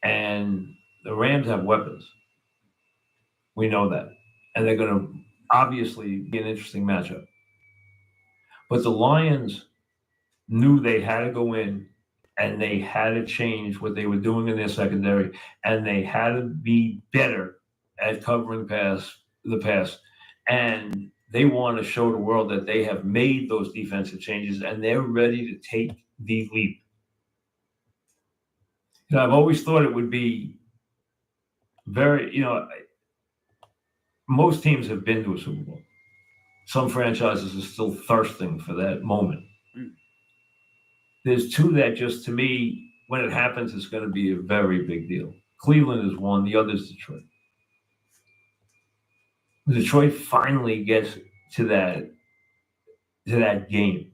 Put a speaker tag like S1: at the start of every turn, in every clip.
S1: And the Rams have weapons. We know that. And they're going to obviously be an interesting matchup. But the Lions knew they had to go in and they had to change what they were doing in their secondary, and they had to be better at covering the pass. And they want to show the world that they have made those defensive changes and they're ready to take the leap. I've always thought it would be very, most teams have been to a Super Bowl. Some franchises are still thirsting for that moment. There's two that just, to me, when it happens, it's going to be a very big deal. Cleveland is one, the other is Detroit. Detroit finally gets to that game.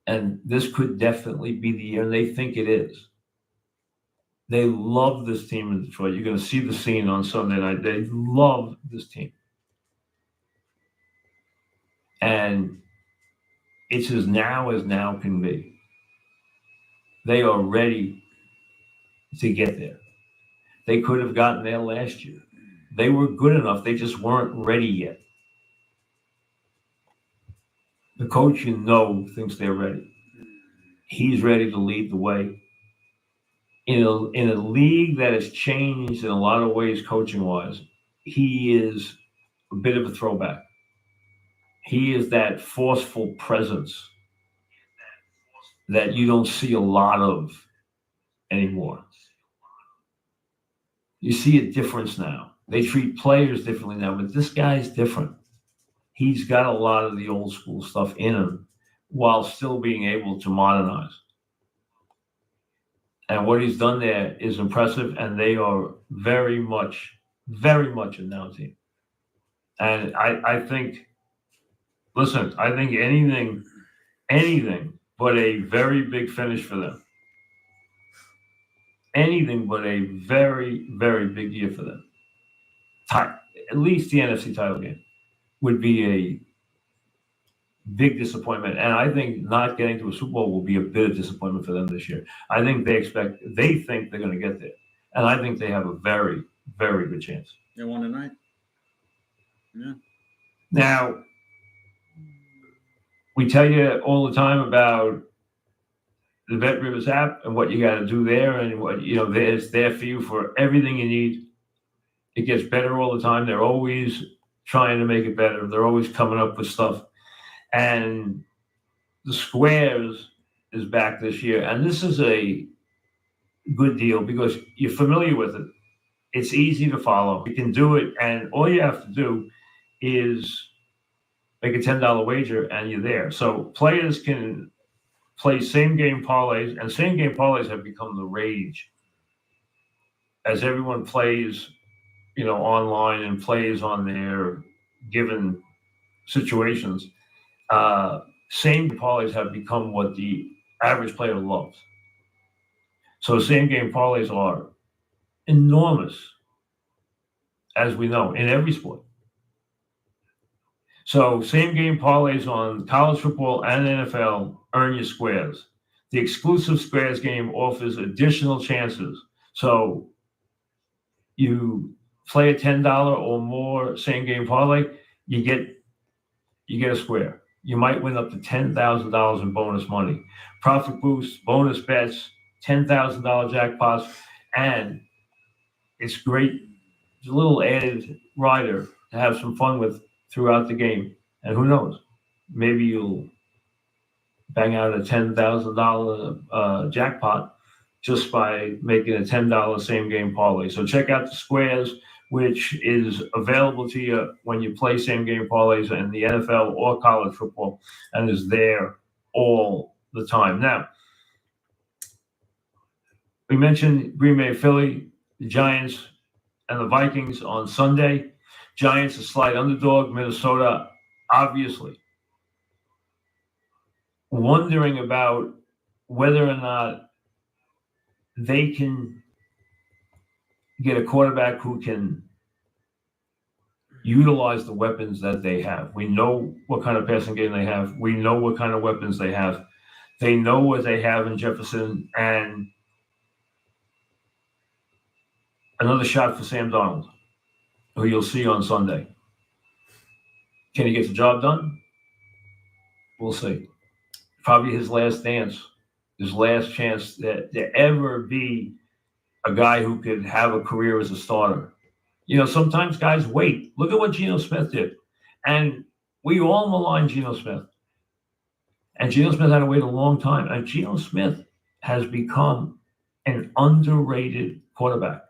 S1: And this could definitely be the year, and they think it is. They love this team in Detroit. You're going to see the scene on Sunday night. They love this team. And it's as now can be. They are ready to get there. They could have gotten there last year. They were good enough. They just weren't ready yet. The coach, thinks they're ready. He's ready to lead the way. In a league that has changed in a lot of ways coaching-wise, he is a bit of a throwback. He is that forceful presence that you don't see a lot of anymore. You see a difference now. They treat players differently now, but this guy's different. He's got a lot of the old school stuff in him while still being able to modernize. And what he's done there is impressive, and they are very much a now team. And I think anything but a very big finish for them. Anything but a very, very big year for them. At least the NFC title game would be a big disappointment. And I think not getting to a Super Bowl will be a bit of disappointment for them this year. I think they think they're going to get there. And I think they have a very, very good chance.
S2: They won tonight. Yeah.
S1: Now, we tell you all the time about the Bet Rivers app and what you got to do there, and what it's there for you for everything you need. It gets better all the time. They're always trying to make it better. They're always coming up with stuff. And the Squares is back this year, and this is a good deal because you're familiar with it. It's easy to follow. You can do it, and all you have to do is make a $10 wager, and you're there. So players can play same-game parlays, and same-game parlays have become the rage as everyone plays, online and plays on their given situations. Same parlays have become what the average player loves. So same-game parlays are enormous, as we know, in every sport. So same-game parlays on college football and NFL earn you squares. The exclusive Squares game offers additional chances. So you play a $10 or more same-game parlay, you get a square. You might win up to $10,000 in bonus money. Profit boosts, bonus bets, $10,000 jackpots, and it's great. It's a little added rider to have some fun with throughout the game. And who knows, maybe you'll bang out a $10,000 jackpot just by making a $10 same-game parlay. So check out the Squares, which is available to you when you play same-game parlays in the NFL or college football, and is there all the time. Now, we mentioned Green Bay, Philly, the Giants, and the Vikings on Sunday. Giants a slight underdog. Minnesota, obviously, wondering about whether or not they can get a quarterback who can utilize the weapons that they have. We know what kind of passing game they have. We know what kind of weapons they have. They know what they have in Jefferson, and Another shot for Sam Darnold, who you'll see on Sunday. Can he get the job done? We'll see. Probably his last dance, his last chance that there ever be a guy who could have a career as a starter. You know, sometimes guys wait. Look at what Geno Smith did. And we all malign Geno Smith. And Geno Smith had to wait a long time. And Geno Smith has become an underrated quarterback.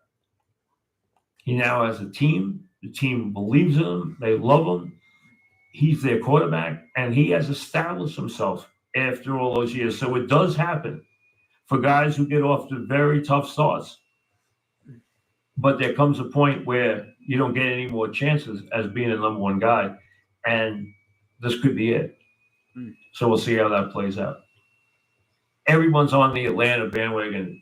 S1: He now has a team. The team believes in him. They love him. He's their quarterback. And he has established himself after all those years. So it does happen for guys who get off to very tough starts. But there comes a point where you don't get any more chances as being a number one guy. And this could be it. So we'll see how that plays out. Everyone's on the Atlanta bandwagon.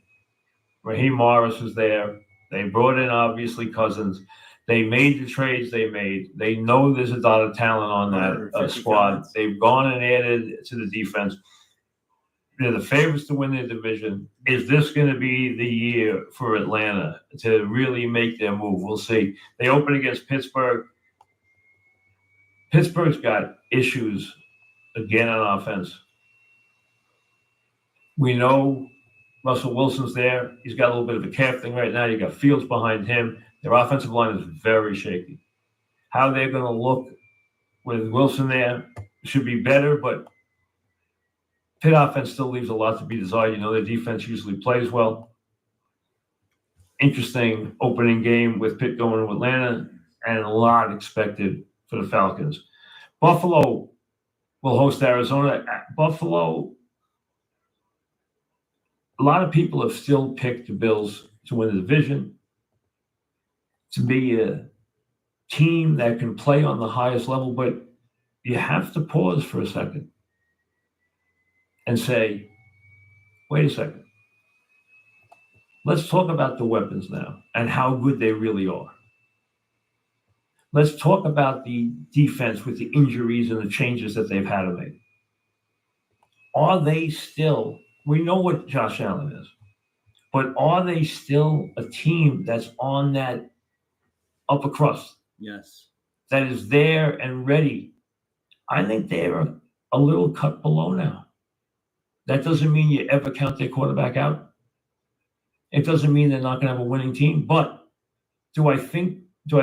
S1: Raheem Morris is there. They brought in, obviously, Cousins. They made the trades they made. They know there's a lot of talent on that squad. They've gone and added to the defense. They're the favorites to win their division. Is this going to be the year for Atlanta to really make their move? We'll see. They open against Pittsburgh. Pittsburgh's got issues again on offense. We know Russell Wilson's there. He's got a little bit of a calf thing right now. You got Fields behind him. Their offensive line is very shaky. How they're going to look with Wilson there should be better, but Pitt offense still leaves a lot to be desired. You know, their defense usually plays well. Interesting opening game with Pitt going to Atlanta, and a lot expected for the Falcons. Buffalo will host Arizona. Buffalo, a lot of people have still picked the Bills to win the division, to be a team that can play on the highest level, but you have to pause for a second and say, wait a second. Let's talk about the weapons now and how good they really are. Let's talk about the defense with the injuries and the changes that they've had to make. Are they still, we know what Josh Allen is, but are they still a team that's on that upper crust?
S2: Yes.
S1: That is there and ready. I think they're a little cut below now. That doesn't mean you ever count their quarterback out. It doesn't mean they're not going to have a winning team. But do I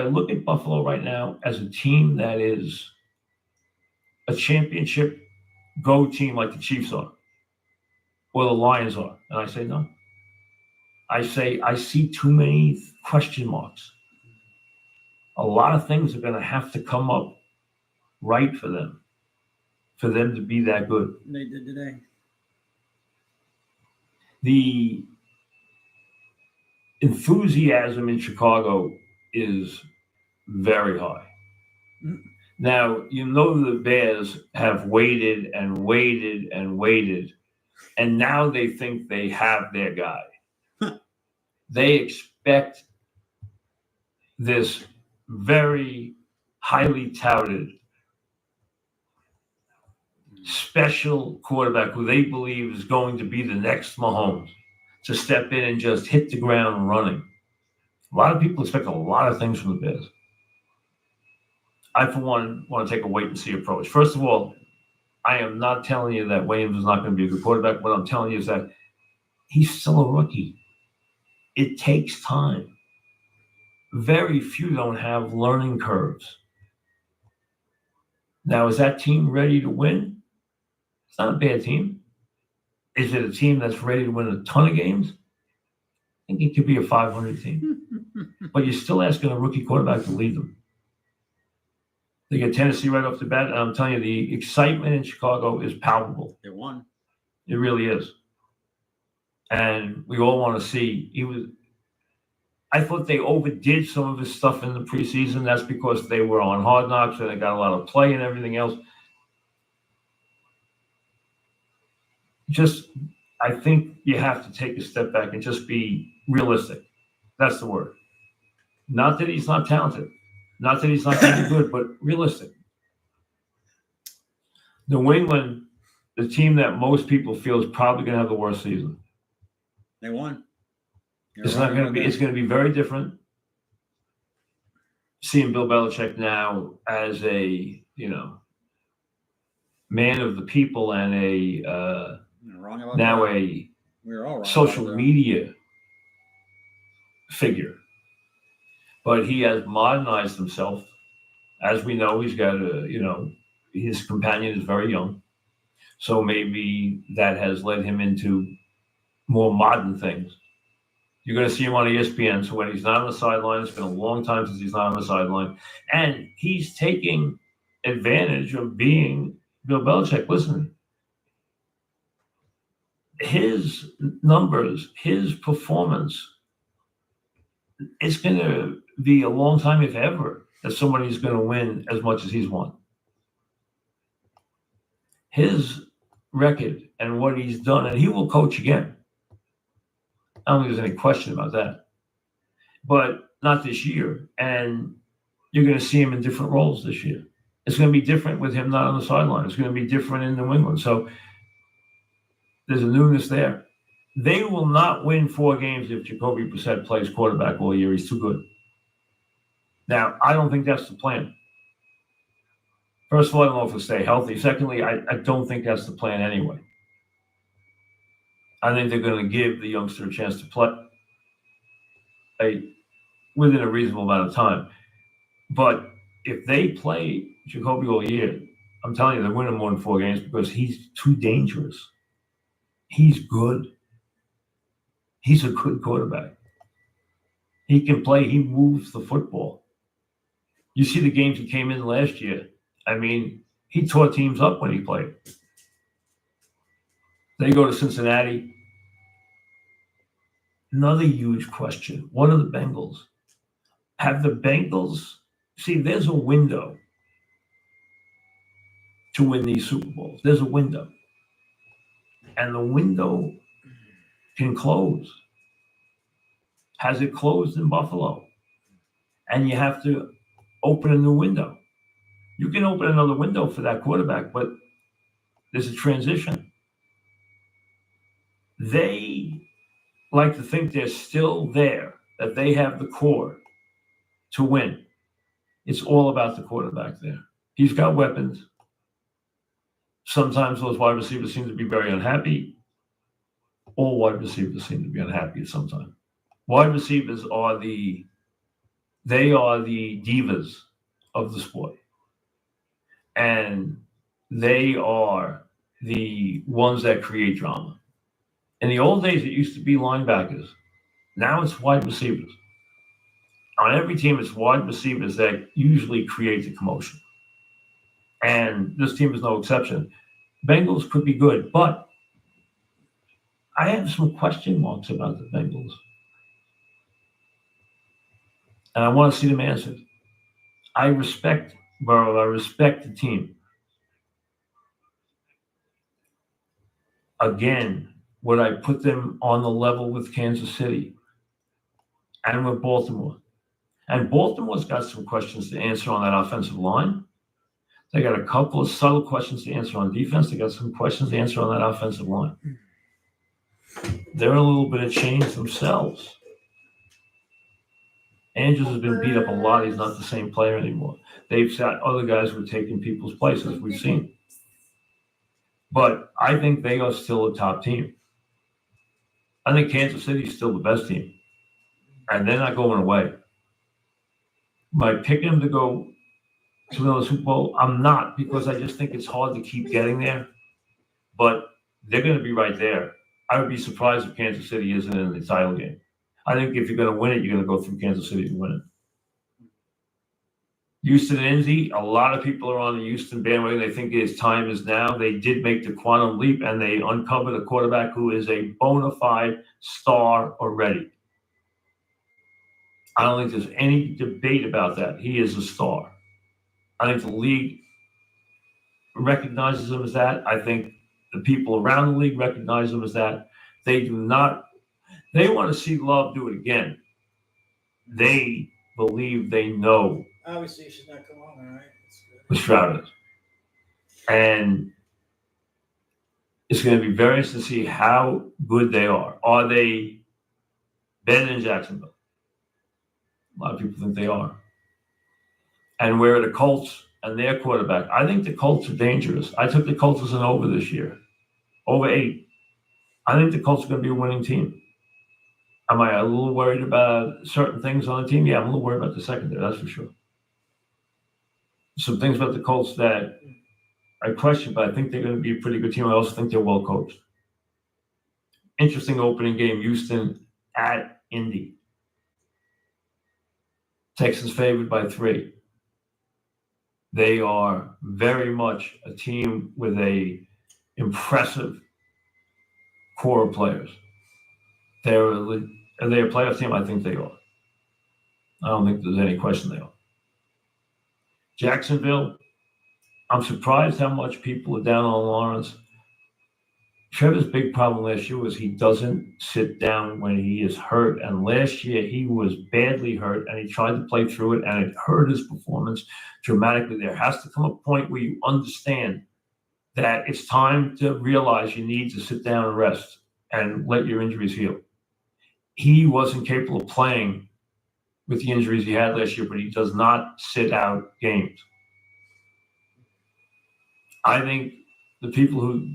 S1: look at Buffalo right now as a team that is a championship go team like the Chiefs are or the Lions are? And I say no. I say I see too many question marks. A lot of things are going to have to come up right for them to be that good.
S2: They did today.
S1: The enthusiasm in Chicago is very high. Now, you know the Bears have waited and waited and waited, and now they think they have their guy. They expect this very highly touted special quarterback who they believe is going to be the next Mahomes to step in and just hit the ground running. A lot of people expect a lot of things from the Bears. I, for one, want to take a wait-and-see approach. First of all, I am not telling you that Williams is not going to be a good quarterback. What I'm telling you is that he's still a rookie. It takes time. Very few don't have learning curves. Now, is that team ready to win? It's not a bad team. Is it a team that's ready to win a ton of games? I think it could be a 500 team. But you're still asking a rookie quarterback to lead them. They get Tennessee right off the bat, and I'm telling you, the excitement in Chicago is palpable.
S2: They won.
S1: It really is. And we all want to see. I thought they overdid some of his stuff in the preseason. That's because they were on Hard Knocks and they got a lot of play and everything else. I think you have to take a step back and just be realistic. That's the word. Not that he's not talented. Not that he's not going to be good, but realistic. New England, the team that most people feel is probably going to have the worst season.
S2: They won.
S1: It's not going to be. It's going to be very different. Seeing Bill Belichick now as a man of the people and now a social media figure, but he has modernized himself. As we know, he's got his companion is very young, so maybe that has led him into more modern things. You're going to see him on ESPN. So when he's not on the sideline, it's been a long time since he's not on the sideline, and he's taking advantage of being Bill Belichick. Listen, his numbers, his performance, it's going to be a long time, if ever, that somebody's going to win as much as he's won. His record and what he's done, and he will coach again. I don't think there's any question about that. But not this year. And you're going to see him in different roles this year. It's going to be different with him not on the sideline. It's going to be different in New England. So there's a newness there. They will not win 4 games if Jacoby Brissett plays quarterback all year. He's too good. Now, I don't think that's the plan. First of all, I don't know if he'll stay healthy. Secondly, I don't think that's the plan anyway. I think they're going to give the youngster a chance to play within a reasonable amount of time. But if they play Jacoby all year, I'm telling you, they're winning more than 4 games because he's too dangerous. He's good. He's a good quarterback. He can play. He moves the football. You see the games he came in last year. I mean, he tore teams up when he played. They go to Cincinnati. Another huge question. What are the Bengals? Have the Bengals... See, there's a window to win these Super Bowls. There's a window. And the window can close. Has it closed in Buffalo? And you have to open a new window. You can open another window for that quarterback, but there's a transition. They like to think they're still there, that they have the core to win. It's all about the quarterback there. He's got weapons. Sometimes those wide receivers seem to be very unhappy. All wide receivers seem to be unhappy at some time. Wide receivers are the divas of the sport. And they are the ones that create drama. In the old days, it used to be linebackers. Now it's wide receivers. On every team, it's wide receivers that usually create the commotion. And this team is no exception. Bengals could be good, but I have some question marks about the Bengals. And I want to see them answered. I respect Burrow. I respect the team. Again, would I put them on the level with Kansas City and with Baltimore? And Baltimore's got some questions to answer on that offensive line. They got a couple of subtle questions to answer on defense. They got some questions to answer on that offensive line. They're a little bit of change themselves. Andrews has been beat up a lot. He's not the same player anymore. They've got other guys who are taking people's places, we've seen. But I think they are still a top team. I think Kansas City is still the best team. And they're not going away. Am I picking them to go to another Super Bowl? I'm not, because I just think it's hard to keep getting there. But they're going to be right there. I would be surprised if Kansas City isn't in the title game. I think if you're going to win it, you're going to go through Kansas City to win it. Houston and Indy, a lot of people are on the Houston bandwagon. They think his time is now. They did make the quantum leap, and they uncovered a quarterback who is a bona fide star already. I don't think there's any debate about that. He is a star. I think the league recognizes him as that. I think the people around the league recognize him as that. They do not. They want to see Love do it again. They believe they know.
S3: Obviously, you should not come on, all right?
S1: With Stroud is. And it's going to be very interesting to see how good they are. Are they better than Jacksonville. A lot of people think they are. And where are the Colts and their quarterback? I think the Colts are dangerous. I took the Colts as an over this year, over 8. I think the Colts are going to be a winning team. Am I a little worried about certain things on the team? Yeah, I'm a little worried about the secondary, that's for sure. Some things about the Colts that I question, but I think they're going to be a pretty good team. I also think they're well coached. Interesting opening game, Houston at Indy. Texans favored by 3. They are very much a team with a impressive core of players. Are they a playoff team? I think they are. I don't think there's any question they are. Jacksonville, I'm surprised how much people are down on Lawrence. Trevor's big problem last year was he doesn't sit down when he is hurt. And last year he was badly hurt and he tried to play through it and it hurt his performance dramatically. There has to come a point where you understand that it's time to realize you need to sit down and rest and let your injuries heal. He wasn't capable of playing with the injuries he had last year, but he does not sit out games. I think the people who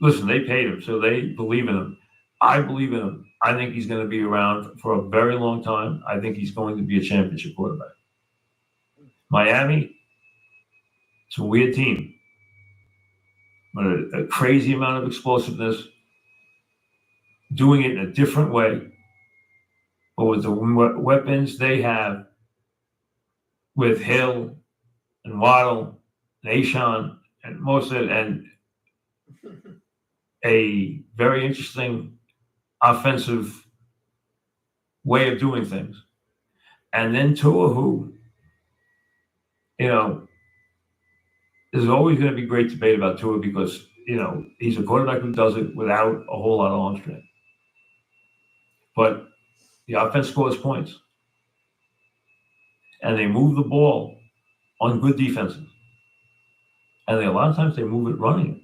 S1: listen, they paid him, so they believe in him. I believe in him. I think he's going to be around for a very long time. I think he's going to be a championship quarterback. Miami, it's a weird team, but a crazy amount of explosiveness, doing it in a different way. But with the weapons they have with Hill and Waddle and Ashawn and Mostert and a very interesting offensive way of doing things. And then Tua, who, there's always going to be great debate about Tua because, he's a quarterback who does it without a whole lot of arm strength. But the offense scores points. And they move the ball on good defenses. And a lot of times they move it running.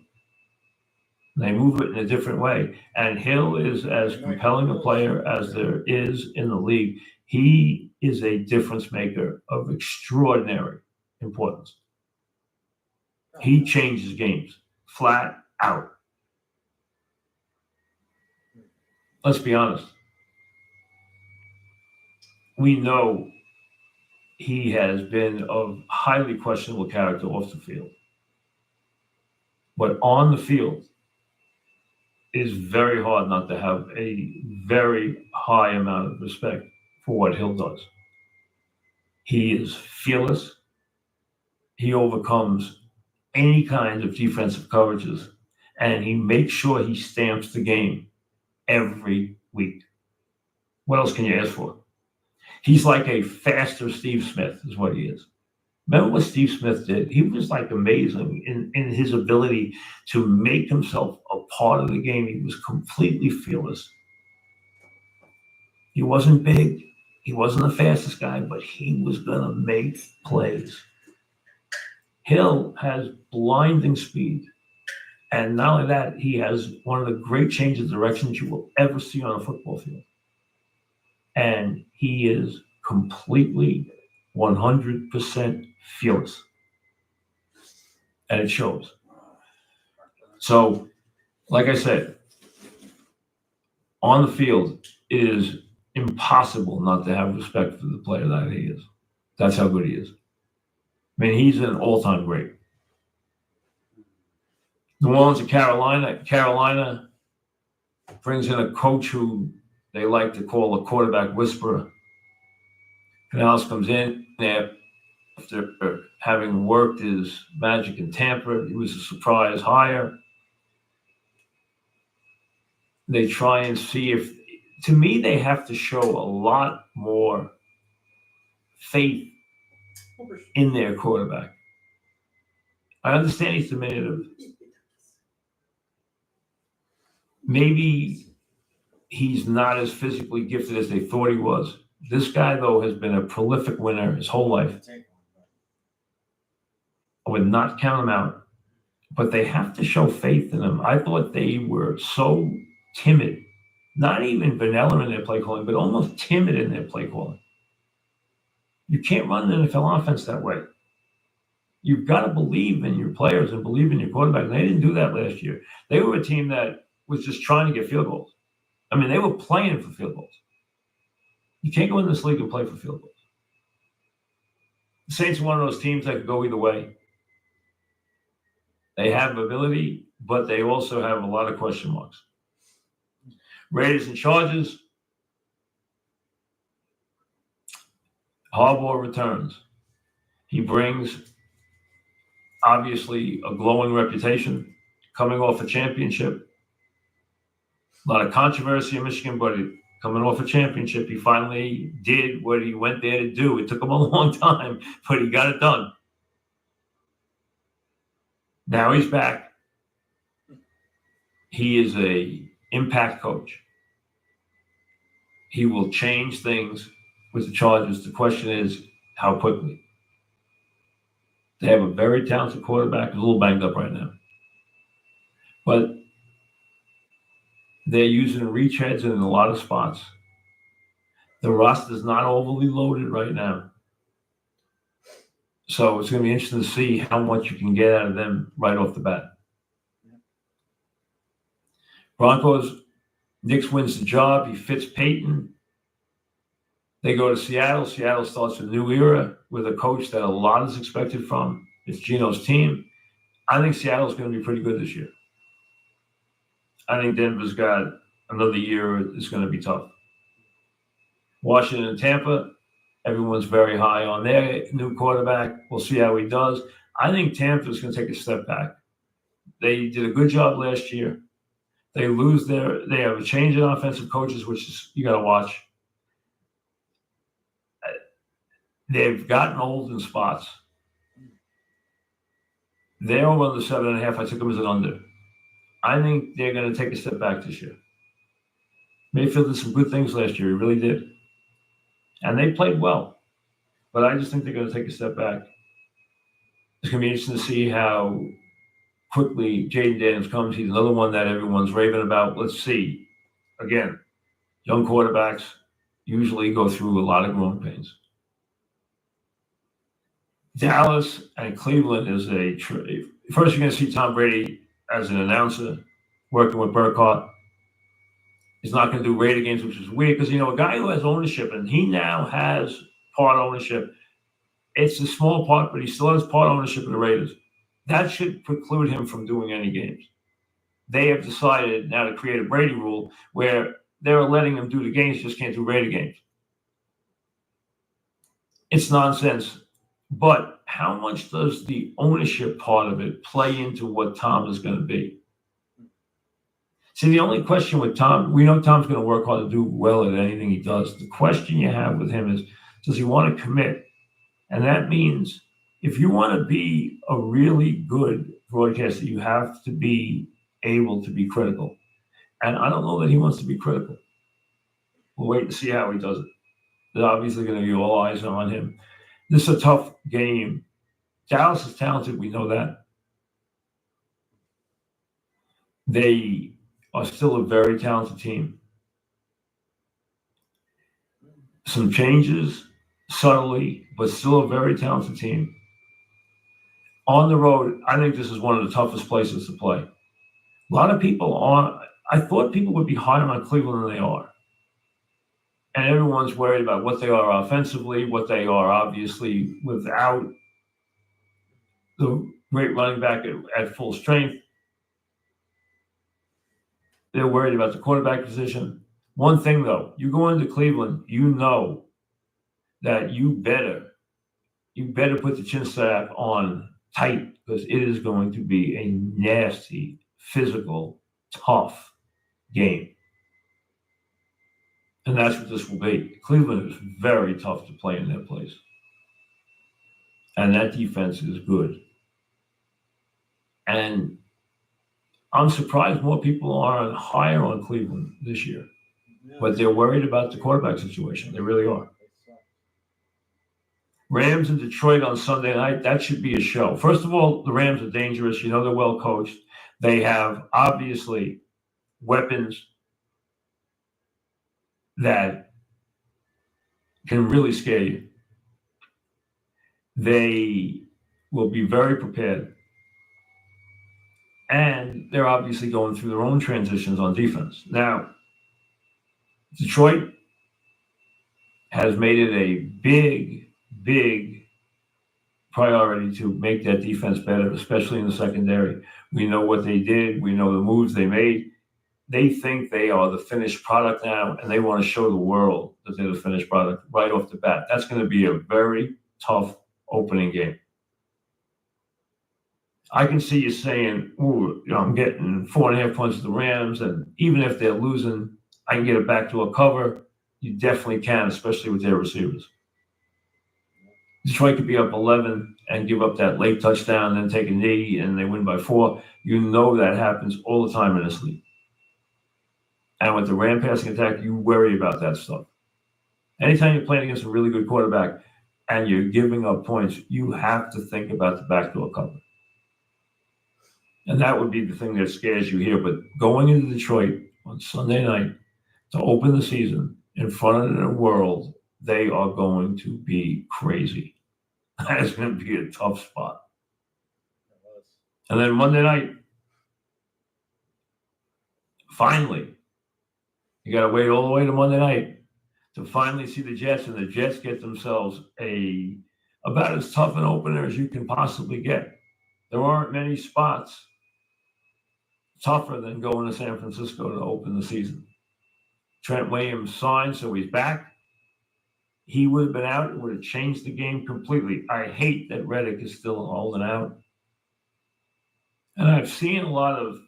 S1: They move it in a different way. And Hill is as compelling a player as there is in the league. He is a difference maker of extraordinary importance. He changes games flat out. Let's be honest. We know he has been of highly questionable character off the field. But on the field, it is very hard not to have a very high amount of respect for what Hill does. He is fearless. He overcomes any kind of defensive coverages, and he makes sure he stamps the game every week. What else can you ask for? He's like a faster Steve Smith is what he is. Remember what Steve Smith did? He was amazing in his ability to make himself a part of the game. He was completely fearless. He wasn't big. He wasn't the fastest guy, but he was going to make plays. Hill has blinding speed. And not only that, he has one of the great changes of directions you will ever see on a football field. And he is completely 100% fearless. And it shows. So, like I said, on the field, it is impossible not to have respect for the player that he is. That's how good he is. I mean, he's an all-time great. New Orleans and Carolina. Carolina brings in a coach who they like to call a quarterback whisperer. Canales comes in after having worked his magic in Tampa. He was a surprise hire. They try and see if, to me, they have to show a lot more faith in their quarterback. I understand he's diminutive. Maybe he's not as physically gifted as they thought he was. This guy, though, has been a prolific winner his whole life. I would not count him out. But they have to show faith in him. I thought they were so timid not even vanilla in their play calling, but almost timid in their play calling. You can't run the NFL offense that way. You've got to believe in your players and believe in your quarterback. And they didn't do that last year. They were a team that was just trying to get field goals. I mean, they were playing for field goals. You can't go in this league and play for field goals. The Saints are one of those teams that could go either way. They have ability, but they also have a lot of question marks. Raiders and Chargers. Harbaugh returns. He brings, obviously, a glowing reputation, coming off a championship. A lot of controversy in Michigan, but coming off a championship, he finally did what he went there to do. It took him a long time, but he got it done. Now he's back. He is a impact coach. He will change things with the Chargers. The question is, how quickly? They have a very talented quarterback. He's a little banged up right now. But they're using reach heads in a lot of spots. The roster is not overly loaded right now. So it's going to be interesting to see how much you can get out of them right off the bat. Broncos, Nix wins the job. He fits Peyton. They go to Seattle. Seattle starts a new era with a coach that a lot is expected from. It's Geno's team. I think Seattle's going to be pretty good this year. I think Denver's got another year. It's going to be tough. Washington and Tampa, everyone's very high on their new quarterback. We'll see how he does. I think Tampa's going to take a step back. They did a good job last year. They have a change in offensive coaches, which is you got to watch. They've gotten old in spots. They're over the 7.5. I took them as an under. I think they're going to take a step back this year. Mayfield did some good things last year. He really did. And they played well. But I just think they're going to take a step back. It's going to be interesting to see how quickly Jaden Daniels comes. He's another one that everyone's raving about. Let's see. Again, young quarterbacks usually go through a lot of growing pains. Dallas and Cleveland is first you're going to see Tom Brady as an announcer working with Burkhardt. He's not going to do Raider games, which is weird because, a guy who has ownership, and he now has part ownership. It's a small part, but he still has part ownership of the Raiders. That should preclude him from doing any games. They have decided now to create a Brady rule where they're letting him do the games, just can't do Raider games. It's nonsense. But how much does the ownership part of it play into what Tom is going to be? See, the only question with Tom, we know Tom's going to work hard to do well at anything he does. The question you have with him is, does he want to commit? And that means if you want to be a really good broadcaster, you have to be able to be critical. And I don't know that he wants to be critical. We'll wait to see how he does it. There's obviously going to be all eyes on him. This is a tough game. Dallas is talented. We know that. They are still a very talented team. Some changes, subtly, but still a very talented team. On the road, I think this is one of the toughest places to play. A lot of people I thought people would be higher on Cleveland than they are. And everyone's worried about what they are offensively, what they are obviously without the great running back at full strength. They're worried about the quarterback position. One thing, though, you go into Cleveland, you know that you better put the chin strap on tight because it is going to be a nasty, physical, tough game. And that's what this will be. Cleveland is very tough to play in their place. And that defense is good. And I'm surprised more people aren't higher on Cleveland this year. But they're worried about the quarterback situation. They really are. Rams in Detroit on Sunday night, that should be a show. First of all, the Rams are dangerous. They're well coached. They have, obviously, weapons. that can really scare you. They will be very prepared. And they're obviously going through their own transitions on defense. Now, Detroit has made it a big, big priority to make that defense better, especially in the secondary. We know what they did. We know the moves they made. They think they are the finished product now, and they want to show the world that they're the finished product right off the bat. That's going to be a very tough opening game. I can see you saying, "Ooh, I'm getting 4.5 points to the Rams, and even if they're losing, I can get it back to a cover." You definitely can, especially with their receivers. Detroit could be up 11 and give up that late touchdown, then take a knee, and they win by 4. You know that happens all the time in this league. And with the Ram passing attack, you worry about that stuff. Anytime you're playing against a really good quarterback and you're giving up points, you have to think about the backdoor cover. And that would be the thing that scares you here. But going into Detroit on Sunday night to open the season in front of the world, they are going to be crazy. That is going to be a tough spot. And then Monday night, finally, you got to wait all the way to Monday night to finally see the Jets, and the Jets get themselves about as tough an opener as you can possibly get. There aren't many spots tougher than going to San Francisco to open the season. Trent Williams signed, so he's back. He would have been out. It would have changed the game completely. I hate that Reddick is still holding out. And I've seen a lot of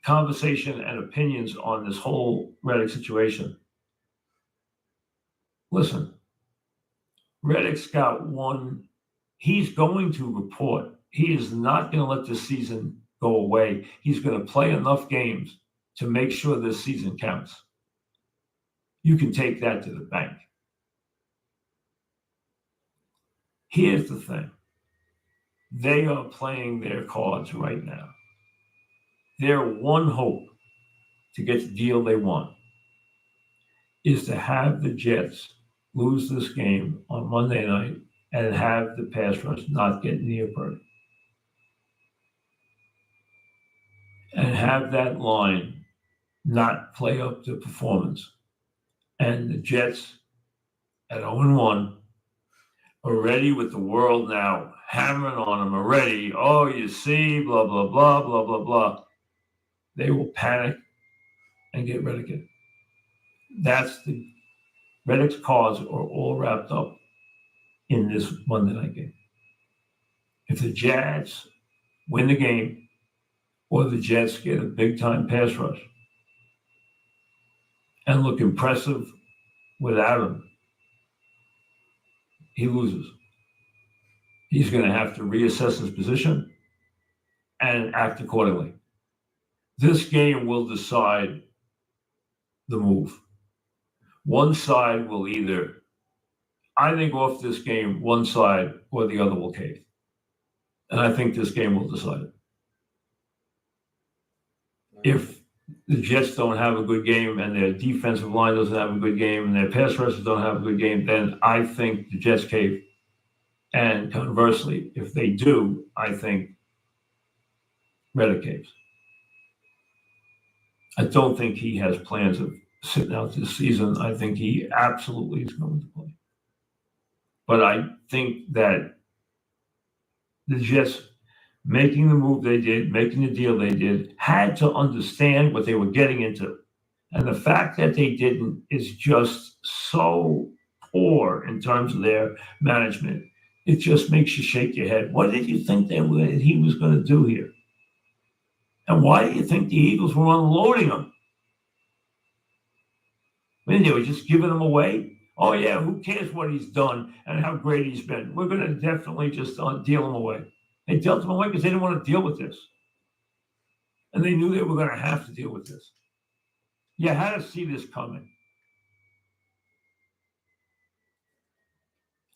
S1: conversation and opinions on this whole Reddick situation. Listen, Reddick's got one. He's going to report. He is not going to let this season go away. He's going to play enough games to make sure this season counts. You can take that to the bank. Here's the thing. They are playing their cards right now. Their one hope to get the deal they want is to have the Jets lose this game on Monday night and have the pass rush not get near Purdy. And have that line not play up to performance. And the Jets at 0-1 already with the world now hammering on them already. Oh, you see, blah, blah, blah, blah, blah, blah. They will panic and get relegated. That's the Reddick's cards are all wrapped up in this Monday night game. If the Jets win the game or the Jets get a big-time pass rush and look impressive without him, he loses. He's going to have to reassess his position and act accordingly. This game will decide the move. One side will either, I think off this game, one side or the other will cave. And I think this game will decide it. If the Jets don't have a good game and their defensive line doesn't have a good game and their pass rushers don't have a good game, then I think the Jets cave. And conversely, if they do, I think Reddick caves. I don't think he has plans of sitting out this season. I think he absolutely is going to play. But I think that the Jets making the move they did, making the deal they did, had to understand what they were getting into. And the fact that they didn't is just so poor in terms of their management. It just makes you shake your head. What did you think he was going to do here? And why do you think the Eagles were unloading him? I mean, they were just giving him away. Oh, yeah, who cares what he's done and how great he's been? We're going to definitely just deal him away. They dealt him away because they didn't want to deal with this. And they knew they were going to have to deal with this. You had to see this coming.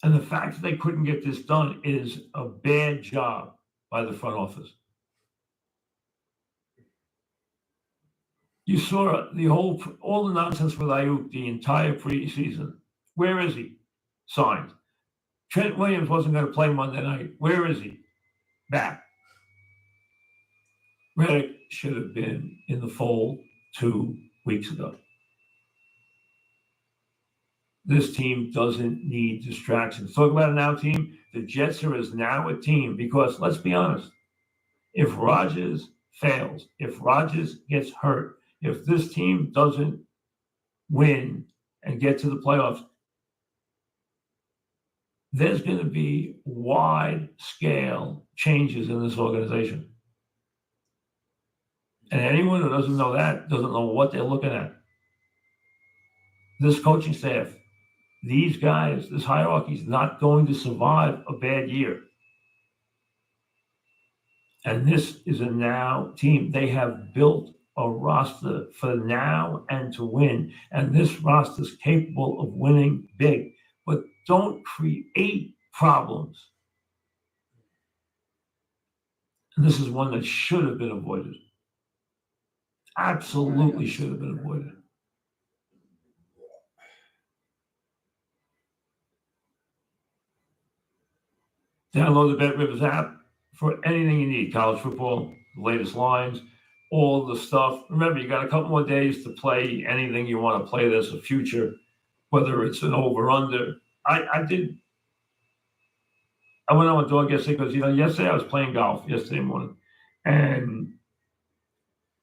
S1: And the fact that they couldn't get this done is a bad job by the front office. You saw all the nonsense with Ayuk the entire preseason. Where is he? Signed. Trent Williams wasn't going to play Monday night. Where is he? Back. Reddick should have been in the fold 2 weeks ago. This team doesn't need distractions. Talk about a now team. The Jets are as now a team because let's be honest. If Rodgers fails, if Rodgers gets hurt, if this team doesn't win and get to the playoffs, there's going to be wide-scale changes in this organization. And anyone who doesn't know that doesn't know what they're looking at. This coaching staff, these guys, this hierarchy is not going to survive a bad year. And this is a now team. They have built a roster for now and to win. And this roster is capable of winning big. But don't create problems. And this is one that should have been avoided. Absolutely should have been avoided. Download the Bet Rivers app for anything you need. College football, the latest lines, all the stuff. Remember, you got a couple more days to play anything you want to play. There's a future, whether it's an over-under. I went on with dog yesterday because, yesterday I was playing golf yesterday morning. And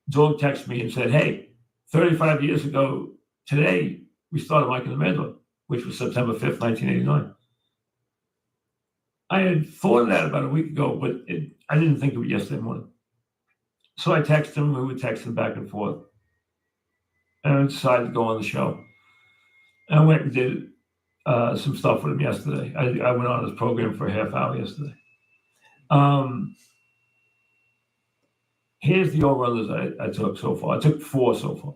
S1: Dog texted me and said, hey, 35 years ago today, we started Mike and the Mad Dog, which was September 5th, 1989. I had thought of that about a week ago, but I didn't think of it yesterday morning. So I texted him. We were texting back and forth. And I decided to go on the show. And I went and did some stuff with him yesterday. I went on his program for a half hour yesterday. Here's the over-unders I took so far. I took 4 so far.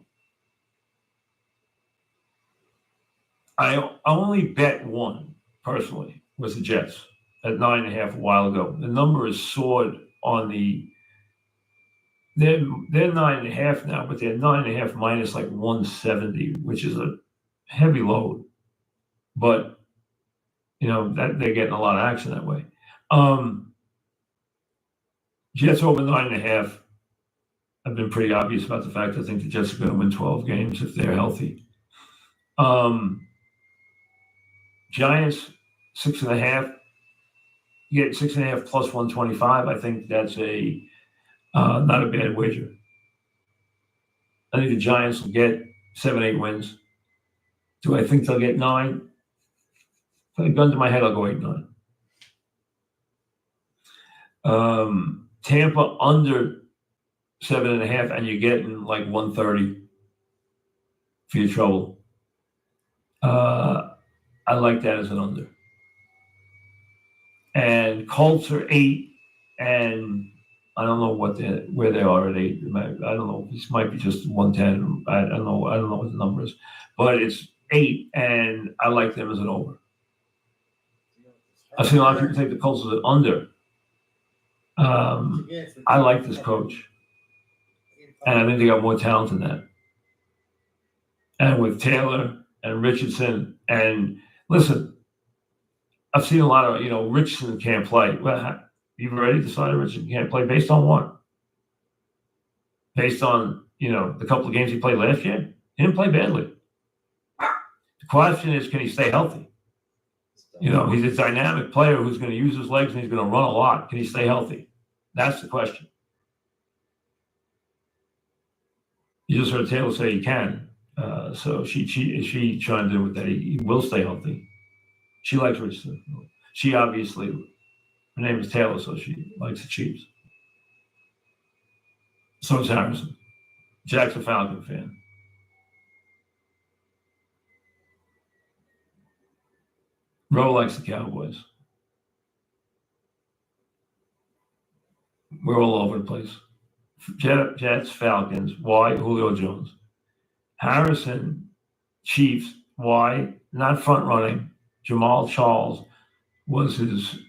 S1: I only bet 1, personally, was the Jets at 9.5 a while ago. The number is soared on they're 9.5 now, but they're 9.5 minus like 170, which is a heavy load. But, that they're getting a lot of action that way. Jets over 9.5. I've been pretty obvious about the fact I think the Jets are going to win 12 games if they're healthy. Giants 6.5. You get 6.5 plus 125. I think that's not a bad wager. I think the Giants will get 7-8 wins. Do I think they'll get 9? Put a gun to my head, I'll go 8-9. Tampa under 7.5, and you're getting like 130 for your trouble. I like that as an under. And Colts are 8, and I don't know where they are at 8. I don't know. This might be just 110. I don't know what the number is, but it's 8, and I like them as an over. I've seen a lot of people take the Colts as an under. I like this coach. And I think they got more talent than that. And with Taylor and Richardson, and listen, I've seen a lot of, Richardson can't play. Well, you've already decided Richardson can't play based on what? Based on, the couple of games he played last year? He didn't play badly. The question is, can he stay healthy? He's a dynamic player who's going to use his legs and he's going to run a lot. Can he stay healthy? That's the question. You just heard Taylor say he can. So she chimed in with that. He will stay healthy. She likes Richardson. She obviously, her name is Taylor, so she likes the Chiefs. So is Harrison. Jack's a Falcon fan. Ro likes the Cowboys. We're all over the place. Jets, Falcons. Why? Julio Jones. Harrison, Chiefs. Why? Not front running. Jamal Charles was his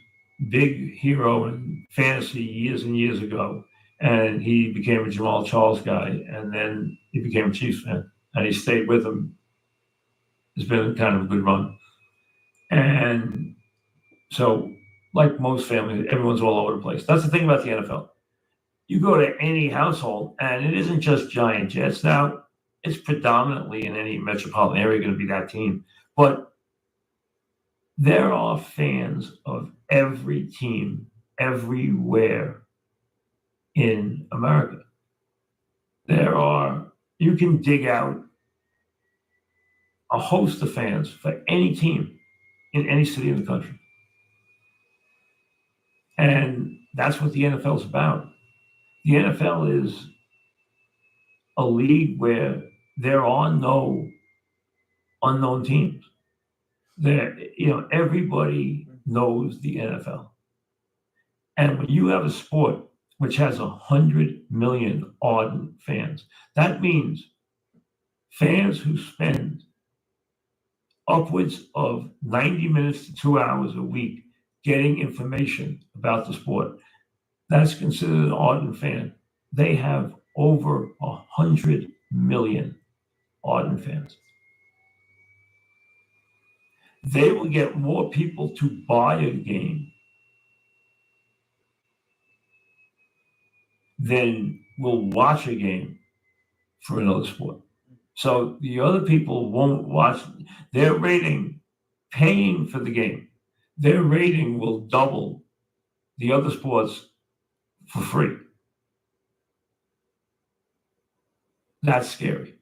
S1: big hero in fantasy years and years ago. and he became a Jamal Charles guy, and then he became a Chiefs fan, and he stayed with him. It's been kind of a good run. And so, like most families, everyone's all over the place. That's the thing about the NFL. You go to any household, and it isn't just Giant Jets. Now, it's predominantly in any metropolitan area going to be that team. But there are fans of every team everywhere in America. You can dig out a host of fans for any team in any city in the country. And that's what the NFL is about. The NFL is a league where there are no unknown teams. Everybody knows the NFL. And when you have a sport which has 100 million ardent fans, that means fans who spend upwards of 90 minutes to 2 hours a week getting information about the sport. That's considered an ardent fan. They have over 100 million ardent fans. They will get more people to buy a game than will watch a game for another sport. So the other people won't watch. Their rating, paying for the game, their rating will double the other sports for free. That's scary.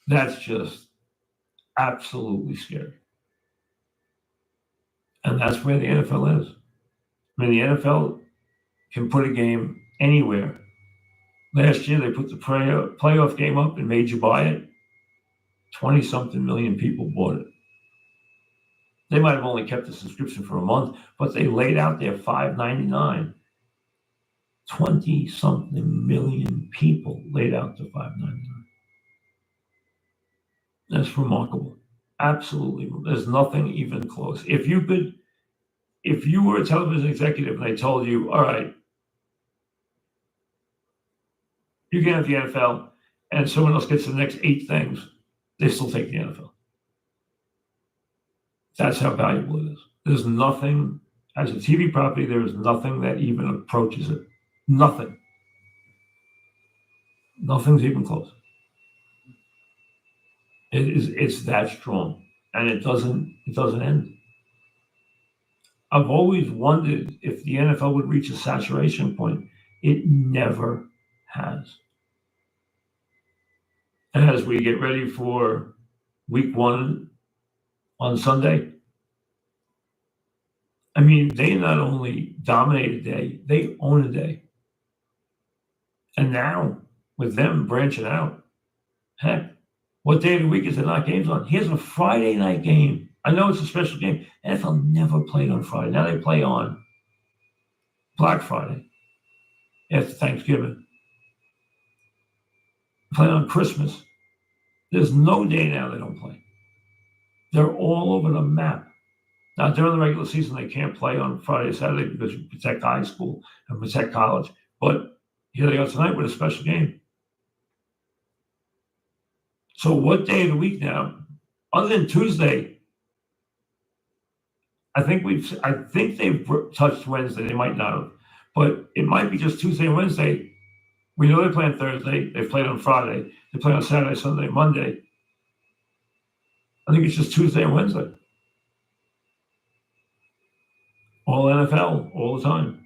S1: That's just absolutely scary. And that's where the NFL is. I mean, the NFL can put a game anywhere. Last year, they put the playoff game up and made you buy it. 20-something million people bought it. They might have only kept the subscription for a month, but they laid out there $5.99. 20-something million people laid out the $5.99. That's remarkable. Absolutely. There's nothing even close. If you were a television executive and they told you, all right, you can have the NFL and someone else gets the next 8 things, they still take the NFL. That's how valuable it is. There's nothing, as a TV property, there is nothing that even approaches it. Nothing. Nothing's even close. It's that strong, and it doesn't end. I've always wondered if the NFL would reach a saturation point. It never has. And as we get ready for week 1 on Sunday, I mean, they not only dominate a day, they own a day. And now, with them branching out, heck, what day of the week is there not games on? Here's a Friday night game. I know it's a special game. NFL never played on Friday. Now they play on Black Friday after Thanksgiving. Play on Christmas. There's no day now they don't play. They're all over the map. Now, during the regular season, they can't play on Friday or Saturday because you protect high school and protect college. But here they are tonight with a special game. So what day of the week now, other than Tuesday, I think they've touched Wednesday. They might not have. But it might be just Tuesday and Wednesday. We know they play on Thursday. They've played on Friday. They play on Saturday, Sunday, Monday. I think it's just Tuesday and Wednesday. All NFL, all the time.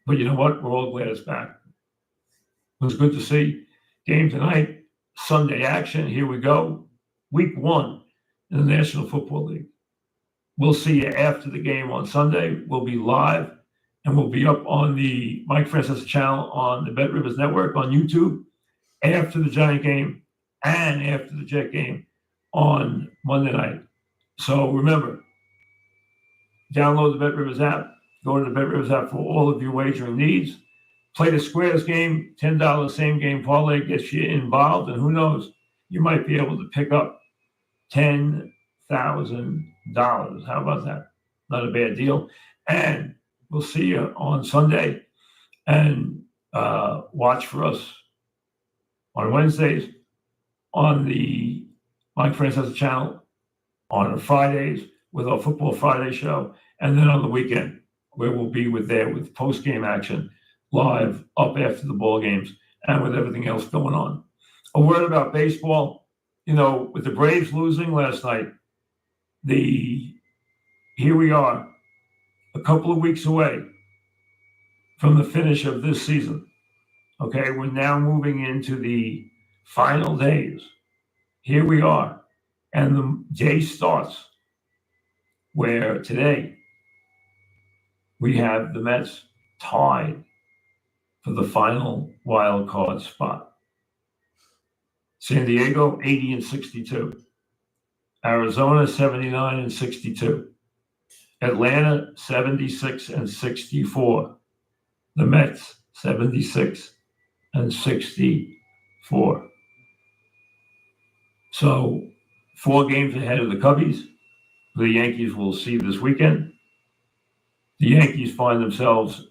S1: But you know what? We're all glad it's back. It was good to see. Game tonight, Sunday action. Here we go. Week 1 in the National Football League. We'll see you after the game on Sunday. We'll be live, and we'll be up on the Mike Francis channel on the Bet Rivers Network on YouTube after the Giant game and after the Jet game on Monday night. So remember, download the Bet Rivers app. Go to the Bet Rivers app for all of your wagering needs. Play the Squares game, $10 same game parlay gets you involved, and who knows, you might be able to pick up $10,000. How about that? Not a bad deal. And we'll see you on Sunday, and watch for us on Wednesdays on the Mike Francesa channel, on Fridays with our Football Friday show, and then on the weekend where we'll be with post-game action live up after the ball games and with everything else going on. A word about baseball. With the Braves losing last night, here we are, a couple of weeks away from the finish of this season. Okay, we're now moving into the final days. Here we are, and the day starts where today we have the Mets tied for the final wild card spot. San Diego 80-62, Arizona 79-62, Atlanta 76-64, the Mets 76-64. So 4 games ahead of the Cubbies, who the Yankees will see this weekend. The Yankees find themselves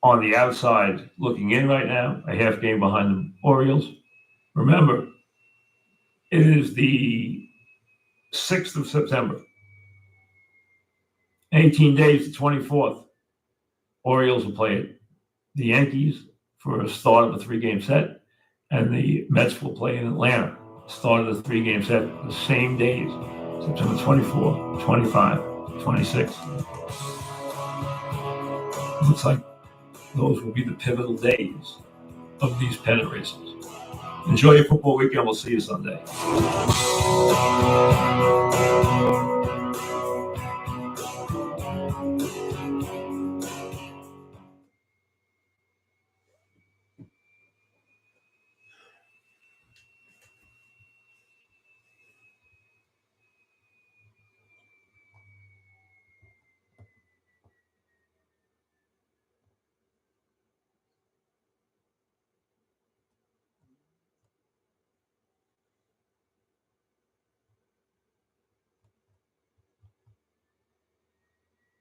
S1: on the outside looking in right now, a half game behind the Orioles. Remember, it is the 6th of September. 18 days to 24th. Orioles will play the Yankees for a start of a 3-game set, and the Mets will play in Atlanta, start of the 3-game set the same days, September 24, 25, 26. Looks like those will be the pivotal days of these pennant races. Enjoy your football weekend. We'll see you Sunday.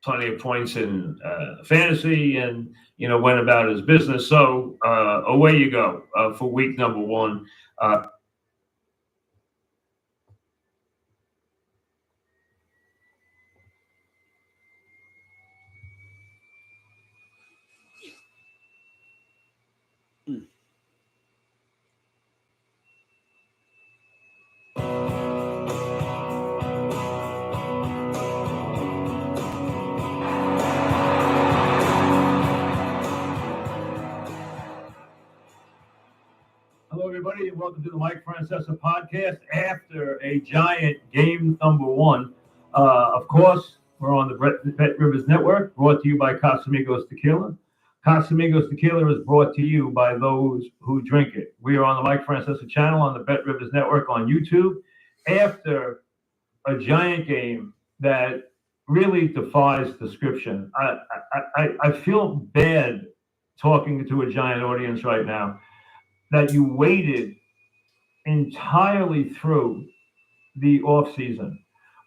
S1: Plenty of points in fantasy, and went about his business. So away you go for week number 1. Hello, everybody, and welcome to the Mike Francesa podcast after a Giant game number 1. Of course, we're on the Bet Rivers Network, brought to you by Casamigos Tequila. Casamigos Tequila is brought to you by those who drink it. We are on the Mike Francesa channel on the Bet Rivers Network on YouTube after a Giant game that really defies description. I feel bad talking to a Giant audience right now that you waited entirely through the offseason,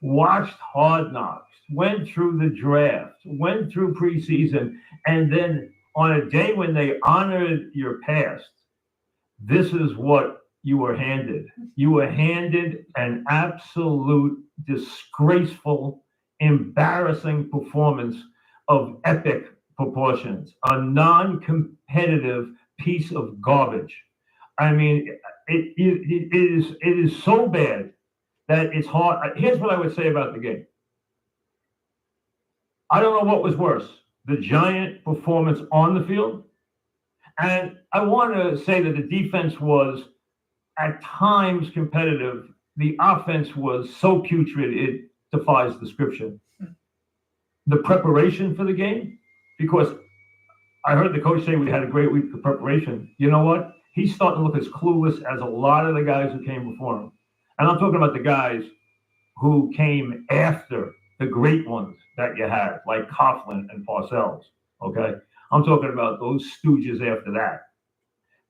S1: watched Hard Knocks, went through the draft, went through preseason, and then on a day when they honored your past, this is what you were handed. You were handed an absolute disgraceful, embarrassing performance of epic proportions, a non-competitive piece of garbage. I mean, it is so bad that it's hard. Here's what I would say about the game. I don't know what was worse, the Giant performance on the field. And I want to say that the defense was at times competitive. The offense was so putrid, it defies description. The preparation for the game, because I heard the coach say we had a great week of preparation. You know what? He's starting to look as clueless as a lot of the guys who came before him. And I'm talking about the guys who came after the great ones that you had, like Coughlin and Parcells, okay? I'm talking about those stooges after that.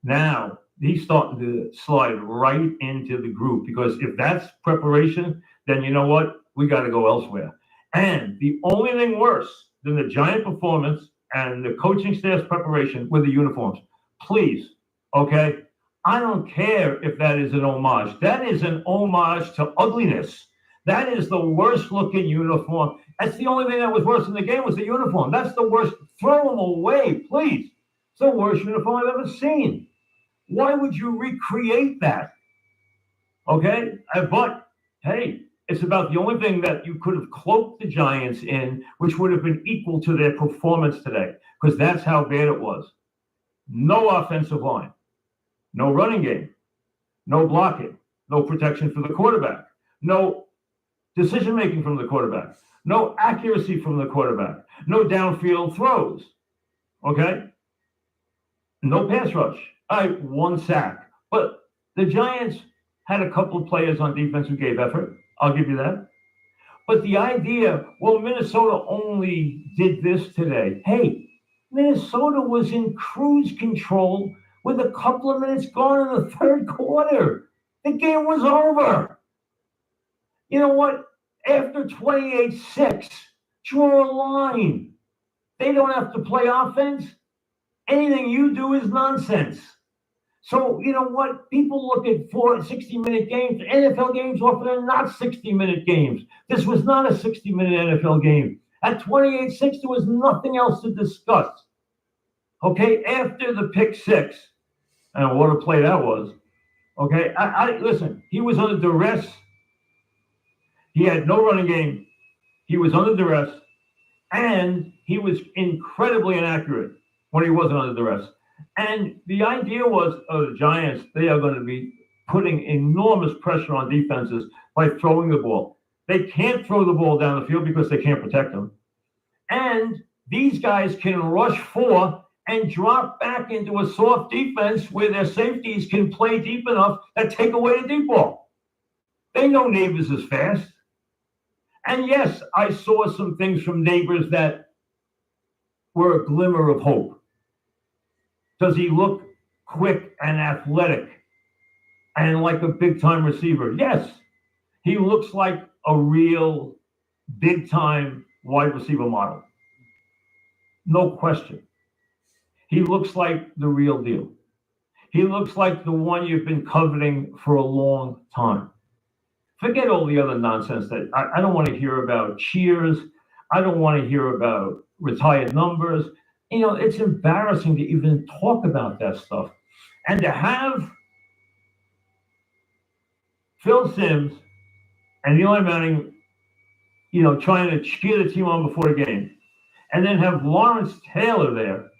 S1: Now, he's starting to slide right into the group, because if that's preparation, then you know what? We got to go elsewhere. And the only thing worse than the Giant performance and the coaching staff's preparation were the uniforms. Please, okay? I don't care if that is an homage. That is an homage to ugliness. That is the worst looking uniform. That's the only thing that was worse in the game was the uniform. That's the worst. Throw them away, please. It's the worst uniform I've ever seen. Why would you recreate that? Okay? But, hey, it's about the only thing that you could have cloaked the Giants in, which would have been equal to their performance today, because that's how bad it was. No offensive line, no running game, no blocking, no protection for the quarterback, no decision-making from the quarterback, no accuracy from the quarterback, no downfield throws, okay? No pass rush. All right, 1 sack. But the Giants had a couple of players on defense who gave effort. I'll give you that. But the idea, well, Minnesota only did this today. Hey, Minnesota was in cruise control with a couple of minutes gone in the third quarter. The game was over. You know what? After 28-6, draw a line. They don't have to play offense. Anything you do is nonsense. So, you know what? People look at 60-minute games. NFL games often are not 60-minute games. This was not a 60-minute NFL game. At 28-6, there was nothing else to discuss. Okay, after the pick six, and what a play that was. Okay, listen, he was under duress. He had no running game. He was under duress. And he was incredibly inaccurate when he wasn't under duress. And the idea was, the Giants, they are going to be putting enormous pressure on defenses by throwing the ball. They can't throw the ball down the field because they can't protect them. And these guys can rush 4 and drop back into a soft defense where their safeties can play deep enough that take away the deep ball. They know Neighbors is fast. And yes, I saw some things from Neighbors that were a glimmer of hope. Does he look quick and athletic and like a big-time receiver? Yes. He looks like a real big-time wide receiver model. No question. He looks like the real deal. He looks like the one you've been coveting for a long time. Forget all the other nonsense that I don't want to hear about cheers. I don't want to hear about retired numbers. You know, it's embarrassing to even talk about that stuff. And to have Phil Simms and Eli Manning, you know, trying to cheer the team on before the game, and then have Lawrence Taylor there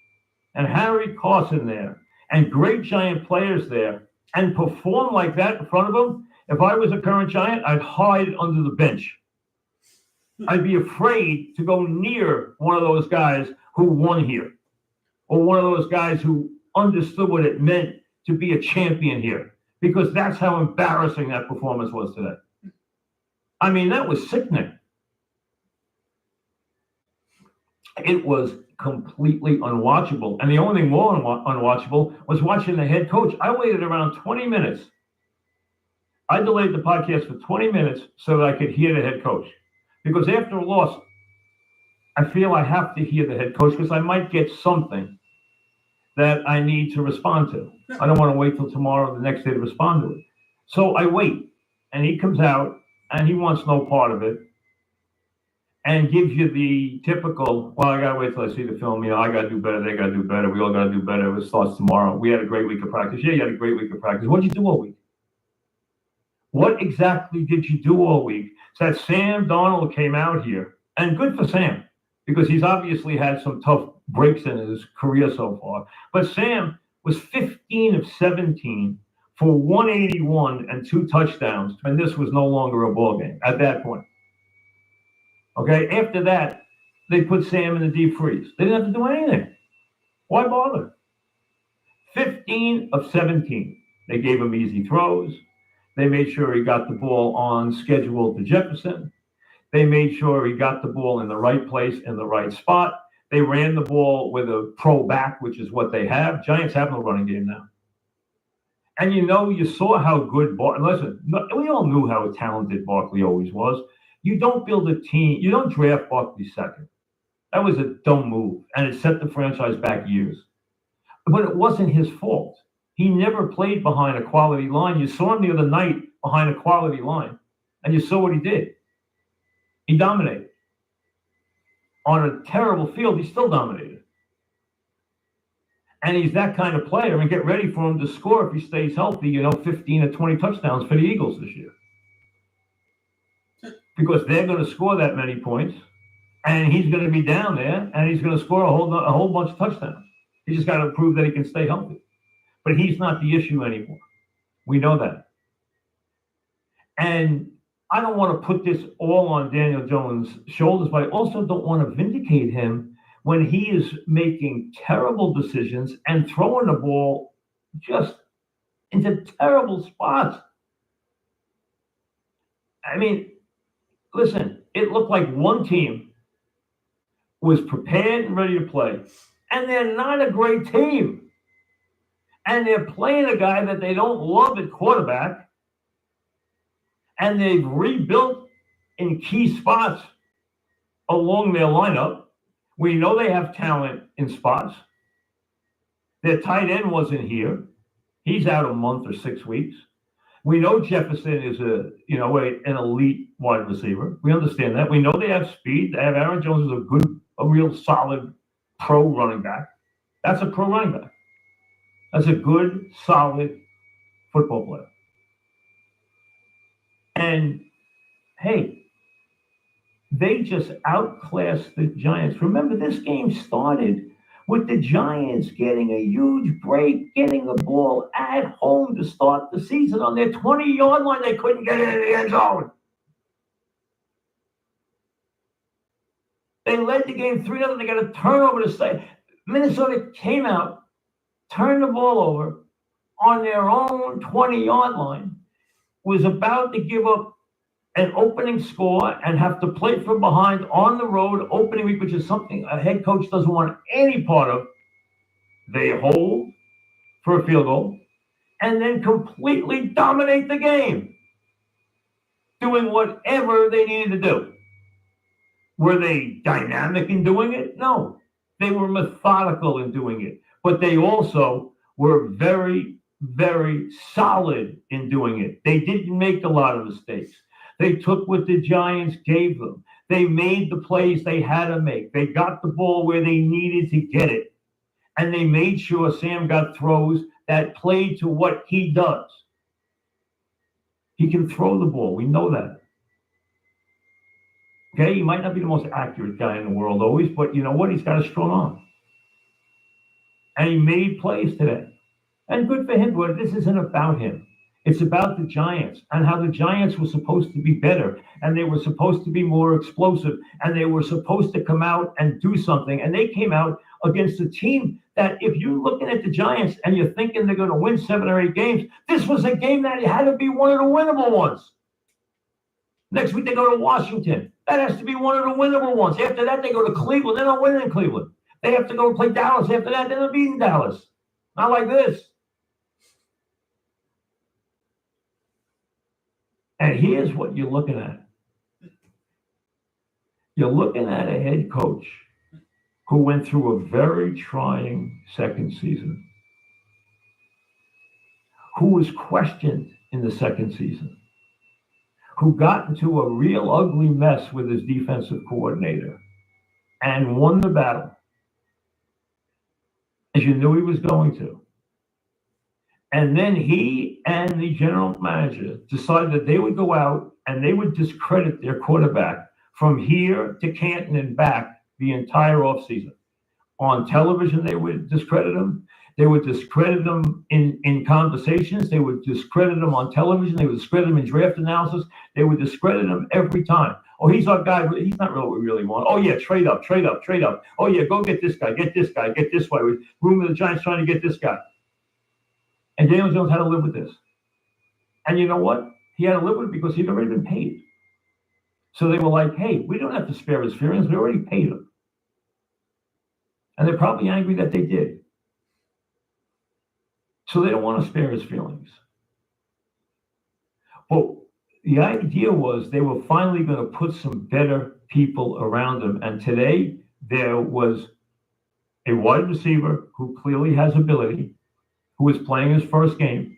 S1: and Harry Carson there and great Giant players there and perform like that in front of them, if I was a current Giant, I'd hide under the bench. I'd be afraid to go near one of those guys who won here, or one of those guys who understood what it meant to be a champion here, because that's how embarrassing that performance was today. I mean, that was sickening. It was completely unwatchable. And the only thing more unwatchable was watching the head coach. I waited around 20 minutes. I delayed the podcast for 20 minutes so that I could hear the head coach. Because after a loss, I feel I have to hear the head coach because I might get something that I need to respond to. I don't want to wait till tomorrow or the next day to respond to it. So I wait, and he comes out, and he wants no part of it, and gives you the typical, well, I got to wait till I see the film. You know, I got to do better. They got to do better. We all got to do better. It starts tomorrow. We had a great week of practice. Yeah, you had a great week of practice. What did you do all week? What exactly did you do all week? So that Sam Darnold came out here, and good for Sam, because he's obviously had some tough breaks in his career so far. But Sam was 15 of 17 for 181 and 2 touchdowns, and this was no longer a ball game at that point. Okay, after that, they put Sam in the deep freeze. They didn't have to do anything. Why bother? 15 of 17. They gave him easy throws. They made sure he got the ball on schedule to Jefferson. They made sure he got the ball in the right place, in the right spot. They ran the ball with a pro back, which is what they have. Giants have no running game now. And you know, you saw how good Barkley, listen, we all knew how talented Barkley always was. You don't build a team. You don't draft Barkley second. That was a dumb move, and it set the franchise back years. But it wasn't his fault. He never played behind a quality line. You saw him the other night behind a quality line, and you saw what he did. He dominated. On a terrible field, he still dominated. And he's that kind of player, and get ready for him to score if he stays healthy, 15 or 20 touchdowns for the Eagles this year. Because they're going to score that many points, and he's going to be down there, and he's going to score a whole bunch of touchdowns. He just got to prove that he can stay healthy. But he's not the issue anymore. We know that. And I don't want to put this all on Daniel Jones' shoulders, but I also don't want to vindicate him when he is making terrible decisions and throwing the ball just into terrible spots. I mean, listen, it looked like one team was prepared and ready to play, and they're not a great team. And they're playing a guy that they don't love at quarterback, and they've rebuilt in key spots along their lineup. We know they have talent in spots. Their tight end wasn't here. He's out a month or 6 weeks. We know Jefferson is an elite wide receiver. We understand that. We know they have speed. They have Aaron Jones is a real solid pro running back. That's a pro running back. That's a good, solid football player. And hey, they just outclassed the Giants. Remember, this game started with the Giants getting a huge break, getting the ball at home to start the season on their 20-yard line. They couldn't get it in the end zone. They led the game 3-0. They got a turnover to say. Minnesota came out, turned the ball over on their own 20-yard line, was about to give up an opening score and have to play from behind on the road opening week, which is something a head coach doesn't want any part of. They hold for a field goal and then completely dominate the game, doing whatever they needed to do. Were they dynamic in doing it? No. They were methodical in doing it, but they also were very, very solid in doing it. They didn't make a lot of mistakes. They took what the Giants gave them. They made the plays they had to make. They got the ball where they needed to get it. And they made sure Sam got throws that played to what he does. He can throw the ball. We know that. Okay, he might not be the most accurate guy in the world always, but you know what? He's got a strong arm. And he made plays today. And good for him, but this isn't about him. It's about the Giants and how the Giants were supposed to be better, and they were supposed to be more explosive, and they were supposed to come out and do something. And they came out against a team that, if you're looking at the Giants and you're thinking they're going to win 7 or 8 games, this was a game that had to be one of the winnable ones. Next week, they go to Washington. That has to be one of the winnable ones. After that, they go to Cleveland. They're not winning in Cleveland. They have to go play Dallas. After that, they're not beating Dallas. Not like this. And here's what you're looking at. You're looking at a head coach who went through a very trying second season, who was questioned in the second season, who got into a real ugly mess with his defensive coordinator and won the battle, as you knew he was going to. And then he and the general manager decided that they would go out and they would discredit their quarterback from here to Canton and back the entire offseason. On television, they would discredit him. They would discredit him in conversations. They would discredit him on television. They would discredit him in draft analysis. They would discredit him every time. Oh, he's our guy. He's not really what we really want. Oh, yeah, trade up. Oh, yeah, go get this guy, get this way. Room of the Giants trying to get this guy. And Daniel Jones had to live with this. And you know what? He had to live with it because he'd already been paid. So they were like, hey, we don't have to spare his feelings. We already paid him. And they're probably angry that they did. So they don't want to spare his feelings. But, the idea was they were finally going to put some better people around them. And today there was a wide receiver who clearly has ability, who was playing his first game,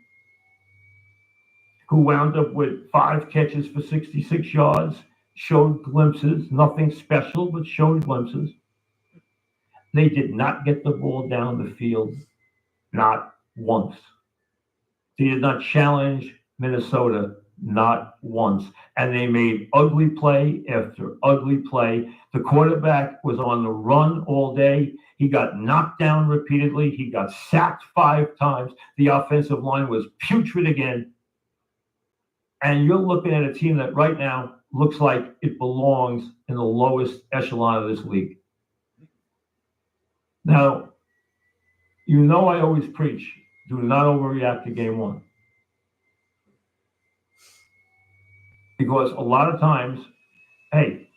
S1: who wound up with 5 catches for 66 yards, showed glimpses, nothing special, but showed glimpses. They did not get the ball down the field, not once. They did not challenge Minnesota, not once. And they made ugly play after ugly play. The quarterback was on the run all day. He got knocked down repeatedly. He got sacked 5 times. The offensive line was putrid again. And you're looking at a team that right now looks like it belongs in the lowest echelon of this league. Now, you know I always preach, do not overreact to game 1. Because a lot of times, hey,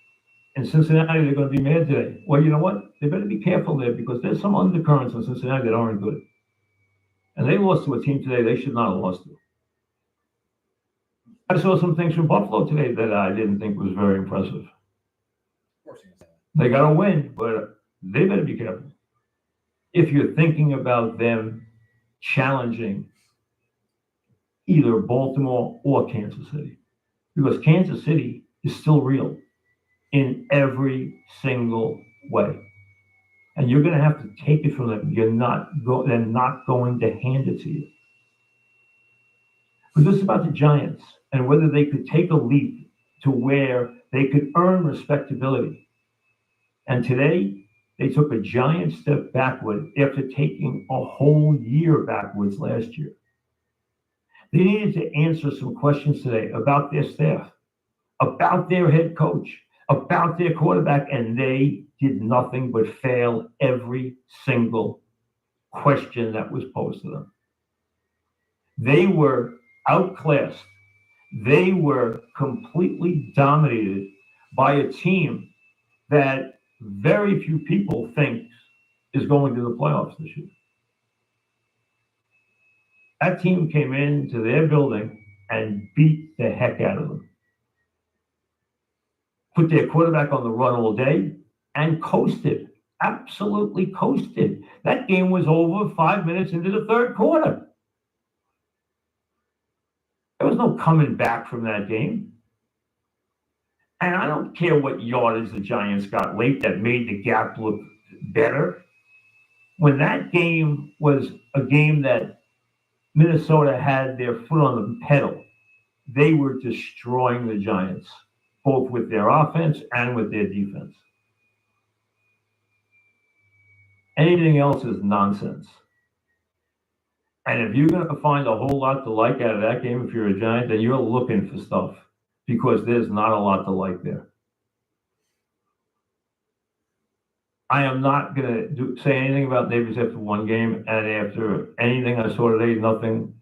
S1: in Cincinnati, they're going to be mad today. Well, you know what? They better be careful there because there's some undercurrents in Cincinnati that aren't good. And they lost to a team today they should not have lost to. I saw some things from Buffalo today that I didn't think was very impressive.
S3: Of course he can.
S1: They got to win, but they better be careful. If you're thinking about them challenging either Baltimore or Kansas City, because Kansas City is still real in every single way. And you're going to have to take it from them. They're not going to hand it to you. But this is about the Giants and whether they could take a leap to where they could earn respectability. And today, they took a giant step backward after taking a whole year backwards last year. They needed to answer some questions today about their staff, about their head coach, about their quarterback, and they did nothing but fail every single question that was posed to them. They were outclassed. They were completely dominated by a team that very few people think is going to the playoffs this year. That team came into their building and beat the heck out of them. Put their quarterback on the run all day and coasted, absolutely coasted. That game was over 5 minutes into the third quarter. There was no coming back from that game. And I don't care what yardage the Giants got late that made the gap look better. When that game was a game that Minnesota had their foot on the pedal, they were destroying the Giants, both with their offense and with their defense. Anything else is nonsense. And if you're going to find a whole lot to like out of that game, if you're a Giant, then you're looking for stuff because there's not a lot to like there. I am not going to say anything about Neighbors after one game, and after anything I saw today, nothing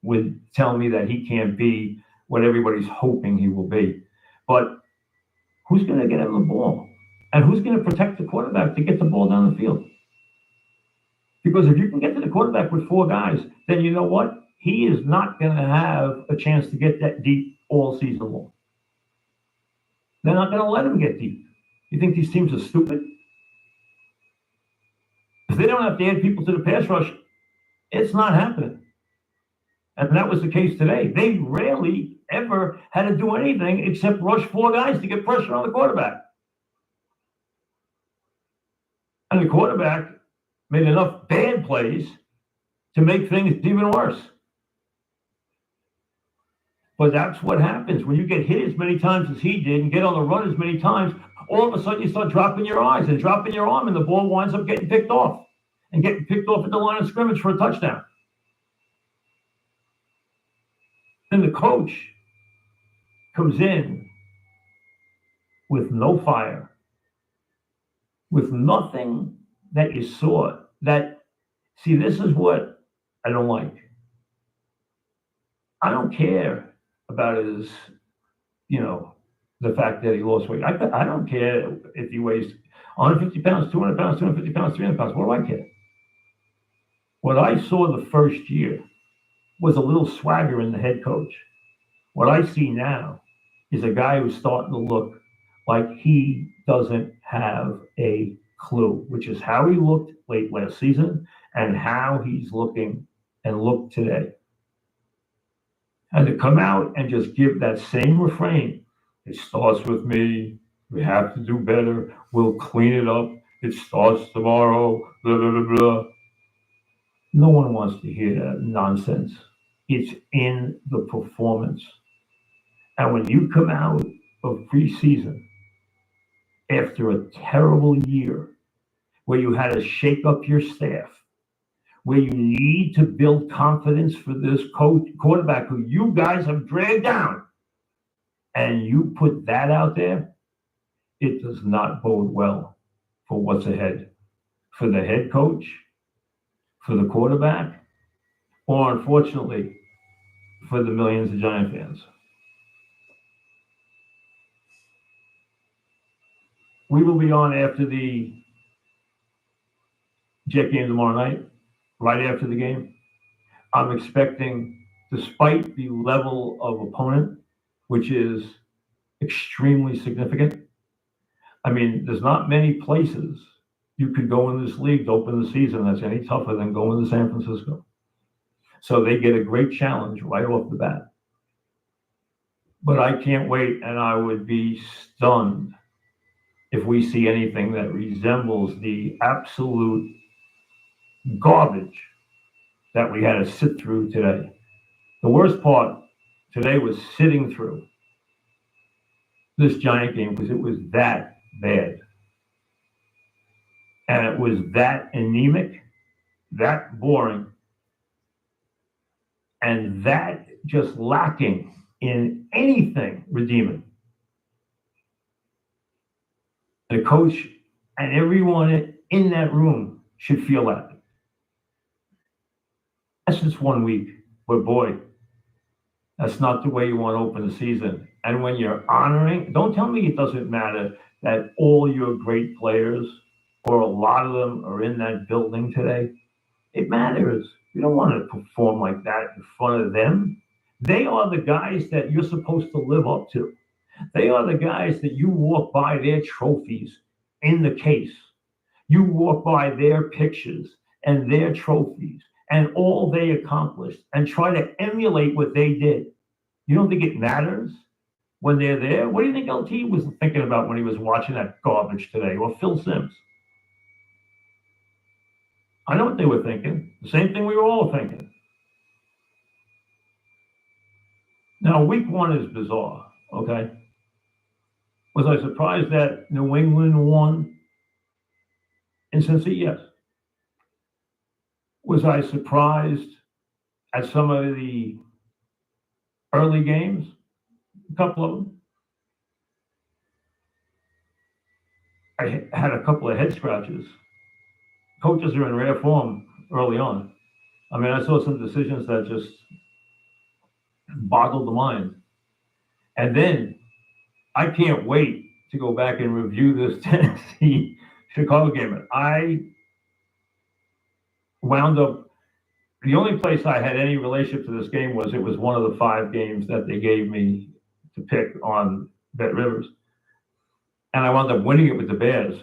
S1: would tell me that he can't be what everybody's hoping he will be. But who's going to get him the ball? And who's going to protect the quarterback to get the ball down the field? Because if you can get to the quarterback with 4 guys, then you know what? He is not going to have a chance to get that deep all season long. They're not going to let him get deep. You think these teams are stupid? If they don't have to add people to the pass rush, it's not happening. And that was the case today. They rarely ever had to do anything except rush 4 guys to get pressure on the quarterback. And the quarterback made enough bad plays to make things even worse. But that's what happens when you get hit as many times as he did and get on the run as many times. All of a sudden you start dropping your eyes and dropping your arm, and the ball winds up getting picked off and getting picked off at the line of scrimmage for a touchdown. And the coach comes in with no fire, with nothing that you saw. See, this is what I don't like. I don't care about his, the fact that he lost weight. I don't care if he weighs 150 pounds, 200 pounds, 250 pounds, 300 pounds. What do I care? What I saw the first year was a little swagger in the head coach. What I see now is a guy who's starting to look like he doesn't have a clue, which is how he looked late last season and how he's looking and looked today. And to come out and just give that same refrain, it starts with me, we have to do better, we'll clean it up, it starts tomorrow, blah, blah, blah, blah. No one wants to hear that nonsense. It's in the performance. And when you come out of preseason after a terrible year where you had to shake up your staff, where you need to build confidence for this quarterback who you guys have dragged down, and you put that out there, it does not bode well for what's ahead, for the head coach, for the quarterback, or unfortunately, for the millions of Giant fans. We will be on after the Jet game tomorrow night, right after the game. I'm expecting, despite the level of opponent, which is extremely significant. I mean, there's not many places you could go in this league to open the season that's any tougher than going to San Francisco. So they get a great challenge right off the bat. But I can't wait, and I would be stunned if we see anything that resembles the absolute garbage that we had to sit through today. The worst part today was sitting through this Giant game because it was that bad. And it was that anemic, that boring, and that just lacking in anything redeeming. The coach and everyone in that room should feel that. That's just 1 week, but boy, that's not the way you want to open the season. And when you're honoring, don't tell me it doesn't matter that all your great players, or a lot of them, are in that building today. It matters. You don't want to perform like that in front of them. They are the guys that you're supposed to live up to. They are the guys that you walk by their trophies in the case. You walk by their pictures and their trophies and all they accomplished and try to emulate what they did. You don't think it matters when they're there? What do you think LT was thinking about when he was watching that garbage today, or Phil Simms? I know what they were thinking. The same thing we were all thinking. Now, week one is bizarre, okay? Was I surprised that New England won in Cincy? Yes. Was I surprised at some of the early games? A couple of them. I had a couple of head scratches. Coaches are in rare form early on. I mean, I saw some decisions that just boggled the mind. And then I can't wait to go back and review this Tennessee Chicago game. I wound up, the only place I had any relationship to this game was it was one of the 5 games that they gave me to pick on BetRivers. And I wound up winning it with the Bears.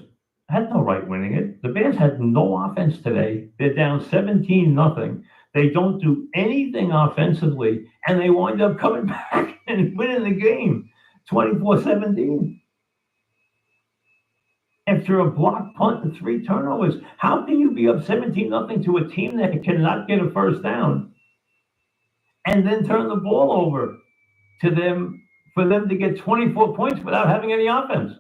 S1: I had no right winning it. The Bears had no offense today. They're down 17-0. They don't do anything offensively, and they wind up coming back and winning the game 24-17. After a blocked punt and 3 turnovers, how can you be up 17-0 to a team that cannot get a first down and then turn the ball over to them for them to get 24 points without having any offense?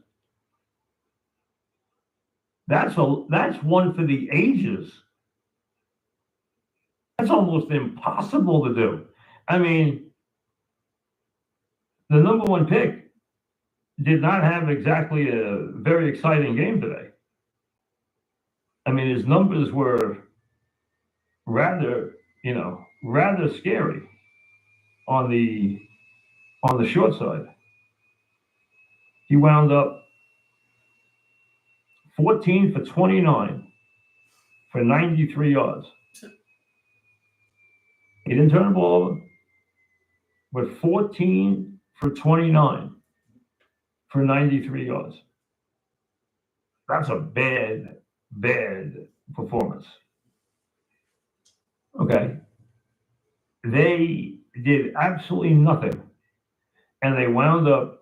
S1: That's one for the ages. That's almost impossible to do. I mean, the number 1 pick did not have exactly a very exciting game today. I mean, his numbers were rather scary on the short side. He wound up 14 for 29 for 93 yards. He didn't turn the ball over. with 14 for 29 for 93 yards. That's a bad performance. Okay. They did absolutely nothing, and they wound up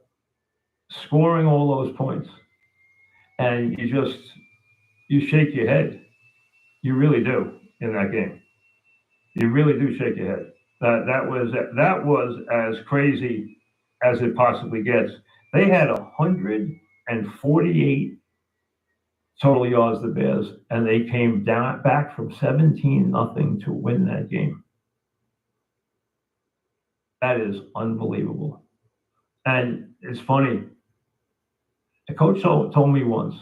S1: scoring all those points. And you shake your head. You really do in that game. You really do shake your head. That was as crazy as it possibly gets. They had 148 total yards, the Bears, and they came back from 17-0 to win that game. That is unbelievable. And it's funny. The coach told me once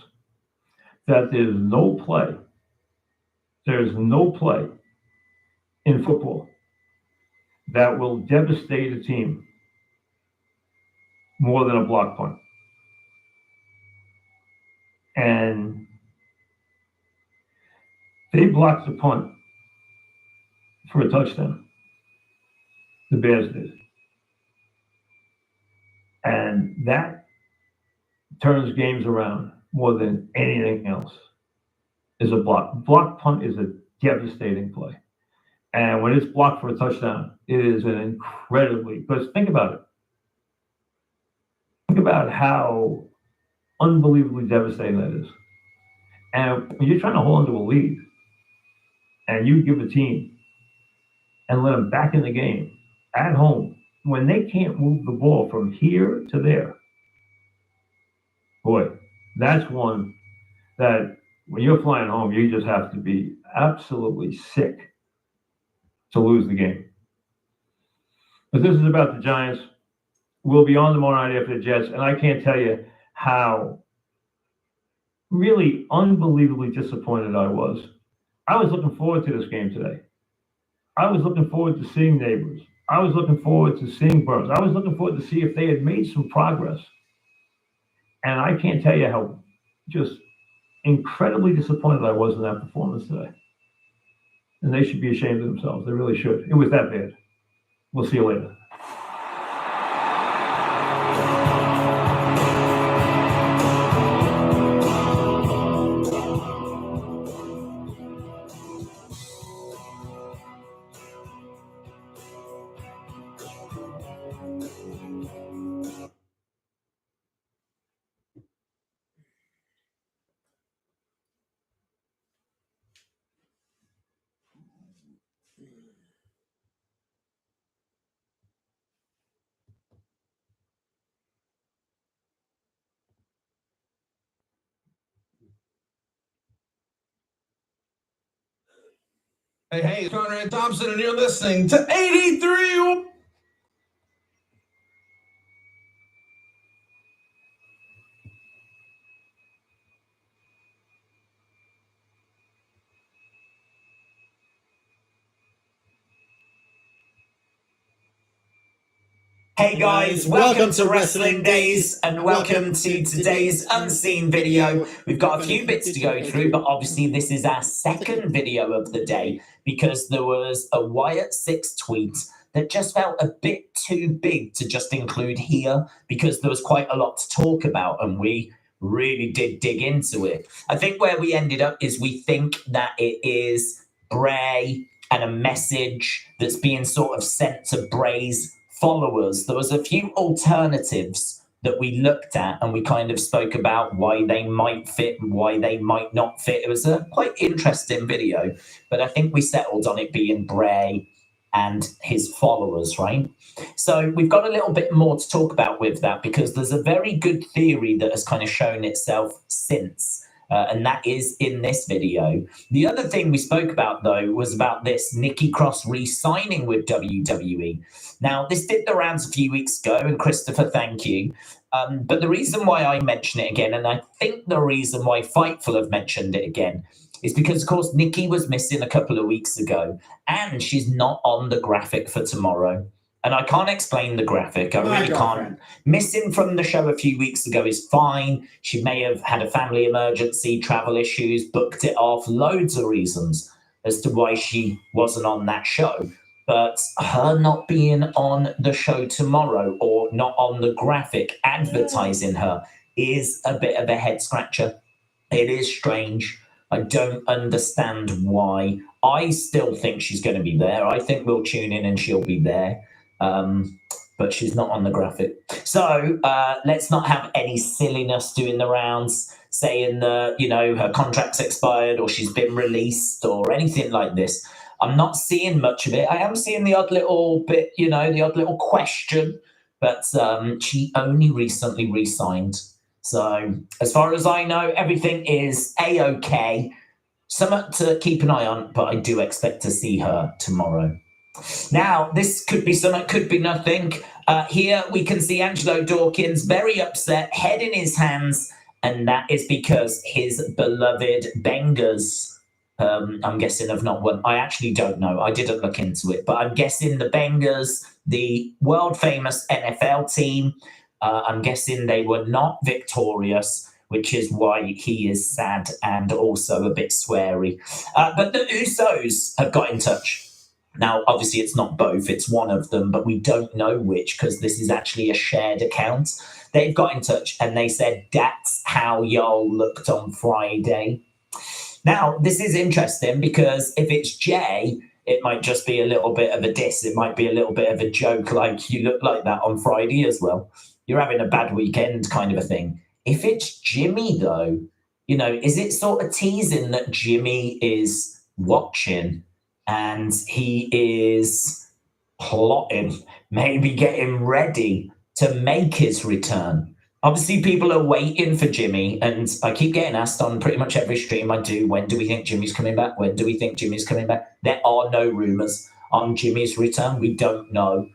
S1: that there's no play in football that will devastate a team more than a block punt. And they blocked the punt for a touchdown. The Bears did. And that turns games around more than anything else. Is a block punt is a devastating play. And when it's blocked for a touchdown, it is an incredibly, because think about it. Think about how unbelievably devastating that is. And when you're trying to hold onto a lead and you give a team and let them back in the game at home, when they can't move the ball from here to there, boy, that's one that when you're flying home, you just have to be absolutely sick to lose the game. But this is about the Giants. We'll be on tomorrow night after the Jets, and I can't tell you how really unbelievably disappointed I was. I was looking forward to this game today. I was looking forward to seeing Neighbors. I was looking forward to seeing Burns. I was looking forward to see if they had made some progress. And I can't tell you how just incredibly disappointed I was in that performance today. And they should be ashamed of themselves. They really should. It was that bad. We'll see you later.
S4: Hey, it's Conrad Thompson, and you're listening to 83.
S5: Hey guys, welcome to Wrestling Days and welcome to today's unseen video. We've got a few bits to go through, but obviously this is our second video of the day because there was a Wyatt 6 tweet that just felt a bit too big to just include here because there was quite a lot to talk about and we really did dig into it. I think where we ended up is we think that it is Bray and a message that's being sort of sent to Bray's followers. There was a few alternatives that we looked at and we kind of spoke about why they might fit and why they might not fit. It was a quite interesting video, but I think we settled on it being Bray and his followers, right? So we've got a little bit more to talk about with that because there's a very good theory that has kind of shown itself since. And that is in this video. The other thing we spoke about, though, was about this Nikki Cross re-signing with WWE. Now, this did the rounds a few weeks ago, and Christopher, thank you. But the reason why I mention it again, and I think the reason why Fightful have mentioned it again, is because, of course, Nikki was missing a couple of weeks ago, and she's not on the graphic for tomorrow. And I can't explain the graphic. I really can't. Missing from the show a few weeks ago is fine. She may have had a family emergency, travel issues, booked it off, loads of reasons as to why she wasn't on that show. But her not being on the show tomorrow or not on the graphic advertising her is a bit of a head scratcher. It is strange. I don't understand why. I still think she's going to be there. I think we'll tune in and she'll be there. But she's not on the graphic. So let's not have any silliness doing the rounds, saying that, you know, her contract's expired or she's been released or anything like this. I'm not seeing much of it. I am seeing the odd little bit, you know, the odd little question, but she only recently re-signed. So as far as I know, everything is A-OK. Something to keep an eye on, but I do expect to see her tomorrow. Now, this could be something, could be nothing. Here we can see Angelo Dawkins very upset, head in his hands, and that is because his beloved Bengals, I'm guessing, have not won. I actually don't know. I didn't look into it, but I'm guessing the Bengals, the world-famous NFL team, I'm guessing they were not victorious, which is why he is sad and also a bit sweary. But the Usos have got in touch. Now, obviously, it's not both. It's one of them, but we don't know which because this is actually a shared account. They've got in touch and they said, that's how y'all looked on Friday. Now, this is interesting because if it's Jay, it might just be a little bit of a diss. It might be a little bit of a joke, like you look like that on Friday as well. You're having a bad weekend kind of a thing. If it's Jimmy, though, you know, is it sort of teasing that Jimmy is watching and he is plotting, maybe getting ready to make his return? Obviously, people are waiting for Jimmy, and I keep getting asked on pretty much every stream I do, when do we think Jimmy's coming back? When do we think Jimmy's coming back? There are no rumors on Jimmy's return. We don't know.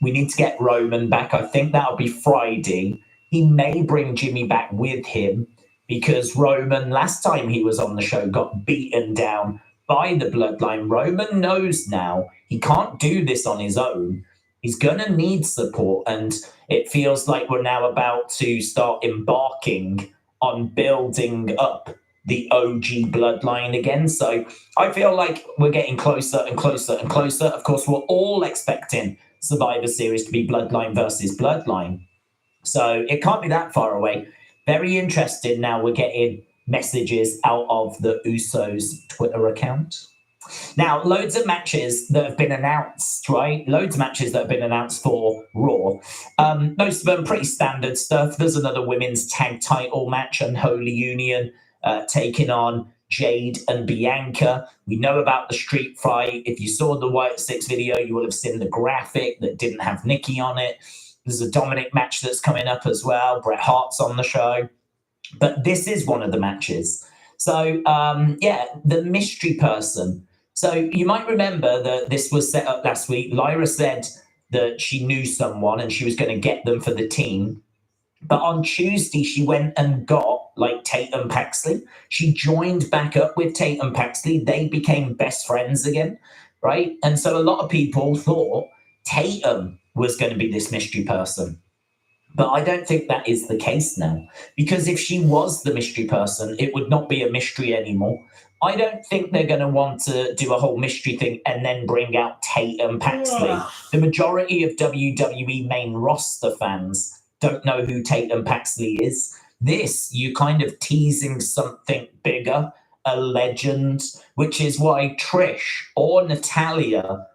S5: We need to get Roman back. I think that'll be Friday. He may bring Jimmy back with him because Roman, last time he was on the show, got beaten down by the Bloodline. Roman knows now he can't do this on his own. He's going to need support, and it feels like we're now about to start embarking on building up the OG Bloodline again. So I feel like we're getting closer and closer and closer. Of course, we're all expecting Survivor Series to be Bloodline versus Bloodline. So it can't be that far away. Very interested now we're getting messages out of the Usos Twitter account. Now, loads of matches that have been announced, right? Loads of matches that have been announced for Raw. Most of them pretty standard stuff. There's another women's tag title match, Unholy Union, taking on Jade and Bianca. We know about the street fight. If you saw the White Six video, you will have seen the graphic that didn't have Nikki on it. There's a Dominic match that's coming up as well. Bret Hart's on the show. But this is one of the matches. So, the mystery person. So you might remember that this was set up last week. Lyra said that she knew someone and she was going to get them for the team. But on Tuesday, she went and got like Tatum Paxley. She joined back up with Tatum Paxley. They became best friends again, right? And so a lot of people thought Tatum was going to be this mystery person. But I don't think that is the case now, because if she was the mystery person, it would not be a mystery anymore. I don't think they're going to want to do a whole mystery thing and then bring out Tatum Paxley. The majority of WWE main roster fans don't know who Tatum Paxley is. This, you kind of teasing something bigger, a legend, which is why Trish or Natalya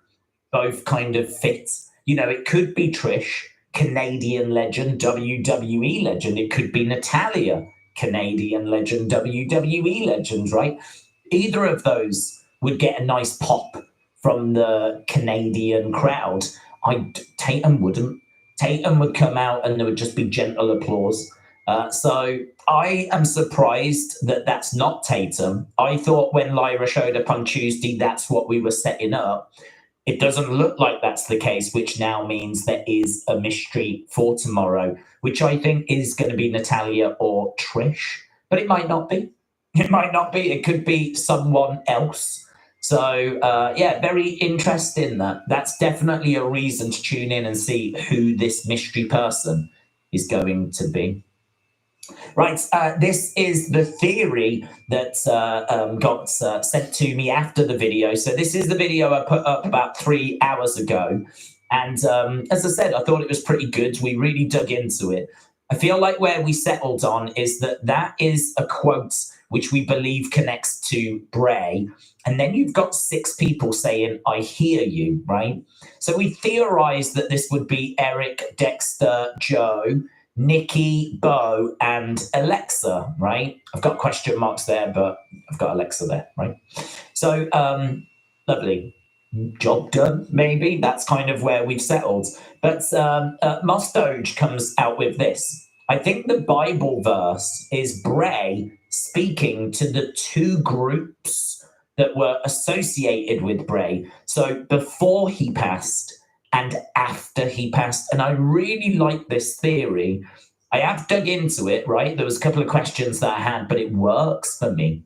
S5: both kind of fit. You know, it could be Trish, Canadian legend, WWE legend. It could be Natalya, Canadian legend, WWE legend, right? Either of those would get a nice pop from the Canadian crowd. Tatum wouldn't. Tatum would come out and there would just be gentle applause. So I am surprised that that's not Tatum. I thought when Lyra showed up on Tuesday, that's what we were setting up. It doesn't look like that's the case, which now means there is a mystery for tomorrow, which I think is going to be Natalya or Trish, but it might not be. It might not be. It could be someone else. So, very interesting that. That's definitely a reason to tune in and see who this mystery person is going to be. Right, this is the theory that got sent to me after the video. So this is the video I put up about 3 hours ago. And as I said, I thought it was pretty good. We really dug into it. I feel like where we settled on is that is a quote which we believe connects to Bray. And then you've got 6 people saying, I hear you, right? So we theorized that this would be Eric, Dexter, Joe, Nikki, Bo, and Alexa, right? I've got question marks there, but I've got Alexa there, right? So, lovely. Job done, maybe. That's kind of where we've settled. But Mostoge comes out with this. I think the Bible verse is Bray speaking to the 2 groups that were associated with Bray. So before he passed and after he passed. And I really like this theory. I have dug into it, right? There was a couple of questions that I had, but it works for me.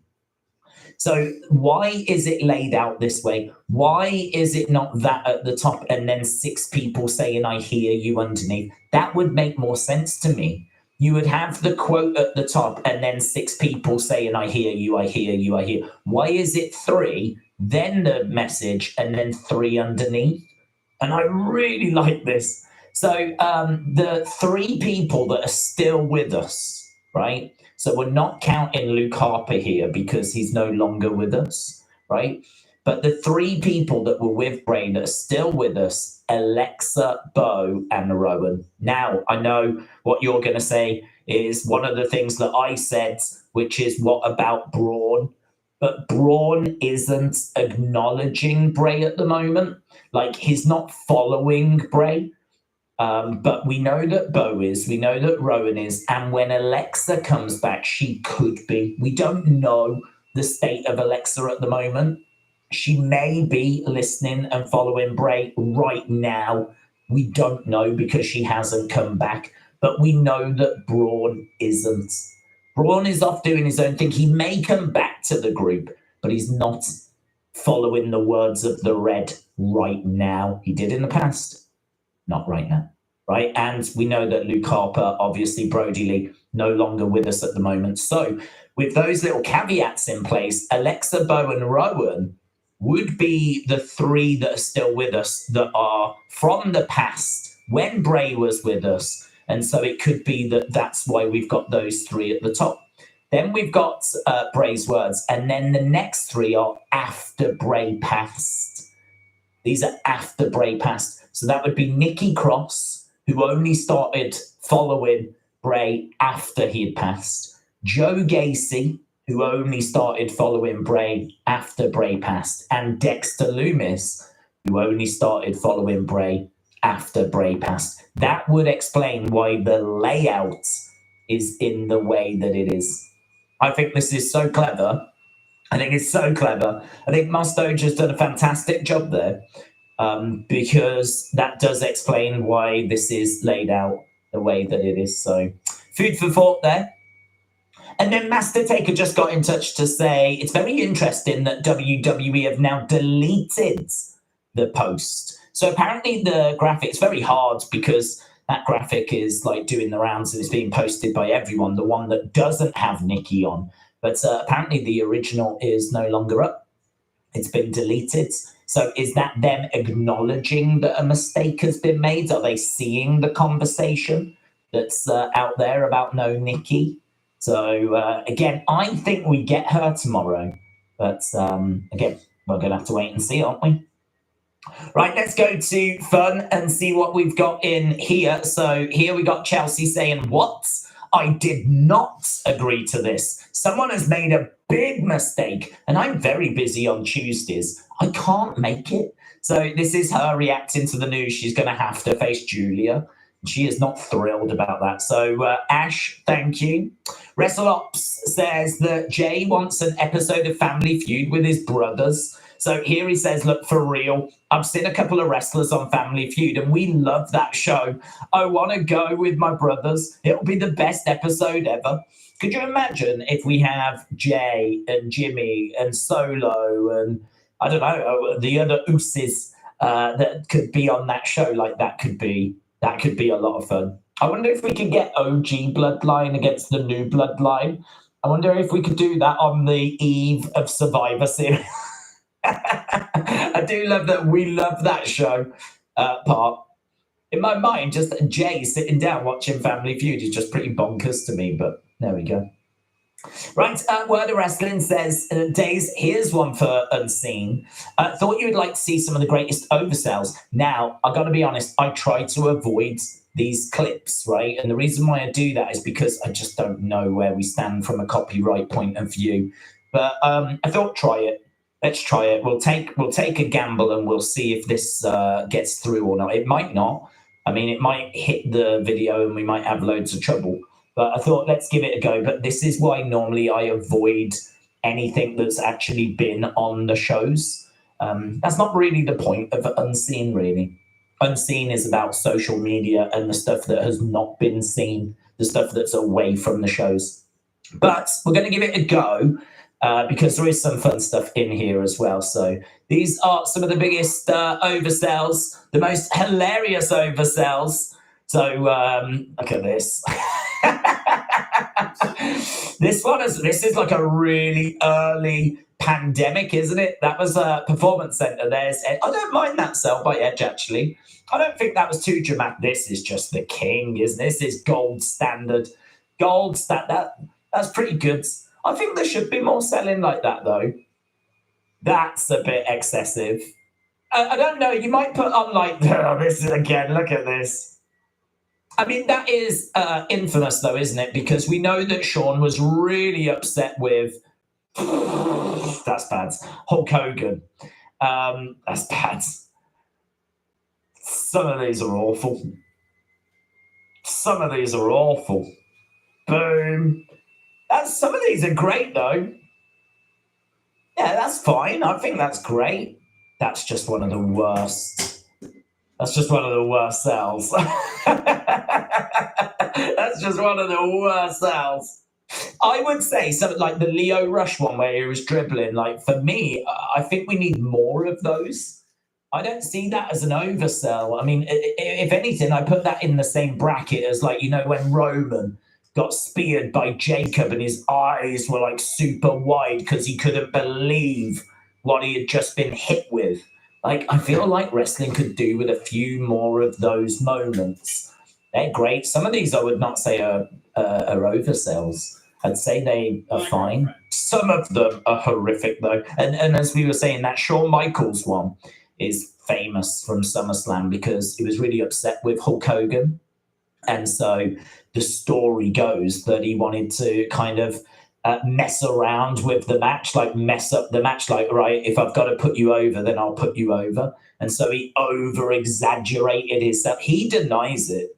S5: So why is it laid out this way? Why is it not that at the top and then 6 people saying, I hear you underneath? That would make more sense to me. You would have the quote at the top and then 6 people saying, I hear you, I hear you, I hear. Why is it 3, then the message, and then 3 underneath? And I really like this. So the 3 people that are still with us, right? So we're not counting Luke Harper here because he's no longer with us, right? But the 3 people that were with Bray that are still with us, Alexa, Bo, and Rowan. Now, I know what you're going to say is one of the things that I said, which is what about Braun? But Braun isn't acknowledging Bray at the moment. Like, he's not following Bray. But we know that Bo is, we know that Rowan is, and when Alexa comes back, she could be. We don't know the state of Alexa at the moment. She may be listening and following Bray right now. We don't know because she hasn't come back, but we know that Braun isn't. Braun is off doing his own thing. He may come back to the group, but he's not following the words of the Red right now. He did in the past. Not right now, right? And we know that Luke Harper, obviously Brody Lee, no longer with us at the moment. So with those little caveats in place, Alexa, Bo, and Rowan would be the 3 that are still with us that are from the past when Bray was with us. And so it could be that that's why we've got those 3 at the top. Then we've got Bray's words. And then the next 3 are after Bray passed. These are after Bray passed. So that would be Nikki Cross, who only started following Bray after he had passed. Joe Gacy, who only started following Bray after Bray passed. And Dexter Loomis, who only started following Bray after Bray passed. That would explain why the layout is in the way that it is. I think this is so clever. I think it's so clever. I think Mustoge has done a fantastic job there. Because that does explain why this is laid out the way that it is. So food for thought there. And then Master Taker just got in touch to say it's very interesting that WWE have now deleted the post. So apparently the graphic, it's very hard because that graphic is like doing the rounds and it's being posted by everyone, the one that doesn't have Nikki on. But apparently the original is no longer up. It's been deleted. So is that them acknowledging that a mistake has been made? Are they seeing the conversation that's out there about no Nikki? So again, I think we get her tomorrow. But again, we're going to have to wait and see, aren't we? Right, let's go to fun and see what we've got in here. So here we got Chelsea saying, what? I did not agree to this. Someone has made a big mistake, and I'm very busy on Tuesdays. I can't make it. So this is her reacting to the news. She's going to have to face Julia. She is not thrilled about that. So Ash, thank you. WrestleOps says that Jay wants an episode of Family Feud with his brothers. So here he says, look, for real, I've seen a couple of wrestlers on Family Feud and we love that show. I want to go with my brothers. It'll be the best episode ever. Could you imagine if we have Jay and Jimmy and Solo and, I don't know, the other Usos that could be on that show? Like that could be a lot of fun. I wonder if we could get OG Bloodline against the new Bloodline. I wonder if we could do that on the eve of Survivor Series. I do love that. We love that show part. In my mind, just Jay sitting down watching Family Feud is just pretty bonkers to me, but there we go. Right, Word of Wrestling says, Days, here's one for Unseen. Thought you would like to see some of the greatest oversells. Now, I've got to be honest, I try to avoid these clips, right? And the reason why I do that is because I just don't know where we stand from a copyright point of view. But I thought, try it. Let's try it. We'll take a gamble and we'll see if this gets through or not. It might not. I mean, it might hit the video and we might have loads of trouble. But I thought, let's give it a go. But this is why normally I avoid anything that's actually been on the shows. That's not really the point of Unseen, really. Unseen is about social media and the stuff that has not been seen, the stuff that's away from the shows. But we're going to give it a go. Because there is some fun stuff in here as well. So these are some of the biggest oversells, the most hilarious oversells. So look at this. This is like a really early pandemic, isn't it? That was a Performance Center. I don't mind that sell by Edge, actually. I don't think that was too dramatic. This is just the king, isn't it? This is gold standard. That's pretty good. I think there should be more selling like that, though. That's a bit excessive. I don't know. You might put on like, oh, this is again, look at this. I mean, that is infamous, though, isn't it? Because we know that Sean was really upset with, that's bad, Hulk Hogan. That's bad. Some of these are awful. Boom. Some of these are great, though. Yeah, that's fine. I think that's great. That's just one of the worst. That's just one of the worst sells. That's just one of the worst sells. I would say something like the Leo Rush one where he was dribbling. Like, for me, I think we need more of those. I don't see that as an oversell. I mean, if anything, I put that in the same bracket as, like, you know, when Roman got speared by Jacob and his eyes were like super wide because he couldn't believe what he had just been hit with. Like, I feel like wrestling could do with a few more of those moments. They're great. Some of these I would not say are oversells. I'd say they are fine. Some of them are horrific, though. And as we were saying, that Shawn Michaels one is famous from SummerSlam because he was really upset with Hulk Hogan. And so the story goes that he wanted to kind of mess around with the match, like mess up the match, like, right, if I've got to put you over, then I'll put you over. And so he over-exaggerated his stuff. He denies it.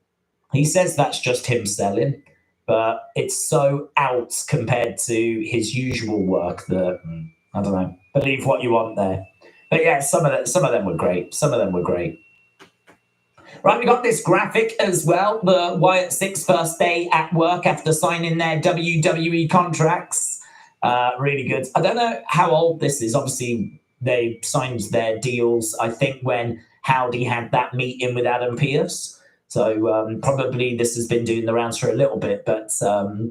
S5: He says that's just him selling, but it's so out compared to his usual work that, I don't know, believe what you want there. But yeah, some of them were great. Right, we got this graphic as well. The Wyatt Six first day at work after signing their WWE contracts. Really good. I don't know how old this is. Obviously, they signed their deals, I think, when Howdy had that meeting with Adam Pearce. So probably this has been doing the rounds for a little bit. But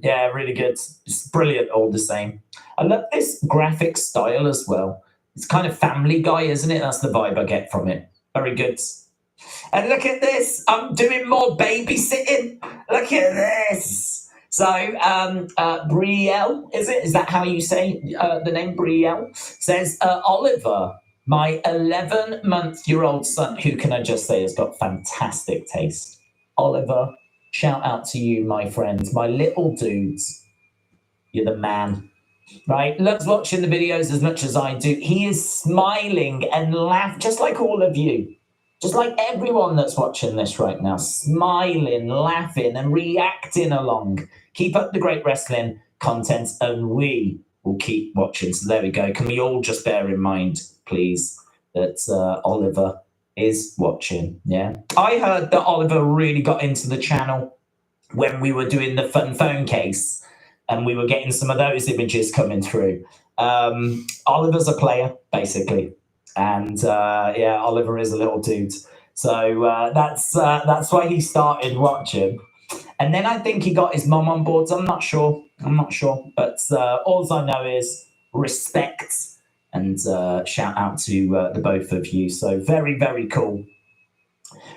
S5: yeah, really good. It's brilliant all the same. I love this graphic style as well. It's kind of Family Guy, isn't it? That's the vibe I get from it. Very good. And look at this. I'm doing more babysitting. Look at this. So, Brielle, is it? Is that how you say the name? Brielle says, Oliver, my 11-month-old son, who can I just say has got fantastic taste. Oliver, shout out to you, my friends, my little dudes. You're the man. Right? Loves watching the videos as much as I do. He is smiling and laughing, just like all of you. Just like everyone that's watching this right now, smiling, laughing, and reacting along. Keep up the great wrestling content, and we will keep watching. So there we go. Can we all just bear in mind, please, that Oliver is watching? Yeah. I heard that Oliver really got into the channel when we were doing the fun phone case, and we were getting some of those images coming through. Oliver's a player, basically. And yeah, Oliver is a little dude. So that's why he started watching. And then I think he got his mom on board. So I'm not sure. But all I know is respect and shout out to the both of you. So very, very cool.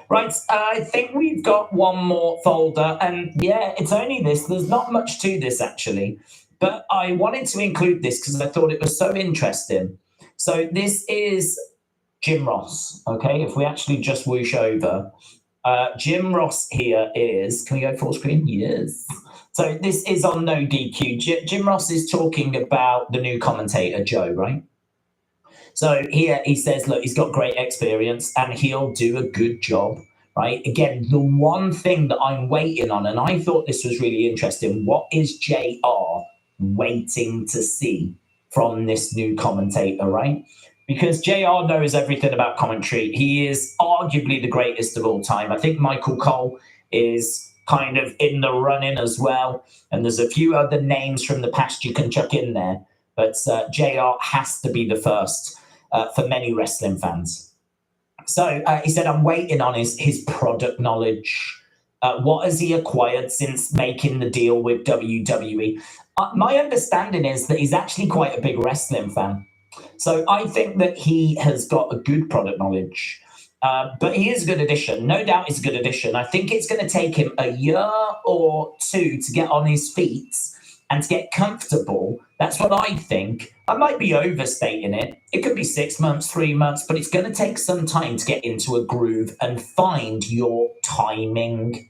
S5: Right, I think we've got one more folder, and yeah, it's only this. There's not much to this actually, but I wanted to include this because I thought it was so interesting. So this is Jim Ross. Okay, if we actually just whoosh over, Jim Ross here is. Can we go full screen? Yes. So this is on No DQ. Jim Ross is talking about the new commentator Joe, right? So here he says, look, he's got great experience and he'll do a good job, right? Again, the one thing that I'm waiting on, and I thought this was really interesting, what is JR waiting to see from this new commentator, right? Because JR knows everything about commentary. He is arguably the greatest of all time. I think Michael Cole is kind of in the running as well. And there's a few other names from the past you can chuck in there. But JR has to be the first for many wrestling fans. So he said, I'm waiting on his product knowledge. What has he acquired since making the deal with WWE? My understanding is that he's actually quite a big wrestling fan. So I think that he has got a good product knowledge. But he is a good addition. No doubt he's a good addition. I think it's going to take him a year or two to get on his feet and to get comfortable. That's what I think. I might be overstating it. It could be 6 months, 3 months, but it's going to take some time to get into a groove and find your timing,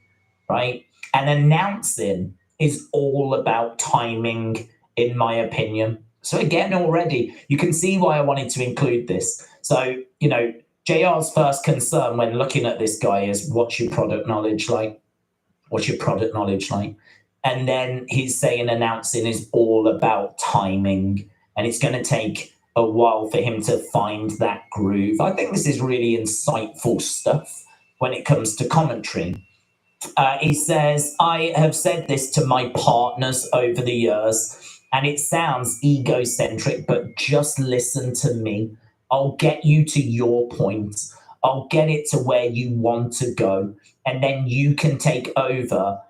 S5: right? And announcing is all about timing, in my opinion. So again, already, you can see why I wanted to include this. So, JR's first concern when looking at this guy is, what's your product knowledge like? What's your product knowledge like? And then he's saying announcing is all about timing, and it's going to take a while for him to find that groove. I think this is really insightful stuff when it comes to commentary. He says, I have said this to my partners over the years, and it sounds egocentric, but just listen to me. I'll get you to your point. I'll get it to where you want to go, and then you can take over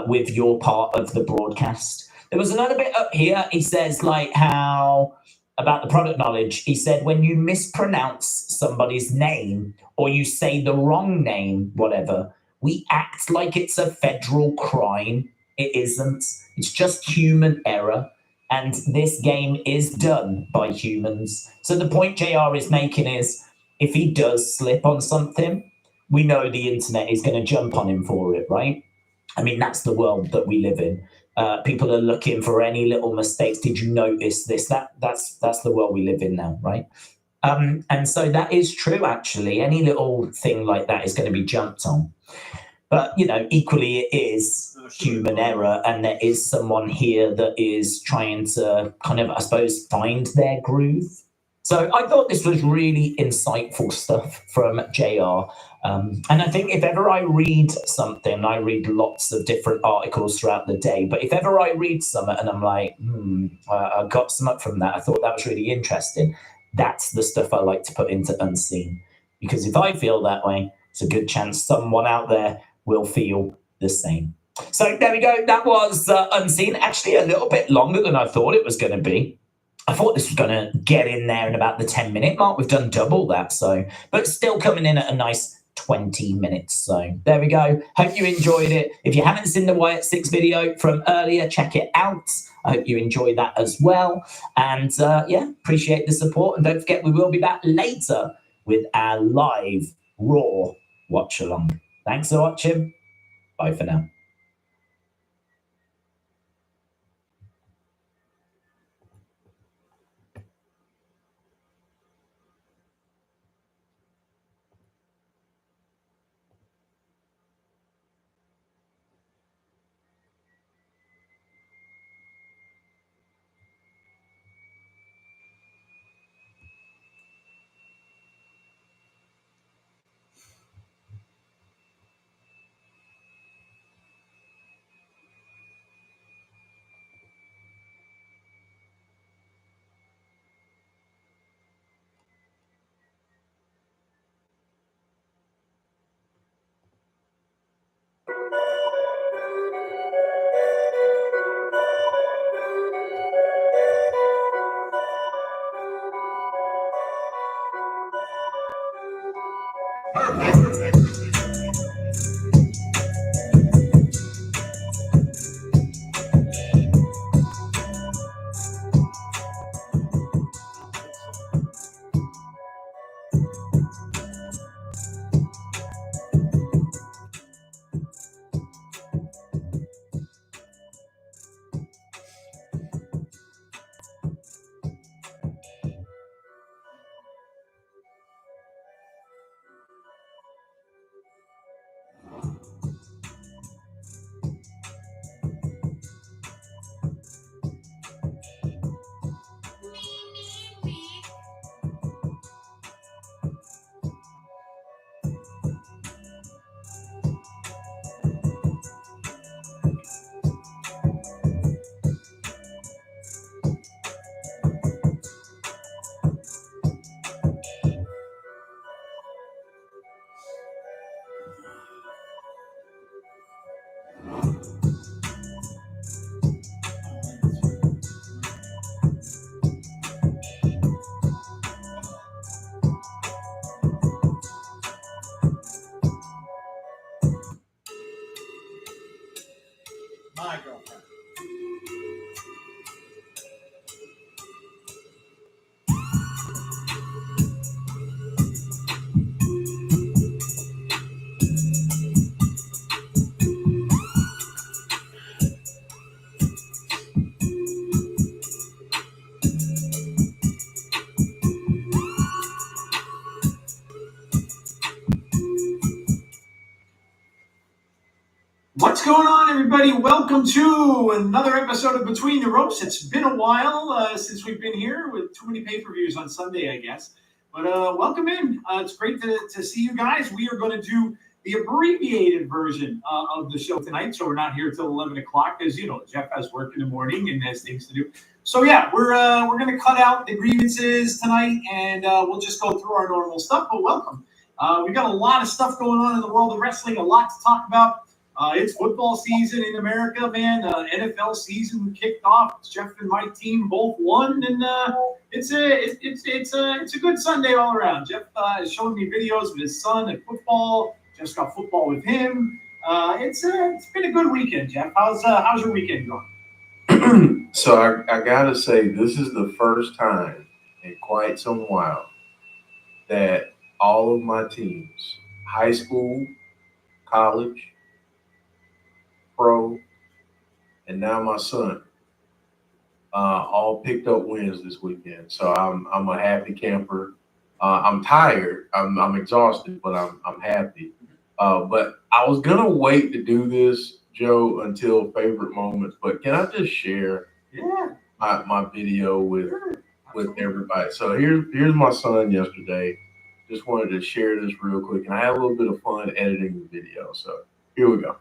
S5: with your part of the broadcast. There was another bit up here. He says, like, how about the product knowledge. He said, when you mispronounce somebody's name or you say the wrong name, whatever, we act like it's a federal crime. It isn't. It's just human error. And this game is done by humans. So the point JR is making is, if he does slip on something, we know the internet is going to jump on him for it, right? I mean, that's the world that we live in. People are looking for any little mistakes. Did you notice this? That's the world we live in now, right? And so that is true, actually. Any little thing like that is going to be jumped on. But, equally it is human error, and there is someone here that is trying to kind of, I suppose, find their groove. So I thought this was really insightful stuff from JR. And I think if ever I read something, I read lots of different articles throughout the day, but if ever I read something and I'm like, I got something from that, I thought that was really interesting, that's the stuff I like to put into Unseen. Because if I feel that way, it's a good chance someone out there will feel the same. So there we go. That was Unseen. Actually, a little bit longer than I thought it was going to be. I thought this was going to get in there in about the 10-minute mark. We've done double that, but still coming in at a nice 20 minutes. So there we go. Hope you enjoyed it. If you haven't seen the Wyatt 6 video from earlier, check it out. I hope you enjoyed that as well. And appreciate the support. And don't forget, we will be back later with our live Raw watch along. Thanks for watching. Bye for now.
S3: My girlfriend.
S6: What's going on, everybody? Welcome to another episode of Between the Ropes. It's been a while since we've been here with too many pay-per-views on Sunday, I guess. But welcome in. It's great to see you guys. We are going to do the abbreviated version of the show tonight, so we're not here till 11 o'clock because, you know, Jeff has work in the morning and has things to do. So, yeah, we're going to cut out the grievances tonight, and we'll just go through our normal stuff. But welcome. We got a lot of stuff going on in the world of wrestling, a lot to talk about. It's football season in America, man. NFL season kicked off. Jeff and my team both won, and it's a good Sunday all around. Jeff is showing me videos of his son at football. Jeff's got football with him. It's been a good weekend, Jeff. How's your weekend going?
S7: So I gotta say, this is the first time in quite some while that all of my teams, high school, college, pro, and now my son, all picked up wins this weekend. So I'm a happy camper. I'm tired. I'm exhausted, but I'm happy. But I was gonna wait to do this, Joe, until favorite moments. But can I just share my video with everybody? So here's my son yesterday. Just wanted to share this real quick, and I had a little bit of fun editing the video. So here we go.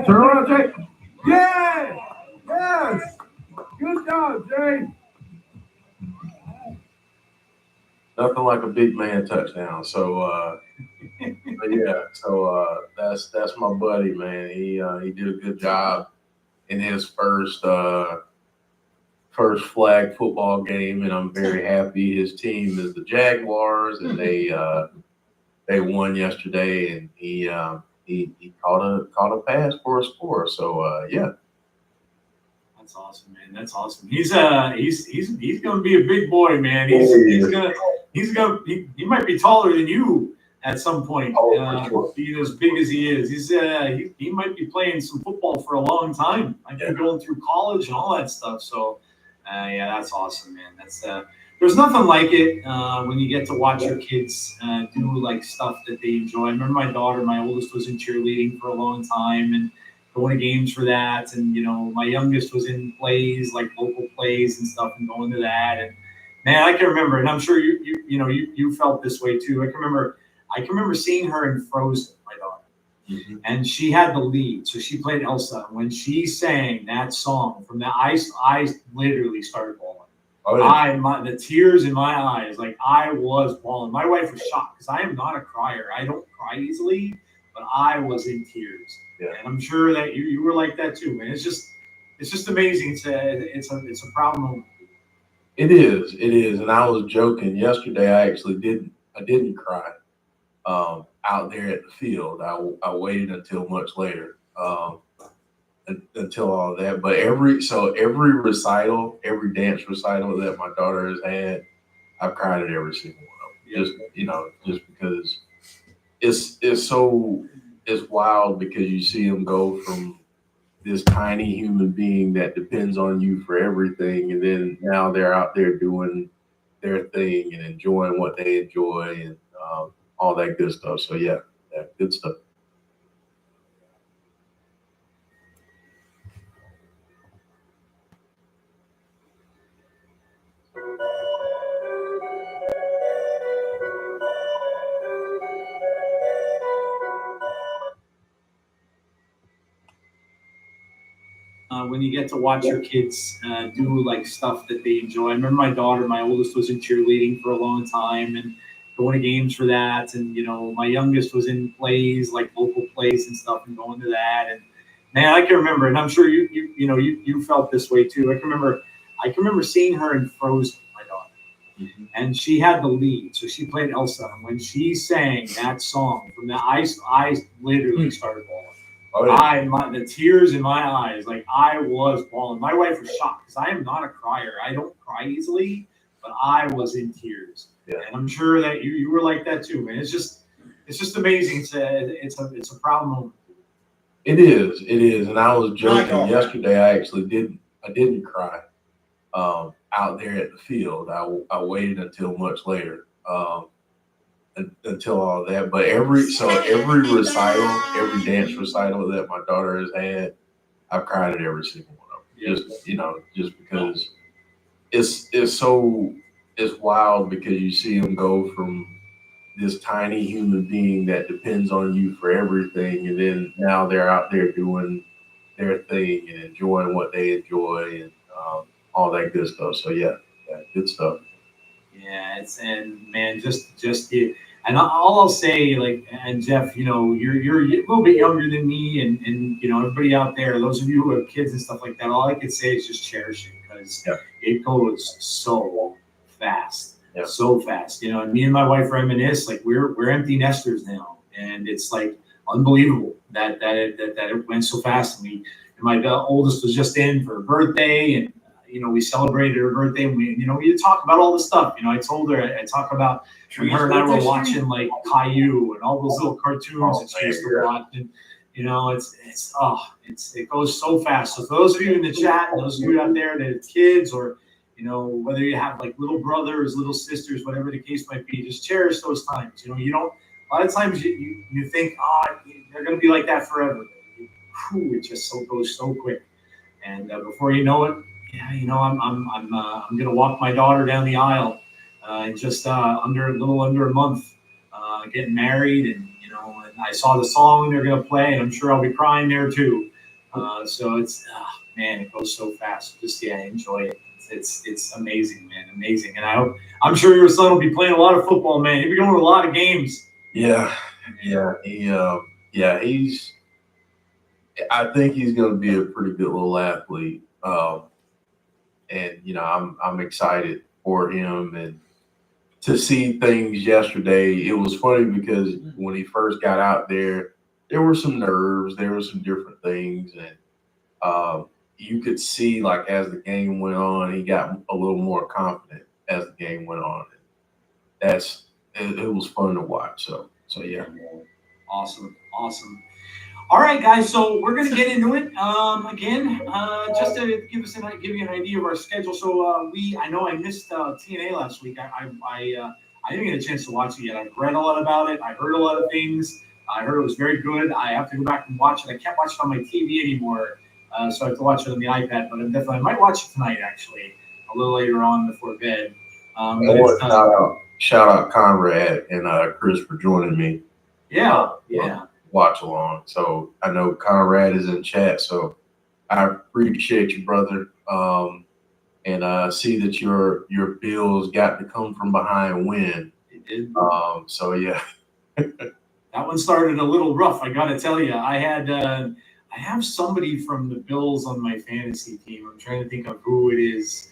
S1: Turn around, Jay. Yeah! Yes! Good job, Jay.
S7: Nothing like a big man touchdown. So, but yeah. So that's my buddy, man. He did a good job in his first flag football game, and I'm very happy. His team is the Jaguars, and they won yesterday, and he caught a pass for a score. So yeah.
S6: That's awesome, man. That's awesome. He's gonna be a big boy, man. He might be taller than you at some point.
S7: For sure.
S6: Being as big as he is, he might be playing some football for a long time. I think going through college and all that stuff. So yeah, that's awesome, man. That's there's nothing like it when you get to watch your kids do like stuff that they enjoy. I remember my daughter, my oldest, was in cheerleading for a long time and going to games for that. And, you know, my youngest was in plays, like local plays and stuff, and going to that. And man, I can remember, and I'm sure you felt this way too. I can remember seeing her in Frozen, my daughter. Mm-hmm. And she had the lead, so she played Elsa. When she sang that song, from that, I literally started bawling. Oh, yeah. The tears in my eyes, like I was bawling. My wife was shocked because I am not a crier. I don't cry easily, but I was in tears. Yeah. And I'm sure that you were like that too, man. It's just amazing. It's a proud moment.
S7: It is, and I was joking yesterday. I didn't cry out there at the field. I waited until much later, until all of that. But every recital, every dance recital that my daughter has had, I've cried at every single one of them. Just because it's wild, because you see them go from this tiny human being that depends on you for everything, and then now they're out there doing their thing and enjoying what they enjoy, and all that good stuff. So yeah, good stuff.
S6: When you get to watch your kids do like stuff that they enjoy. I remember my daughter, my oldest, was in cheerleading for a long time and going to games for that. And, you know, my youngest was in plays, like local plays and stuff, and going to that. And man, I can remember, and I'm sure you felt this way too. I can I can remember seeing her in Frozen, my daughter, and she had the lead, so she played Elsa. And when she sang that song, from the eyes literally started bawling.
S7: Oh, yeah.
S6: The tears in my eyes, like I was bawling. My wife was shocked because I am not a crier. I don't cry easily, but I was in tears.
S7: Yeah.
S6: And I'm sure that you were like that too, man. It's just amazing. It's a proud moment.
S7: It is. And I was joking
S3: Michael.
S7: yesterday. I actually didn't cry out there at the field. I waited until much later, until all that. But every recital, every dance recital that my daughter has had, I've cried at every single one of them. Just because it's wild, because you see them go from this tiny human being that depends on you for everything, and then now they're out there doing their thing and enjoying what they enjoy, and all that good stuff. So yeah, good stuff.
S6: Yeah, and all I'll say, like, and Jeff, you're a little bit younger than me, and everybody out there, those of you who have kids and stuff like that, all I could say is just cherish it, because it goes so fast.
S7: Yeah.
S6: So fast, and me and my wife reminisce, like we're empty nesters now, and it's like unbelievable that it went so fast. And my oldest was just in for her birthday, and we celebrated her birthday, and we talk about all the stuff. I told her, I talk about when her and I were watching like Caillou and all those little cartoons that she used to watch, and it goes so fast. So for those of you in the chat, those of you out there that have kids, or whether you have like little brothers, little sisters, whatever the case might be, just cherish those times. You don't. A lot of times you think, they're going to be like that forever. It just goes so quick, and before you know it, I'm going to walk my daughter down the aisle in just a little under a month, getting married, and and I saw the song they're going to play, and I'm sure I'll be crying there too. So it's it goes so fast. Just enjoy it. It's amazing, man, amazing. And I'm sure your son will be playing a lot of football, man. He'll be going to a lot of games.
S7: Yeah. I think he's going to be a pretty good little athlete. And I'm excited for him, and to see things yesterday. It was funny because when he first got out there were some nerves, there were some different things, and you could see, like, as the game went on, he got a little more confident as the game went on. It was fun to watch. So yeah.
S6: Awesome. All right, guys. So we're gonna get into it again, just to give you an idea of our schedule. So I know I missed TNA last week. I didn't get a chance to watch it yet. I've read a lot about it. I heard a lot of things. I heard it was very good. I have to go back and watch it. I can't watch it on my TV anymore. So I have to watch it on the iPad, but I might watch it tonight, actually, a little later on before bed.
S7: Shout out Conrad and Chris for joining me.
S6: Yeah.
S7: Watch along. So I know Conrad is in chat, so I appreciate you, brother. And see that your Bills got to come from behind win.
S6: It did.
S7: So yeah.
S6: That one started a little rough, I gotta tell you. I have somebody from the Bills on my fantasy team. I'm trying to think of who it is.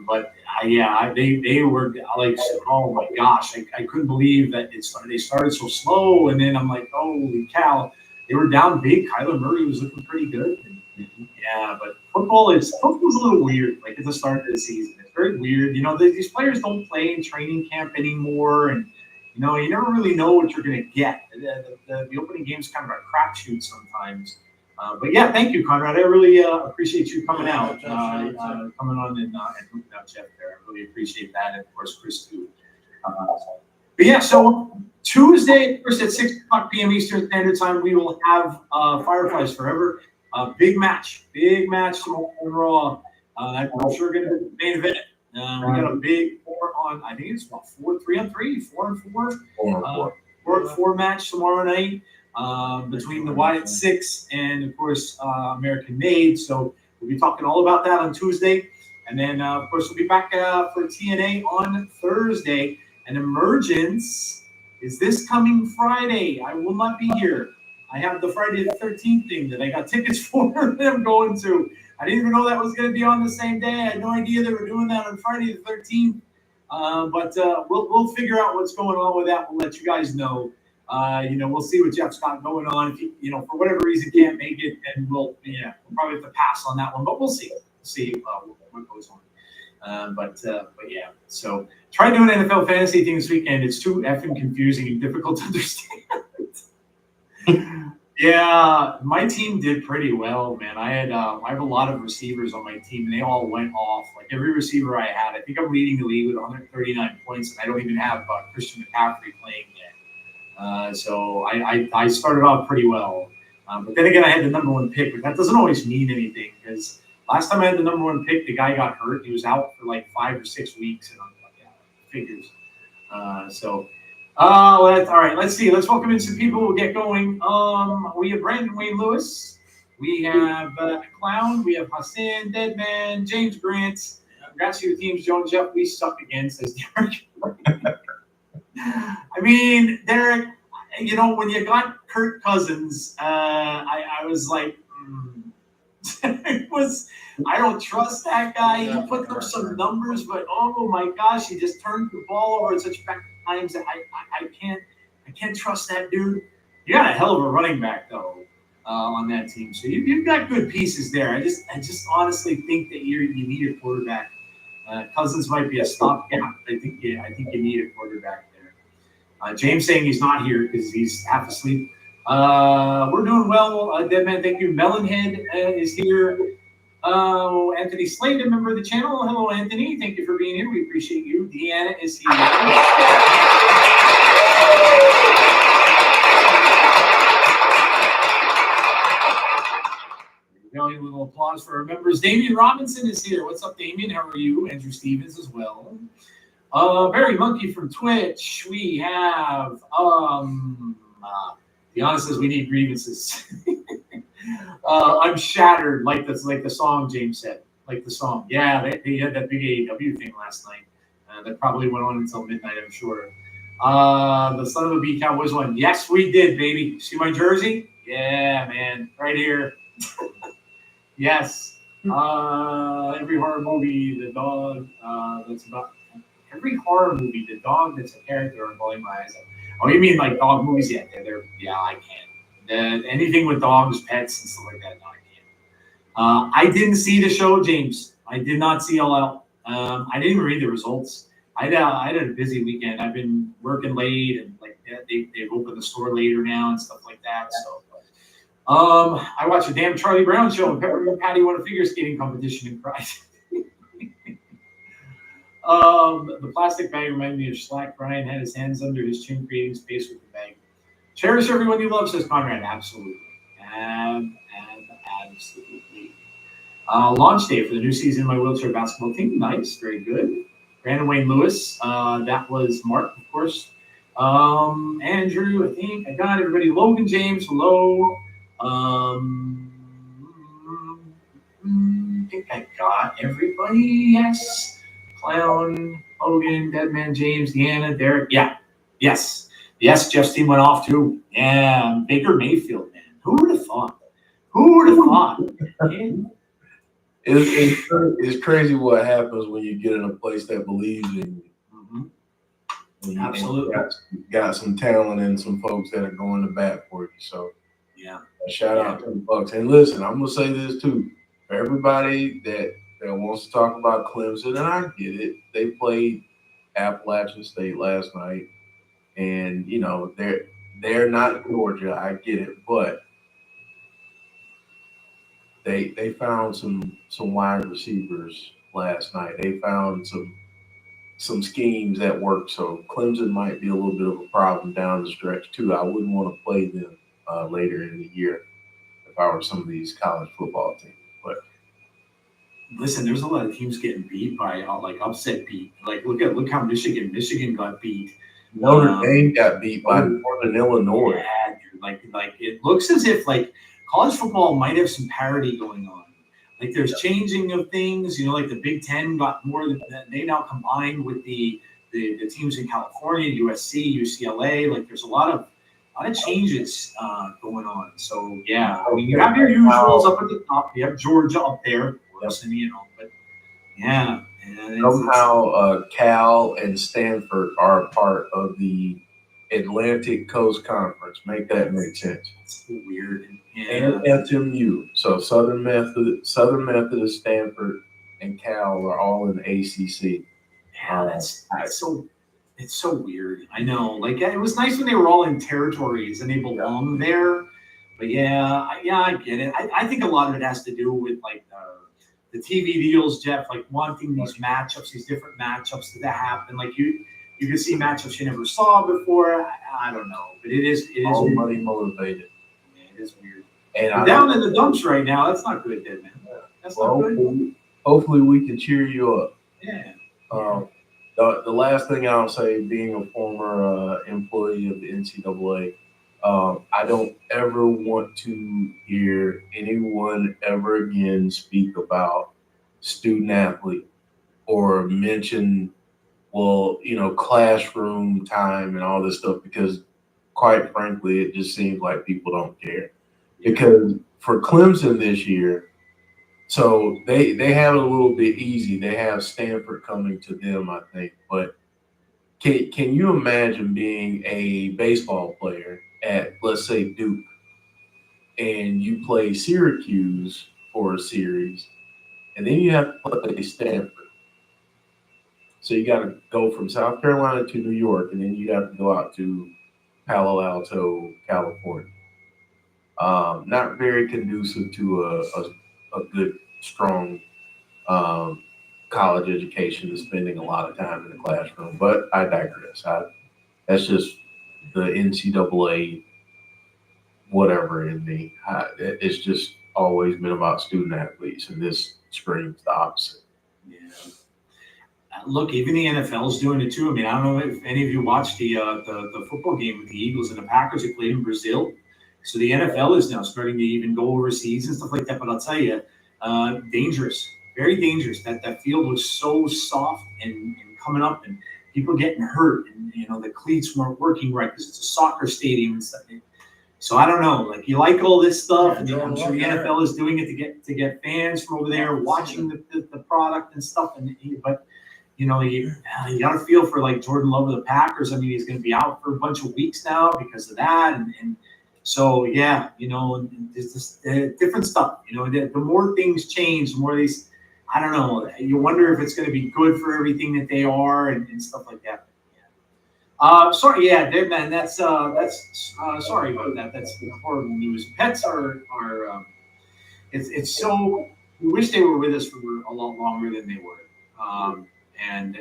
S6: But they were like, oh my gosh, I couldn't believe that they started so slow, and then I'm like, holy cow, they were down big. Kyler Murray was looking pretty good. Yeah, but football's a little weird. Like at the start of the season, it's very weird. These players don't play in training camp anymore, and you never really know what you're going to get. The opening game's kind of a crapshoot sometimes. But yeah, thank you, Conrad. I really appreciate you coming out, coming on and moving out Jeff there. I really appreciate that, and of course Chris too. But yeah, so Tuesday, first at 6:00 p.m. Eastern Standard Time, we will have Fireflies Forever. Big match tomorrow on Raw. That's for sure going to be the main event. We got a big 4-on. I think it's 3-on-3, 4-on-4. 4-on-4 match tomorrow night. Between the Wyatt Six and, of course, American Made. So we'll be talking all about that on Tuesday. And then, of course, we'll be back for TNA on Thursday. And Emergence is this coming Friday. I will not be here. I have the Friday the 13th thing that I got tickets for that I'm going to. I didn't even know that was going to be on the same day. I had no idea they were doing that on Friday the 13th. But we'll figure out what's going on with that. We'll let you guys know. We'll see what Jeff's got going on. If he, for whatever reason can't make it, then we'll probably have to pass on that one. But we'll see. We'll see what goes on. But yeah. So try doing an NFL fantasy thing this weekend. It's too effing confusing and difficult to understand. Yeah, my team did pretty well, man. I have a lot of receivers on my team, and they all went off. Like every receiver I had, I think I'm leading the league with 139 points, and I don't even have Christian McCaffrey playing yet. So I started off pretty well. But then again, I had the number one pick, but that doesn't always mean anything because last time I had the number one pick, the guy got hurt. He was out for like 5 or 6 weeks, and I'm like, yeah, figures. All right, let's see. Let's welcome in some people. We'll get going. We have Brandon Wayne Lewis. We have Clown. We have Hassan, Deadman, James Grant. Congrats to your teams, Joe and Jeff. We suck again, says Derek. I mean, Derek, when you got Kirk Cousins, I was like, I don't trust that guy. He put up some numbers, but oh my gosh, he just turned the ball over at such fast times that I can't trust that dude. You got a hell of a running back though on that team, so you've got good pieces there. I just honestly think that you need a quarterback. Cousins might be a stopgap. I think you need a quarterback there. James saying he's not here because he's half asleep. We're doing well, Deadman. Thank you. Melonhead is here. Anthony Slade, a member of the channel. Hello, Anthony. Thank you for being here. We appreciate you. Deanna is here. A little applause for our members. Damian Robinson is here. What's up, Damian? How are you? Andrew Stevens as well. Barry Monkey from Twitch. We have Deanna says we need grievances. I'm shattered, like the song James said, like the song. Yeah, they had that big AEW thing last night. That probably went on until midnight, I'm sure. The Son of a Bee Cowboys won. Yes, we did, baby. See my jersey? Yeah, man, right here. Yes. Every horror movie, the dog that's about every horror movie, the dog that's a character. I'm rolling my eyes up. Oh, you mean like dog movies? Yeah, I can't. Anything with dogs, pets, and stuff like that, no, I can't. I didn't see the show, James. I did not see All Out. I didn't even read the results. I had a busy weekend. I've been working late, and like they've opened the store later now and stuff like that. So, I watched a damn Charlie Brown show, and Peppermint Patty won a figure skating competition and cried. The plastic bag reminded me of Schlack. Brian had his hands under his chin, creating space with the bag. Cherish everyone you love, says Conrad. Absolutely. Absolutely. Launch day for the new season of my wheelchair basketball team. Nice. Very good. Brandon Wayne Lewis. That was Mark, of course. Andrew, I think I got everybody. Logan James. Hello. I think I got everybody. Yes. Clown, Logan, Deadman, James, Deanna, Derek. Yeah. Yes. Jeff's team went off too. Yeah. Baker Mayfield, man. Who would have thought?
S7: It's crazy what happens when you get in a place that believes in you. Mm-hmm.
S6: Absolutely.
S7: Got some talent and some folks that are going to bat for you. So,
S6: yeah.
S7: Shout out to the Bucks. And listen, I'm going to say this too. For everybody that wants to talk about Clemson, and I get it, they played Appalachian State last night. And, they're not Georgia. I get it. But they found some wide receivers last night. They found some schemes that work. So Clemson might be a little bit of a problem down the stretch too. I wouldn't want to play them later in the year if I were some of these college football teams. But
S6: listen, there's a lot of teams getting beat by upset beat. Like look how Michigan got beat.
S7: Notre Dame got beat by Northern Illinois.
S6: Yeah, dude. Like it looks as if like college football might have some parity going on. Like there's changing of things, like the Big Ten got more than they now combined with the teams in California, USC, UCLA. Like there's a lot of lot of changes going on. So yeah, I mean, you have your usuals up at the top. You have Georgia up there, of course, and but yeah. And
S7: somehow Cal and Stanford are a part of the Atlantic Coast Conference. Make that make sense.
S6: It's weird.
S7: And FMU. So Southern Methodist, Stanford, and Cal are all in the ACC.
S6: Yeah, that's it's so weird. I know. Like, it was nice when they were all in territories and they belong there. But yeah, I get it. I think a lot of it has to do with like the TV deals, Jeff. Like wanting these matchups, these different matchups that happen. Like you can see matchups you never saw before. I don't know, but it is
S7: all money motivated.
S6: Yeah, it is weird.
S7: And
S6: down in the dumps right now. That's not good, man. That's not good.
S7: Hopefully, we can cheer you up.
S6: Yeah.
S7: The last thing I'll say, being a former employee of the NCAA, I don't ever want to hear anyone ever again speak about student athlete or mention, classroom time and all this stuff, because quite frankly, it just seems like people don't care. Because for Clemson this year, so they have it a little bit easy. They have Stanford coming to them, I think. But can you imagine being a baseball player at, let's say, Duke, and you play Syracuse for a series, and then you have to play Stanford? So you got to go from South Carolina to New York, and then you have to go out to Palo Alto, California. Not very conducive to a good, strong college education is spending a lot of time in the classroom. But I digress. That's just the NCAA whatever in me. It's just always been about student athletes, and this screams the opposite.
S6: Yeah. Look, even the NFL is doing it too. I mean, I don't know if any of you watched the football game with the Eagles and the Packers who played in Brazil. So the NFL is now starting to even go overseas and stuff like that. But I'll tell you, dangerous, very dangerous. That field was so soft and coming up, and people getting hurt, and the cleats weren't working right because it's a soccer stadium and stuff. So I don't know. Like, you like all this stuff, and I'm sure the NFL is doing it to get fans from over there watching the product and stuff. But you got to feel for like Jordan Love of the Packers. I mean, he's going to be out for a bunch of weeks now because of that, and so yeah, it's just different stuff. The more things change, the more these. I don't know. You wonder if it's going to be good for everything that they are and stuff like that. Sorry, yeah, man. That's sorry about that. That's horrible news. Pets are it's so. We wish they were with us for a lot longer than they were. And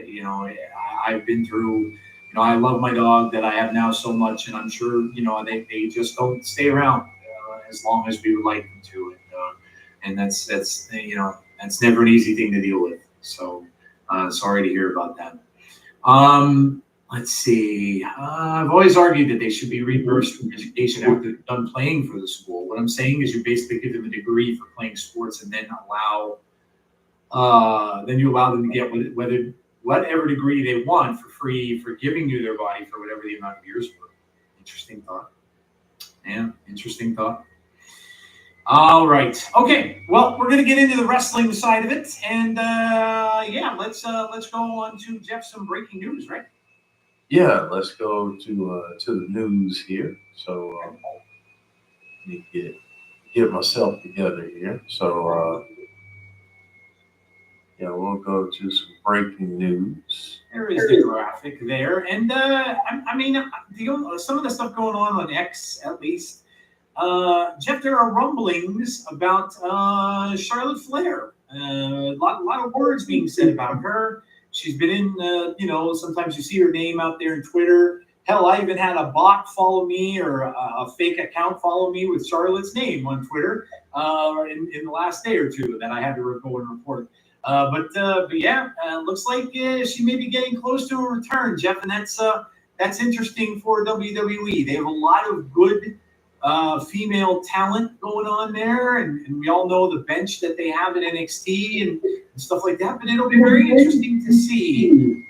S6: I've been through. I love my dog that I have now so much, and I'm sure they just don't stay around as long as we would like them to, and that's never an easy thing to deal with. So sorry to hear about that. Let's see. I've always argued that they should be reimbursed from education after they're done playing for the school. What I'm saying is you basically give them a degree for playing sports, and then you allow them to get whatever degree they want for free for giving you their body for whatever the amount of years were. Interesting thought. Yeah, interesting thought. All right. Okay. Well, we're gonna get into the wrestling side of it, and let's go on to Jeff, some breaking news, right?
S7: Yeah, let's go to the news here. So let me get myself together here. So we'll go to some breaking news.
S6: There is the graphic there, and some of the stuff going on X at least. Jeff, there are rumblings about Charlotte Flair. A lot of words being said about her. She's been in, sometimes you see her name out there in Twitter. Hell, I even had a bot follow me or a fake account follow me with Charlotte's name on Twitter in the last day or two that I had to go and report. But yeah, looks like she may be getting close to a return, Jeff, and that's interesting for WWE. They have a lot of good female talent going on there, and we all know the bench that they have at NXT and stuff like that. But it'll be very interesting to see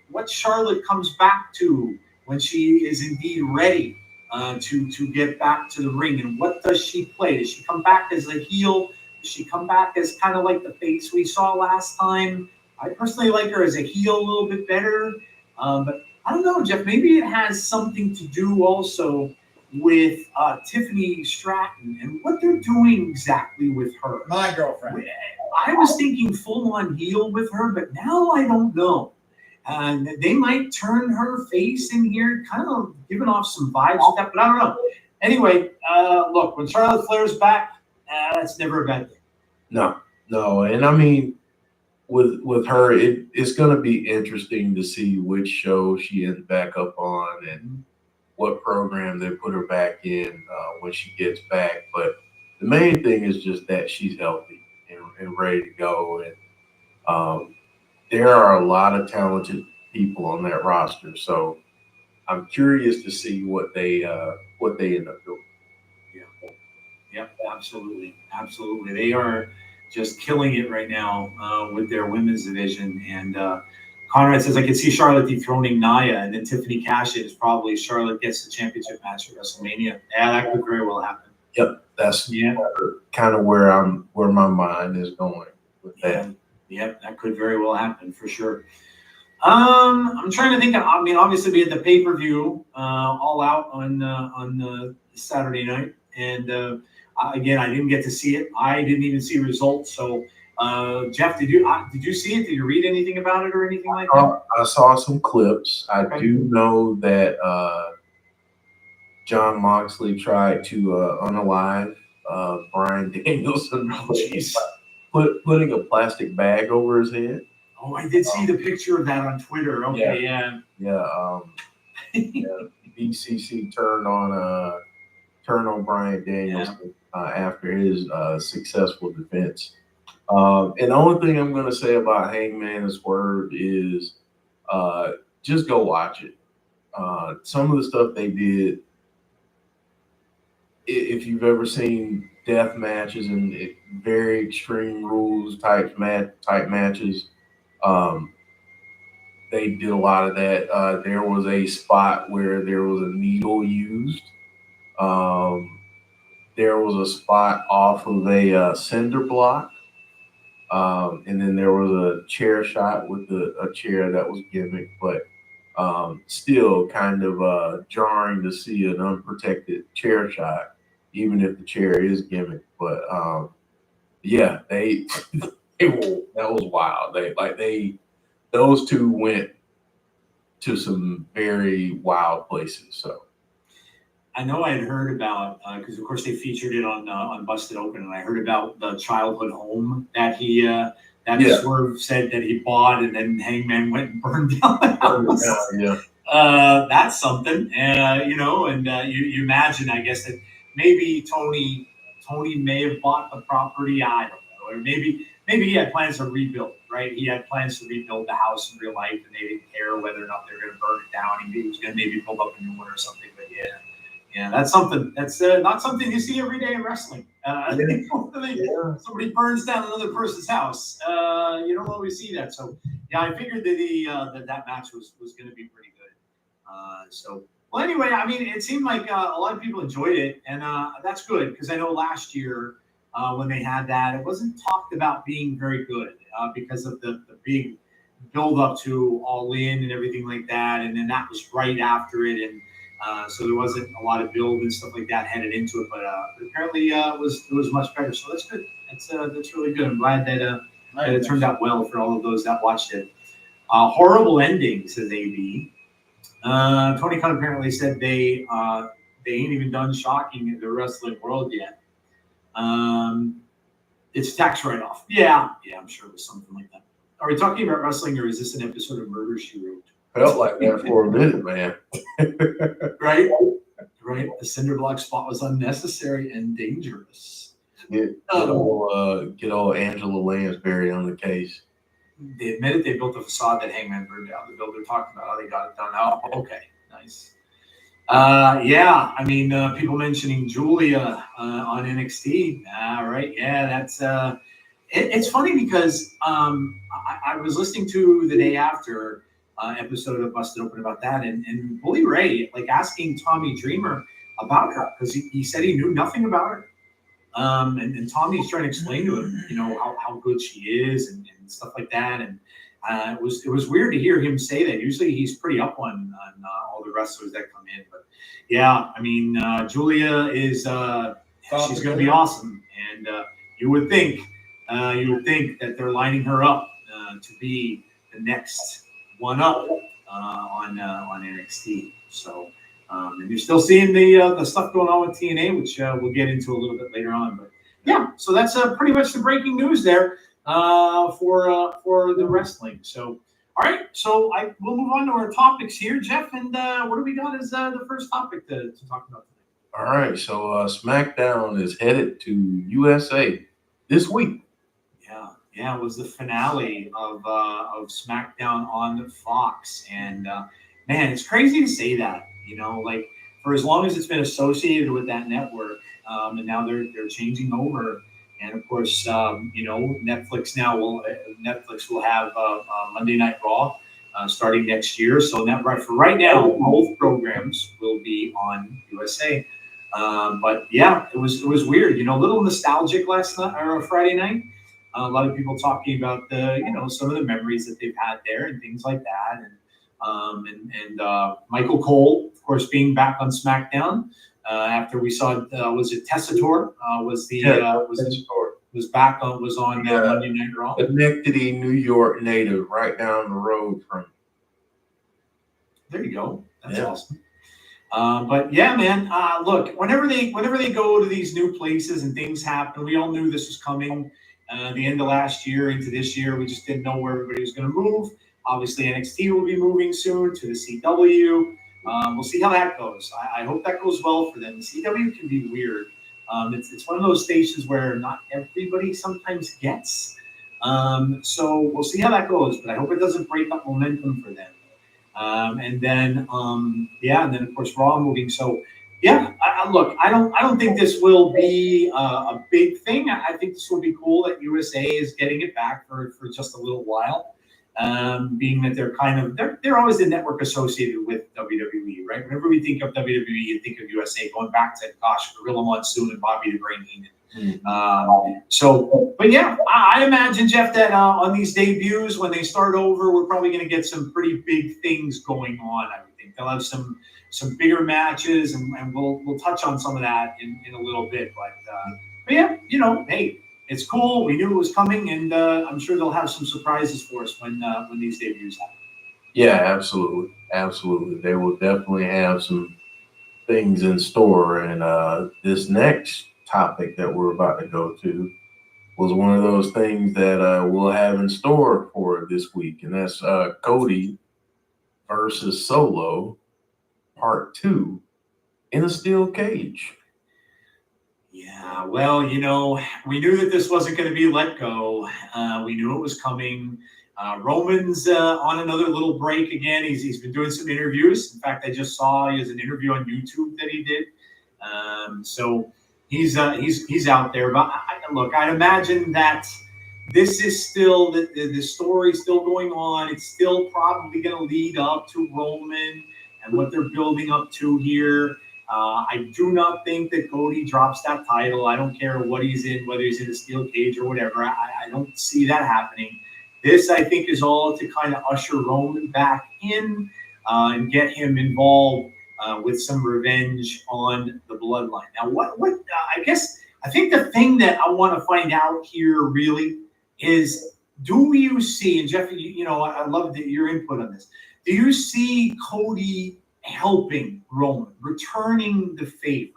S6: what Charlotte comes back to when she is indeed ready to get back to the ring. And what does she play? Does she come back as a heel? Does she come back as kind of like the face we saw last time? I personally like her as a heel a little bit better. But I don't know, Jeff, maybe it has something to do also with Tiffany Stratton and what they're doing exactly with her.
S3: My girlfriend.
S6: I was thinking full-on heel with her, but now I don't know. And they might turn her face in here, kind of giving off some vibes with that, but I don't know. Anyway, look, when Charlotte Flair's back, that's never a bad thing.
S7: No, and I mean, with her, it's going to be interesting to see which show she ends back up on and what program they put her back in when she gets back. But the main thing is just that she's healthy and ready to go. And there are a lot of talented people on that roster, so I'm curious to see what they end up doing.
S6: Yep, absolutely. They are just killing it right now with their women's division. And Conrad says, I can see Charlotte dethroning Nia, and then Tiffany cashes. Probably Charlotte gets the championship match at WrestleMania. Yeah, that could very well happen.
S7: Yep, that's kind of where my mind is going with that.
S6: Yep, that could very well happen for sure. I'm trying to think. I mean, obviously we had the pay-per-view All Out on Saturday night, and again, I didn't get to see it. I didn't even see results. So, Jeff, did you see it? Did you read anything about it or anything like that?
S7: I saw some clips. I do know that John Moxley tried to unalive Bryan Danielson. Putting a plastic bag over his head.
S6: Oh, I did see the picture of that on Twitter. Okay, yeah.
S7: BCC turned on Bryan Danielson after his successful defense. And the only thing I'm going to say about Hangman and Swerve is just go watch it. Some of the stuff they did, if you've ever seen death matches and very extreme rules type matches, they did a lot of that. There was a spot where there was a needle used. There was a spot off of a cinder block. And then there was a chair shot with a chair that was gimmick, but still kind of jarring to see an unprotected chair shot, even if the chair is gimmick. But yeah, that was wild. Those two went to some very wild places. So
S6: I know I had heard about because of course they featured it on Busted Open, and I heard about the childhood home that Swerve said that he bought, and then Hangman went and burned down the house. That's something, and you imagine, I guess, that maybe Tony may have bought the property. I don't know, or maybe he had plans to rebuild. Right, he had plans to rebuild the house in real life, and they didn't care whether or not they were going to burn it down. He was going to maybe build up a new one or something. But yeah, that's something. That's not something you see every day in wrestling. Somebody burns down another person's house. You don't always see that. So yeah, I figured that that match was going to be pretty good. Well, anyway, I mean, it seemed like a lot of people enjoyed it, and that's good because I know last year when they had that, it wasn't talked about being very good because of the big build up to All In and everything like that, and then that was right after it, and so there wasn't a lot of build and stuff like that headed into it, but apparently it was much better. So that's good. That's really good. I'm glad that it turned out well for all of those that watched it. Horrible ending, says AB. Tony Khan apparently said they ain't even done shocking the wrestling world yet. It's tax write-off. Yeah, I'm sure it was something like that. Are we talking about wrestling, or is this an episode of Murder, She Wrote?
S7: Felt like that for a minute, man.
S6: Right. The cinder block spot was unnecessary and dangerous.
S7: Get old Angela Lansbury on the case.
S6: They admitted they built a facade that Hangman burned down. The builder talked about how they got it done. Oh, okay, nice. Yeah, I mean, people mentioning Julia on NXT. Right, yeah, that's it's funny because I was listening to the day after episode of Busted Open about that, and Bully Ray like asking Tommy Dreamer, about her because he said he knew nothing about her. And Tommy's trying to explain to him, how good she is and stuff like that. And it was weird to hear him say that. Usually he's pretty up on all the wrestlers that come in. But yeah, I mean, Julia is she's going to be awesome. And you would think that they're lining her up to be the next one up on NXT. So. And you're still seeing the stuff going on with TNA, which we'll get into a little bit later on. But yeah, so that's pretty much the breaking news there for the wrestling. So all right, so we'll move on to our topics here, Jeff. And what do we got as the first topic to talk about today?
S7: All right, so SmackDown is headed to USA this week.
S6: Yeah, it was the finale of SmackDown on Fox, and man, it's crazy to say that. Like for as long as it's been associated with that network, and now they're changing over, and of course, Netflix will have Monday Night Raw starting next year. So for right now, both programs will be on USA. But yeah, it was weird. A little nostalgic last night or Friday night. A lot of people talking about some of the memories that they've had there and things like that, and Michael Cole, of course, being back on SmackDown after we saw was it Tessitore was back on Monday Night Raw.
S7: Schenectady, New York native, right down the road from.
S6: There you go. That's awesome. But yeah, man. Look, whenever they go to these new places and things happen, we all knew this was coming. The end of last year into this year, we just didn't know where everybody was going to move. Obviously, NXT will be moving soon to the CW. We'll see how that goes. I hope that goes well for them. The CW can be weird. It's one of those stations where not everybody sometimes gets. So we'll see how that goes. But I hope it doesn't break up momentum for them. And then of course Raw moving. So yeah, look, I don't think this will be a big thing. I think this will be cool that USA is getting it back for just a little while. Being that they're always the network associated with WWE, right? Whenever we think of WWE, you think of USA, going back to Gorilla Monsoon and Bobby the Brain Heenan. But yeah, I imagine, Jeff, that on these debuts, when they start over, we're probably going to get some pretty big things going on. I would think they'll have some bigger matches, and we'll touch on some of that in a little bit. But yeah, hey. It's cool. We knew it was coming, and I'm sure they'll have some surprises for us when these debuts happen.
S7: Yeah, absolutely. They will definitely have some things in store. And this next topic that we're about to go to was one of those things that we'll have in store for this week, and that's Cody versus Solo, Part 2, in a steel cage.
S6: Yeah, well, we knew that this wasn't going to be let go. We knew it was coming. Roman's on another little break again. He's been doing some interviews. In fact, I just saw he has an interview on YouTube that he did. So he's out there. But look, I'd imagine that this is still the story's still going on. It's still probably going to lead up to Roman and what they're building up to here. I do not think that Cody drops that title. I don't care what he's in, whether he's in a steel cage or whatever. I don't see that happening. This, I think, is all to kind of usher Roman back in and get him involved with some revenge on the bloodline. Now, I think the thing that I want to find out here really is, do you see, and Jeff, I love your input on this. Do you see Cody helping Roman, returning the favor?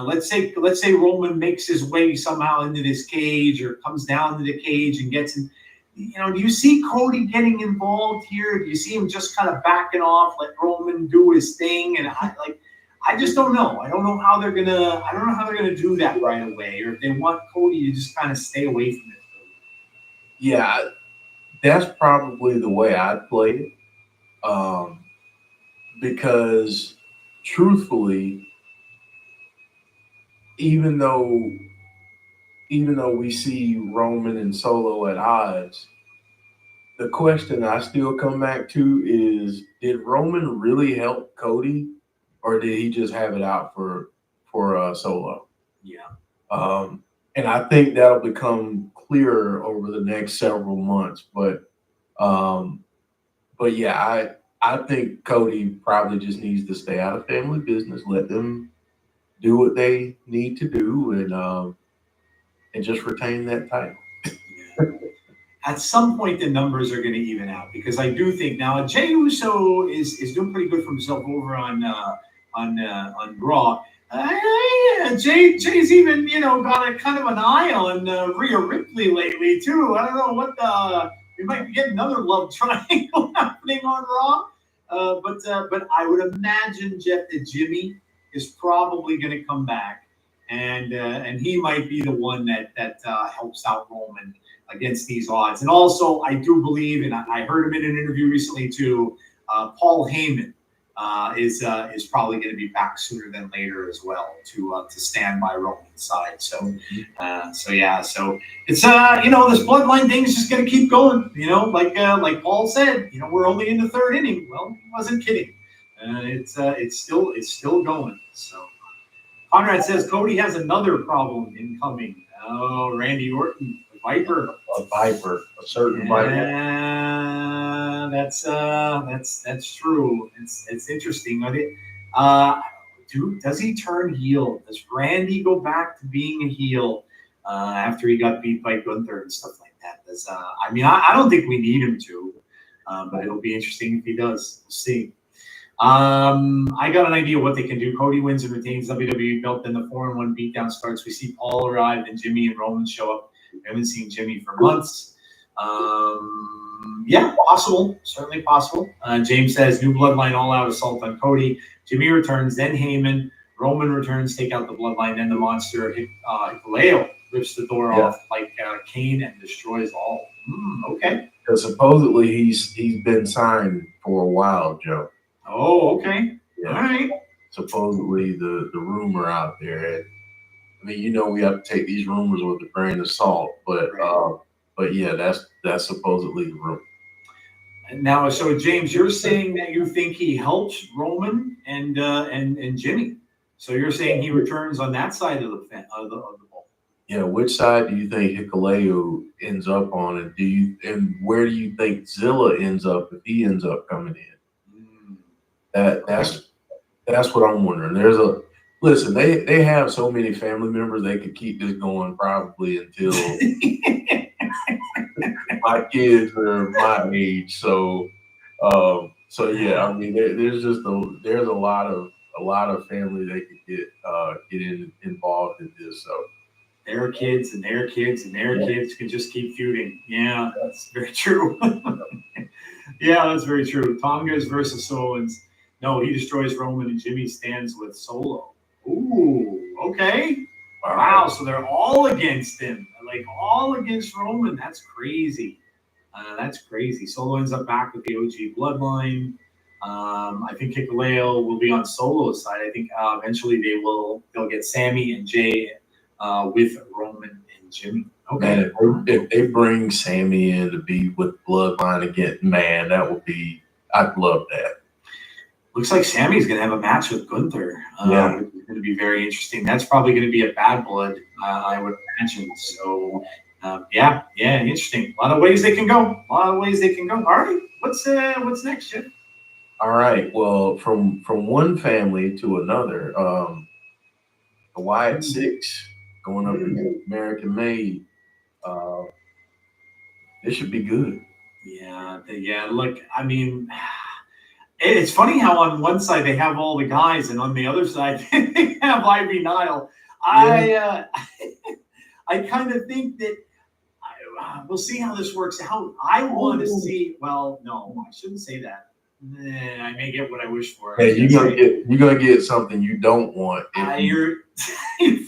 S6: Let's say Roman makes his way somehow into this cage or comes down to the cage and gets in. Do you see Cody getting involved here? Do you see him just kind of backing off, let Roman do his thing? And I just don't know. I don't know how they're gonna do that right away, or if they want Cody to just kind of stay away from it.
S7: Yeah, that's probably the way I'd play it. Because truthfully, even though we see Roman and Solo at odds, the question I still come back to is, did Roman really help Cody or did he just have it out for Solo?
S6: Yeah.
S7: And I think that'll become clearer over the next several months. But yeah, I think Cody probably just needs to stay out of family business, let them do what they need to do, and just retain that title.
S6: At some point, the numbers are going to even out because I do think now Jey Uso is doing pretty good for himself over on Raw. Jay's even got a kind of an eye on Rhea Ripley lately too. I don't know what we might be getting another love triangle happening on Raw. But I would imagine, Jeff, that Jimmy is probably going to come back, and he might be the one that helps out Roman against these odds. And also, I do believe, and I heard him in an interview recently too, Paul Heyman is probably going to be back sooner than later as well to stand by Roman's side. So it's this bloodline thing is just going to keep going. Like Paul said, we're only in the third inning. Well, he wasn't kidding. It's still going. So Conrad says Cody has another problem incoming. Oh, Randy Orton. Viper,
S7: a certain Viper.
S6: Yeah, that's true. It's interesting. Does he turn heel? Does Randy go back to being a heel after he got beat by Gunther and stuff like that? I don't think we need him to, but it'll be interesting if he does. We'll see. I got an idea what they can do. Cody wins and retains WWE belt. Then the 4-1 beatdown starts. We see Paul arrive, and Jimmy and Roman show up. I haven't seen Jimmy for months. Yeah, possible. Certainly possible. James says, new bloodline all-out assault on Cody. Jimmy returns, then Heyman. Roman returns, take out the bloodline, then the monster. Hikuleo rips the door off like Kane and destroys all. Okay.
S7: Because supposedly he's been signed for a while, Joe.
S6: Oh, okay.
S7: Yeah.
S6: All right.
S7: Supposedly the rumor out there. We have to take these rumors with a grain of salt, but yeah, that's supposedly the rumor.
S6: Now, so James, you're saying that you think he helps Roman and Jimmy. So you're saying he returns on that side of the ball.
S7: Yeah, which side do you think Hikuleo ends up on, and where do you think Zilla ends up if he ends up coming in? That's what I'm wondering. Listen, they have so many family members, they could keep this going probably until my kids are my age. So yeah, there's a lot of family they could get involved in this. So
S6: their kids and their kids and their kids can just keep feuding. Yeah, that's very true. Yeah, that's very true. Tongas versus Owens. No, he destroys Roman and Jimmy stands with Solo. Ooh, okay. Wow, so they're all against him. Like all against Roman. That's crazy. That's crazy. Solo ends up back with the OG bloodline. I think Hikuleo will be on Solo's side. I think eventually they'll get Sammy and Jay with Roman and Jimmy. Okay.
S7: Man, if they bring Sammy in to be with bloodline again, man, I'd love that.
S6: Looks like Sammy's going to have a match with Gunther. It's going to be very interesting. That's probably going to be a bad blood, I would imagine. So, yeah, interesting. A lot of ways they can go. All right, what's next, Chip?
S7: All right. Well, from one family to another, the Wyatt Six going up against American Made. This should be good.
S6: Yeah. Look, it's funny how on one side they have all the guys, and on the other side they have Ivy Nile. Yeah. I kind of think that we'll see how this works out. I want to see. Well, no, I shouldn't say that. I may get what I wish for.
S7: Hey, you're gonna get something you don't want.
S6: You're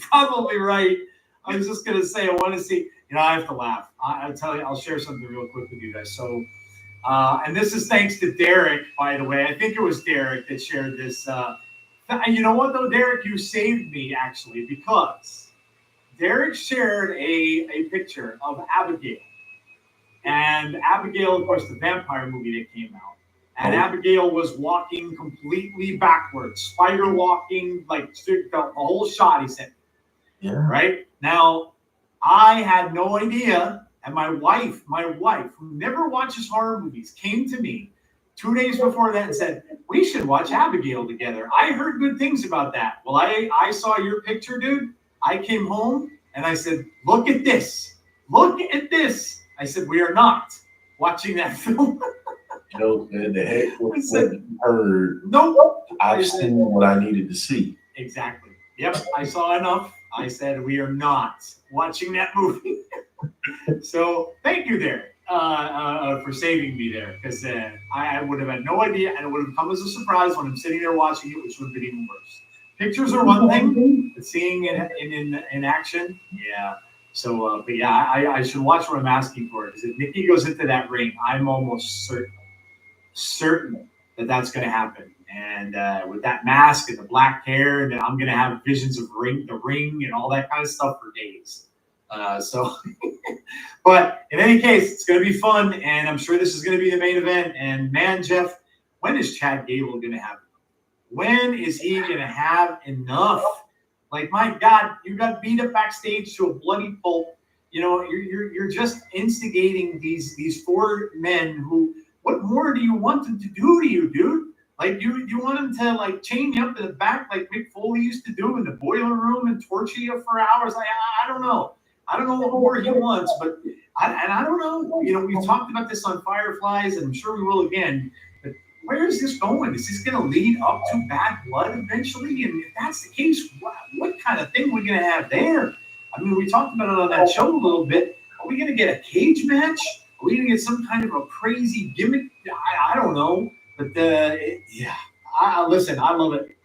S6: probably right. I was just gonna say I want to see. I have to laugh. I'll tell you. I'll share something real quick with you guys. So. And this is thanks to Derek, by the way. I think it was Derek that shared this. You know what, though, Derek? You saved me, actually, because Derek shared a picture of Abigail. And Abigail, of course, the vampire movie that came out. and Abigail was walking completely backwards, spider walking, like the whole shot. He said,
S7: Yeah.
S6: right now, I had no idea, and my wife, who never watches horror movies, came to me 2 days before that and said, we should watch Abigail together. I heard good things about that. Well, I saw your picture, dude. I came home and I said, look at this. Look at this. I said, we are not watching that film.
S7: Joe said, the heck with what you heard.
S6: Nope.
S7: I've seen what I needed to see.
S6: Exactly. Yep. I saw enough. I said, we are not watching that movie. So thank you there for saving me there, because I would have had no idea, and it would have come as a surprise when I'm sitting there watching it, which would have been even worse. Pictures are one thing, but seeing it in action, yeah. So, but yeah, I should watch what I'm asking for, because if Nikki goes into that ring, I'm almost certain that that's going to happen. And with that mask and the black hair, and I'm going to have visions of the ring and all that kind of stuff for days. But in any case, it's going to be fun, and I'm sure this is going to be the main event. And man, Jeff, when is Chad Gable going to have? When is he going to have enough? Like, my God, you got beat up backstage to a bloody pulp. You know, you're just instigating these four men who. What more do you want them to do to you, dude? Like, you want them to, like, chain you up in the back like Mick Foley used to do in the boiler room and torture you for hours? I don't know. I don't know what more he wants, but I don't know. You know, we've talked about this on Fireflies, and I'm sure we will again. But where is this going? Is this going to lead up to bad blood eventually? And if that's the case, what kind of thing are we going to have there? I mean, we talked about it on that show a little bit. Are we going to get a cage match? Are we going to get some kind of a crazy gimmick? I don't know. But listen, I love it.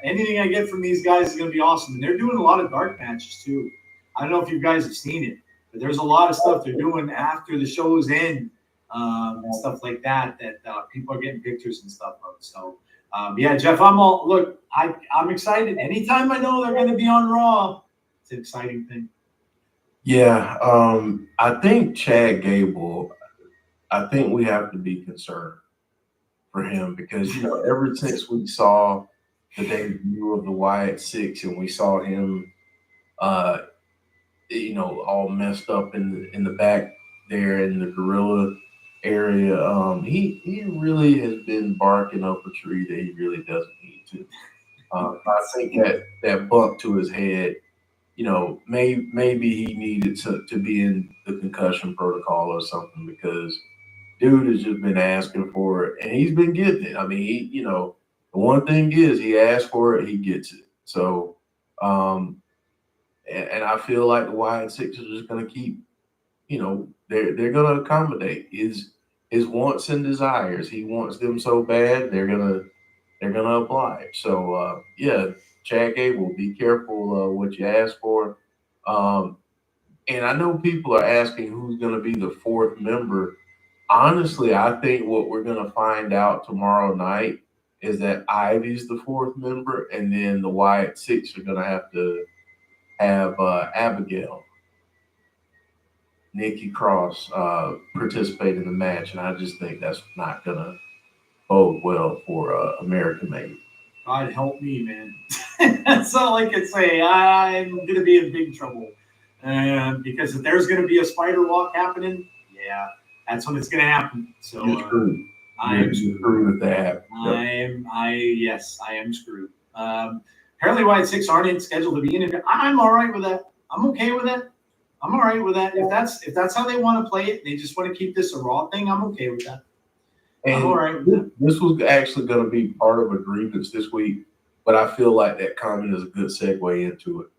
S6: Anything I get from these guys is going to be awesome. And they're doing a lot of dark matches too. I don't know if you guys have seen it, but there's a lot of stuff they're doing after the shows end and stuff like that people are getting pictures and stuff of. So, yeah, Jeff, I'm excited. Anytime I know they're going to be on Raw, it's an exciting thing.
S7: Yeah, I think Chad Gable, I think we have to be concerned for him because, you know, ever since we saw the debut of the Wyatt Six and we saw him, you know, all messed up in the back there in the gorilla area, he really has been barking up a tree that he really doesn't need to. I think that bump to his head, you know, maybe he needed to be in the concussion protocol or something because dude has just been asking for it and he's been getting it. I mean, you know, the one thing is he asks for it, he gets it. So, and I feel like the Wyatt Six are just going to keep, you know, they're going to accommodate his wants and desires. He wants them so bad, they're gonna oblige. So, yeah. Chad Gable, be careful what you ask for. And I know people are asking who's going to be the fourth member. Honestly, I think what we're going to find out tomorrow night is that Ivy's the fourth member, and then the Wyatt Six are going to have Abigail, Nikki Cross participate in the match, and I just think that's not going to bode well for American Made.
S6: God help me, man. That's all I can say. I'm going to be in big trouble. Because if there's going to be a spider walk happening, yeah, that's when it's going to happen. So
S7: You're screwed.
S6: I'm
S7: screwed with that.
S6: Yes, I am screwed. Apparently Wyatt Six aren't scheduled to be in it. I'm all right with that. I'm okay with that. I'm all right with that. If that's how they want to play it, they just want to keep this a Raw thing, I'm okay with that.
S7: And
S6: I'm all right with that.
S7: This was actually going to be part of a grievance this week, but I feel like that comment is a good segue into it.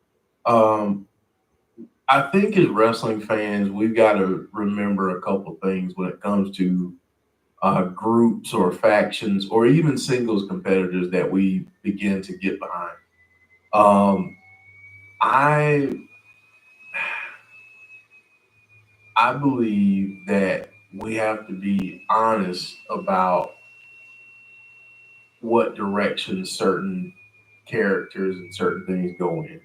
S7: I think as wrestling fans, we've got to remember a couple things when it comes to groups or factions or even singles competitors that we begin to get behind. I believe that we have to be honest about what direction certain characters and certain things go in.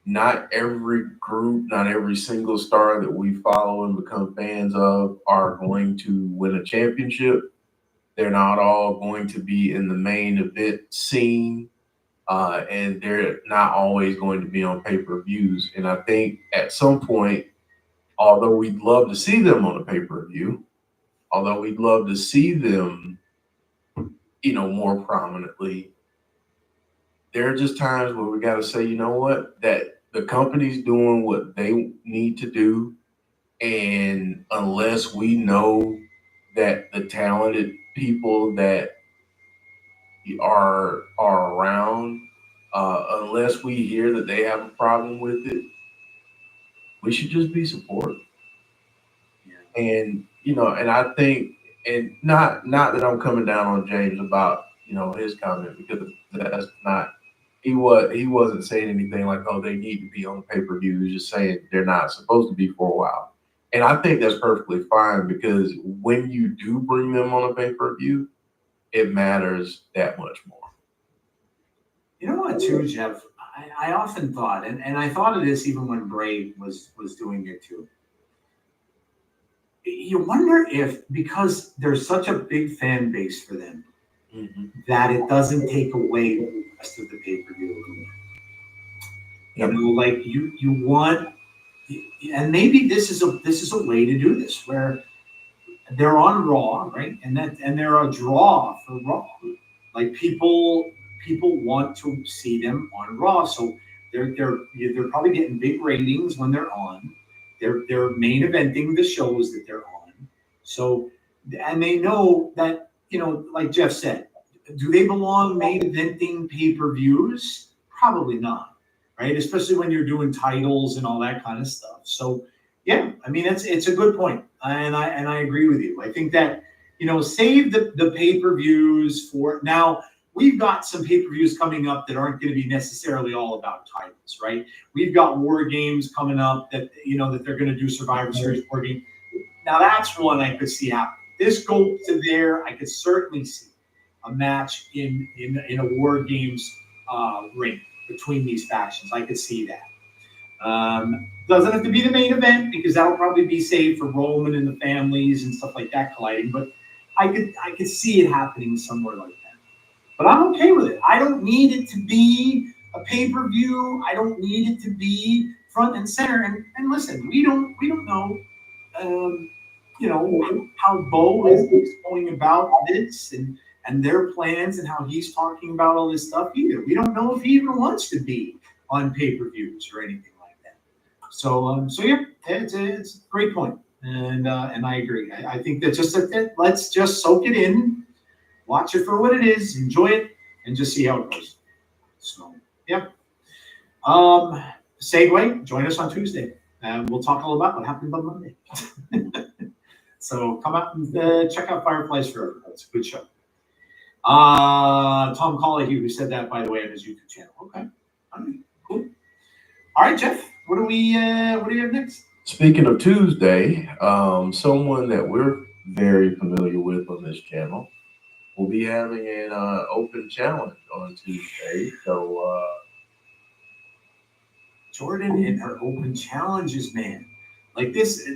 S7: Not every group, not every single star that we follow and become fans of are going to win a championship. They're not all going to be in the main event scene. And they're not always going to be on pay-per-views. And I think at some point, although we'd love to see them on a pay-per-view, although we'd love to see them, more prominently, there are just times where we got to say, you know what, that the company's doing what they need to do. And unless we know that the talented people that are around, unless we hear that they have a problem with it, we should just be supportive.
S6: Yeah.
S7: And and I think, and not that I'm coming down on James about his comment, because that's not, he wasn't saying anything like, oh, they need to be on the pay-per-view. He was just saying they're not supposed to be for a while. And I think that's perfectly fine, because when you do bring them on a pay-per-view, it matters that much more.
S6: You know what, too, Jeff? I often thought, and I thought of this even when Bray was doing it too. You wonder if, because there's such a big fan base for them, that it doesn't take away the rest of the pay-per-view. Like you want, and maybe this is a way to do this, where they're on Raw, right? And they're a draw for Raw. Like people want to see them on Raw, so they're probably getting big ratings when they're on. They're main eventing the shows that they're on. So, and they know that, like Jeff said, do they belong main eventing pay-per-views? Probably not, right? Especially when you're doing titles and all that kind of stuff. So, yeah, I mean, it's a good point, and I agree with you. I think that, save the pay-per-views for now. We've got some pay-per-views coming up that aren't going to be necessarily all about titles, right? We've got War Games coming up that that they're going to do Survivor Series War Game. Now that's one I could see happening. This goes to there, I could certainly see a match in a War Games ring between these factions. I could see that. Doesn't have to be the main event, because that'll probably be saved for Roman and the families and stuff like that colliding. But I could see it happening somewhere like that. But I'm okay with it. I don't need it to be a pay-per-view. I don't need it to be front and center. And listen, we don't know, how Bo is going about this and their plans and how he's talking about all this stuff either. We don't know if he even wants to be on pay-per-views or anything like that. So yeah, it's a great point, and I agree. I think that let's just soak it in. Watch it for what it is, enjoy it, and just see how it goes. So, yeah. Segue, join us on Tuesday, and we'll talk all about what happened on Monday. So come out and check out Fireflies Forever. It's a good show. Tom Collahue, who said that, by the way, on his YouTube channel. Okay. All right, cool. All right, Jeff, what do you have next?
S7: Speaking of Tuesday, someone that we're very familiar with on this channel, we'll be having an open challenge on Tuesday. So
S6: Jordan and her open challenges, man. Like this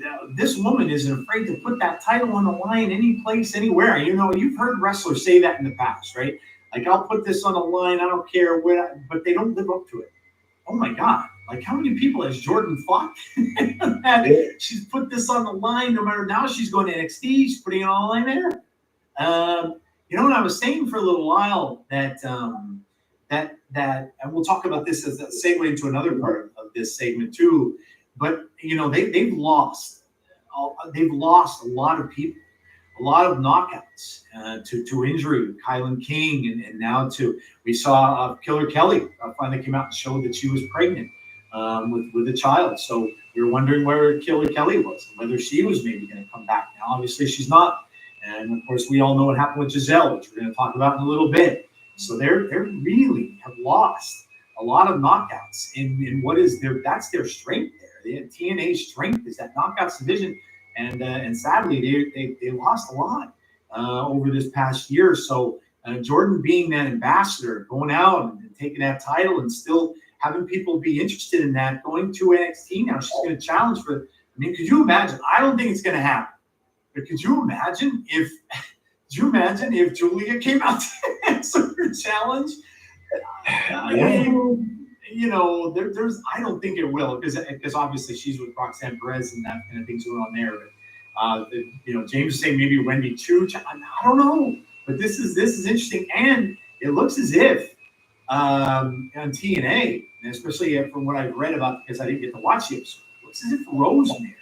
S6: woman isn't afraid to put that title on the line any place, anywhere. You've heard wrestlers say that in the past, right? Like, I'll put this on the line, I don't care what, but they don't live up to it. Oh my God. Like, how many people has Jordan fought? She's put this on the line, no matter, now she's going to NXT, she's putting it on the line there. What I was saying for a little while that and we'll talk about this as a segue into another part of this segment too. But they've lost a lot of people, a lot of knockouts to injury with Kylan King, and now we saw Killer Kelly finally came out and showed that she was pregnant with a child. So we were wondering where Killer Kelly was, and whether she was maybe going to come back. Now, obviously, she's not. And of course, we all know what happened with Giselle, which we're going to talk about in a little bit. So they really have lost a lot of knockouts in what is that's their strength there. TNA's strength is that knockouts division, and sadly they lost a lot over this past year. So Jordan being that ambassador, going out and taking that title, and still having people be interested in that, going to NXT now, she's going to challenge for. I mean, could you imagine? I don't think it's going to happen. But could you imagine if Do you imagine if Julia came out to answer her challenge? I mean, you know, there's I don't think it will because obviously she's with Roxanne Perez and that kind of thing's going on there. But you know, James is saying maybe Wendy Chu. I don't know, but this is interesting, and it looks as if on TNA, and especially from what I've read about because I didn't get to watch the episode, it looks as if Rosemary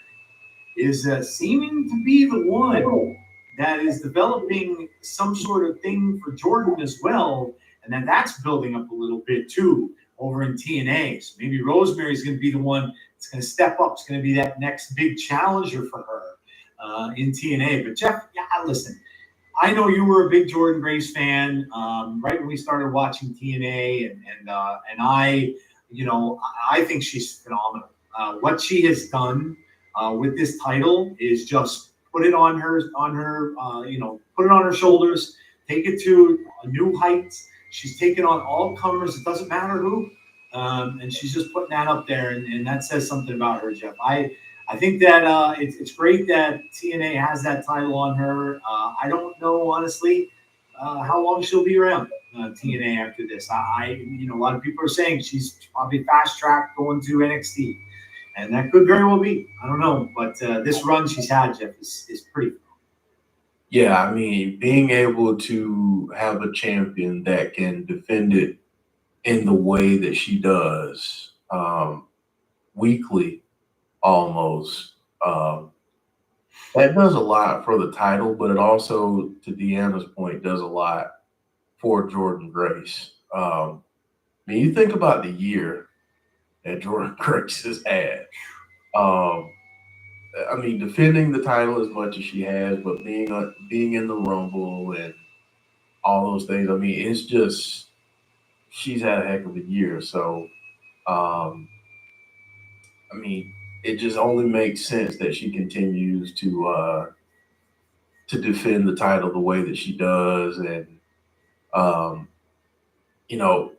S6: is seeming to be the one that is developing some sort of thing for Jordan as well, and then that's building up a little bit too over in TNA. So maybe Rosemary is going to be the one that's going to step up. It's going to be that next big challenger for her in TNA. But Jeff, yeah, listen, I know you were a big Jordan Grace fan right when we started watching TNA, and I, you know, I think she's phenomenal. What she has done with this title is just put it on her, you know, put it on her shoulders, take it to a new height. She's taken on all comers. It doesn't matter who, and she's just putting that up there, and that says something about her, Jeff. I think that it's great that TNA has that title on her. I don't know honestly how long she'll be around TNA after this. You know, a lot of people are saying she's probably fast tracked going to NXT. And that could very well be. I don't know. But this run she's had, Jeff, is pretty.
S7: Yeah, I mean, being able to have a champion that can defend it in the way that she does, weekly almost, that does a lot for the title, but it also, to Deanna's point, does a lot for Jordan Grace. I mean, you think about the year that Jordan Grace has had. I mean, defending the title as much as she has, but being in the Rumble and all those things. I mean, it's just she's had a heck of a year. So, I mean, it just only makes sense that she continues to defend the title the way that she does, and you know.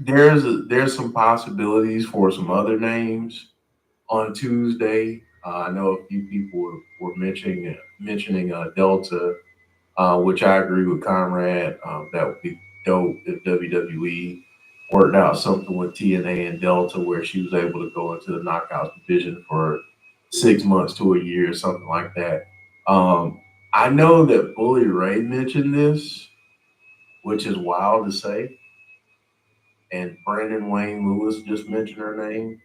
S7: There's some possibilities for some other names on Tuesday. I know a few people were mentioning Delta, which I agree with Conrad. That would be dope if WWE worked out something with TNA and Delta where she was able to go into the Knockouts division for 6 months to a year, something like that. I know that Bully Ray mentioned this, which is wild to say. And Brandon Wayne Lewis just mentioned her name.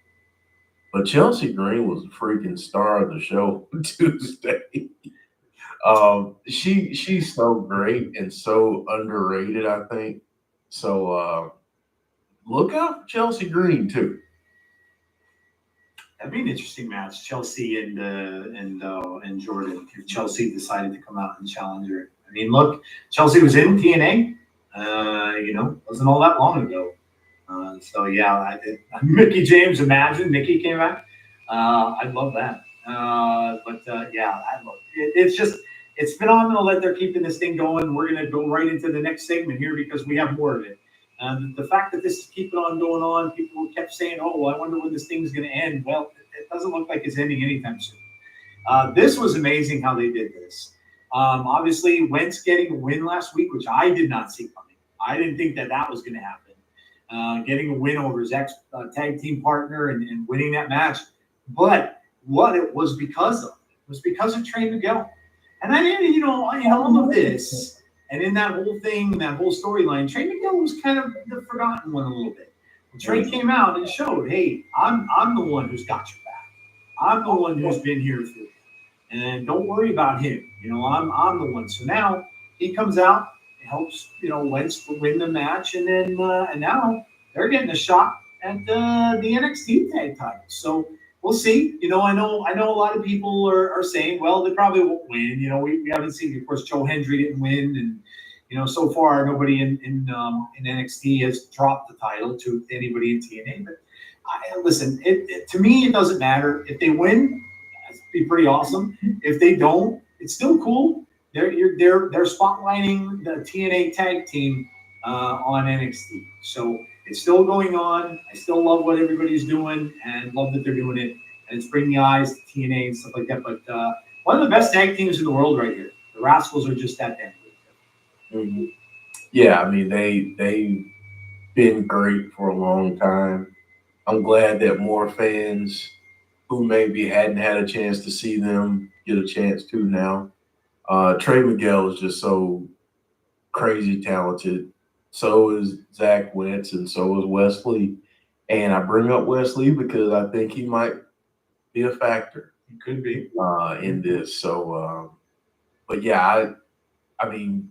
S7: But Chelsea Green was the freaking star of the show on Tuesday. She's so great and so underrated, I think. So look out for Chelsea Green too.
S6: That'd be an interesting match, Chelsea and Jordan. If Chelsea decided to come out and challenge her. I mean, look, Chelsea was in TNA. You know, wasn't all that long ago. So yeah, Mickey James, imagine Mickey came back. I'd love that. Yeah, it's phenomenal that they're keeping this thing going. We're going to go right into the next segment here because we have more of it. The fact that this is keeping on going on, people kept saying, "Oh, well, I wonder when this thing's going to end." Well, it doesn't look like it's ending anytime soon. This was amazing how they did this. Obviously, Wentz getting a win last week, which I did not see coming. I didn't think that was going to happen. Getting a win over his ex-tag team partner and winning that match. But what it was because of Trey Miguel. And I didn't, you know, all of this. And in that whole thing, that whole storyline, Trey Miguel was kind of the forgotten one a little bit. And Trey came out and showed, hey, I'm the one who's got your back. I'm the one who's been here for you. And don't worry about him. You know, I'm the one. So now he comes out, helps, you know, Wentz to win the match, and then and now they're getting a shot at the NXT tag title. So we'll see. You know, I know a lot of people are saying, well, they probably won't win. You know, we haven't seen, of course, Joe Hendry didn't win, and you know, so far nobody in NXT has dropped the title to anybody in TNA. But listen, to me, it doesn't matter if they win. That'd be pretty awesome. If they don't, it's still cool. They're spotlighting the TNA tag team on NXT. So it's still going on. I still love what everybody's doing and love that they're doing it. And it's bringing the eyes to TNA and stuff like that. But one of the best tag teams in the world right here. The Rascals are just that damn good.
S7: Mhm. Yeah, I mean they've been great for a long time. I'm glad that more fans who maybe hadn't had a chance to see them get a chance to now. Trey Miguel is just so crazy talented. So is Zach Wentz, and so is Wesley. And I bring up Wesley because I think he might be a factor
S6: It could be.
S7: in this. So, but yeah, I mean,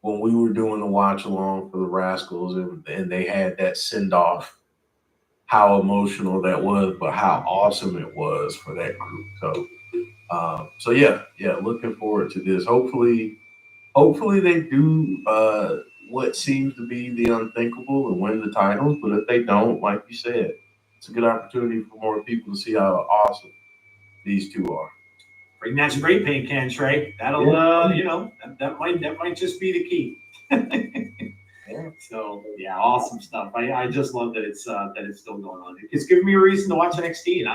S7: when we were doing the watch along for the Rascals and they had that send off, how emotional that was, but how awesome it was for that group. So yeah, looking forward to this. Hopefully they do what seems to be the unthinkable and win the titles. But if they don't, like you said, it's a good opportunity for more people to see how awesome these two are.
S6: Bring that spray paint can, Trey. That'll that might just be the key. So yeah, awesome stuff. I just love that it's still going on. It's giving me a reason to watch NXT, and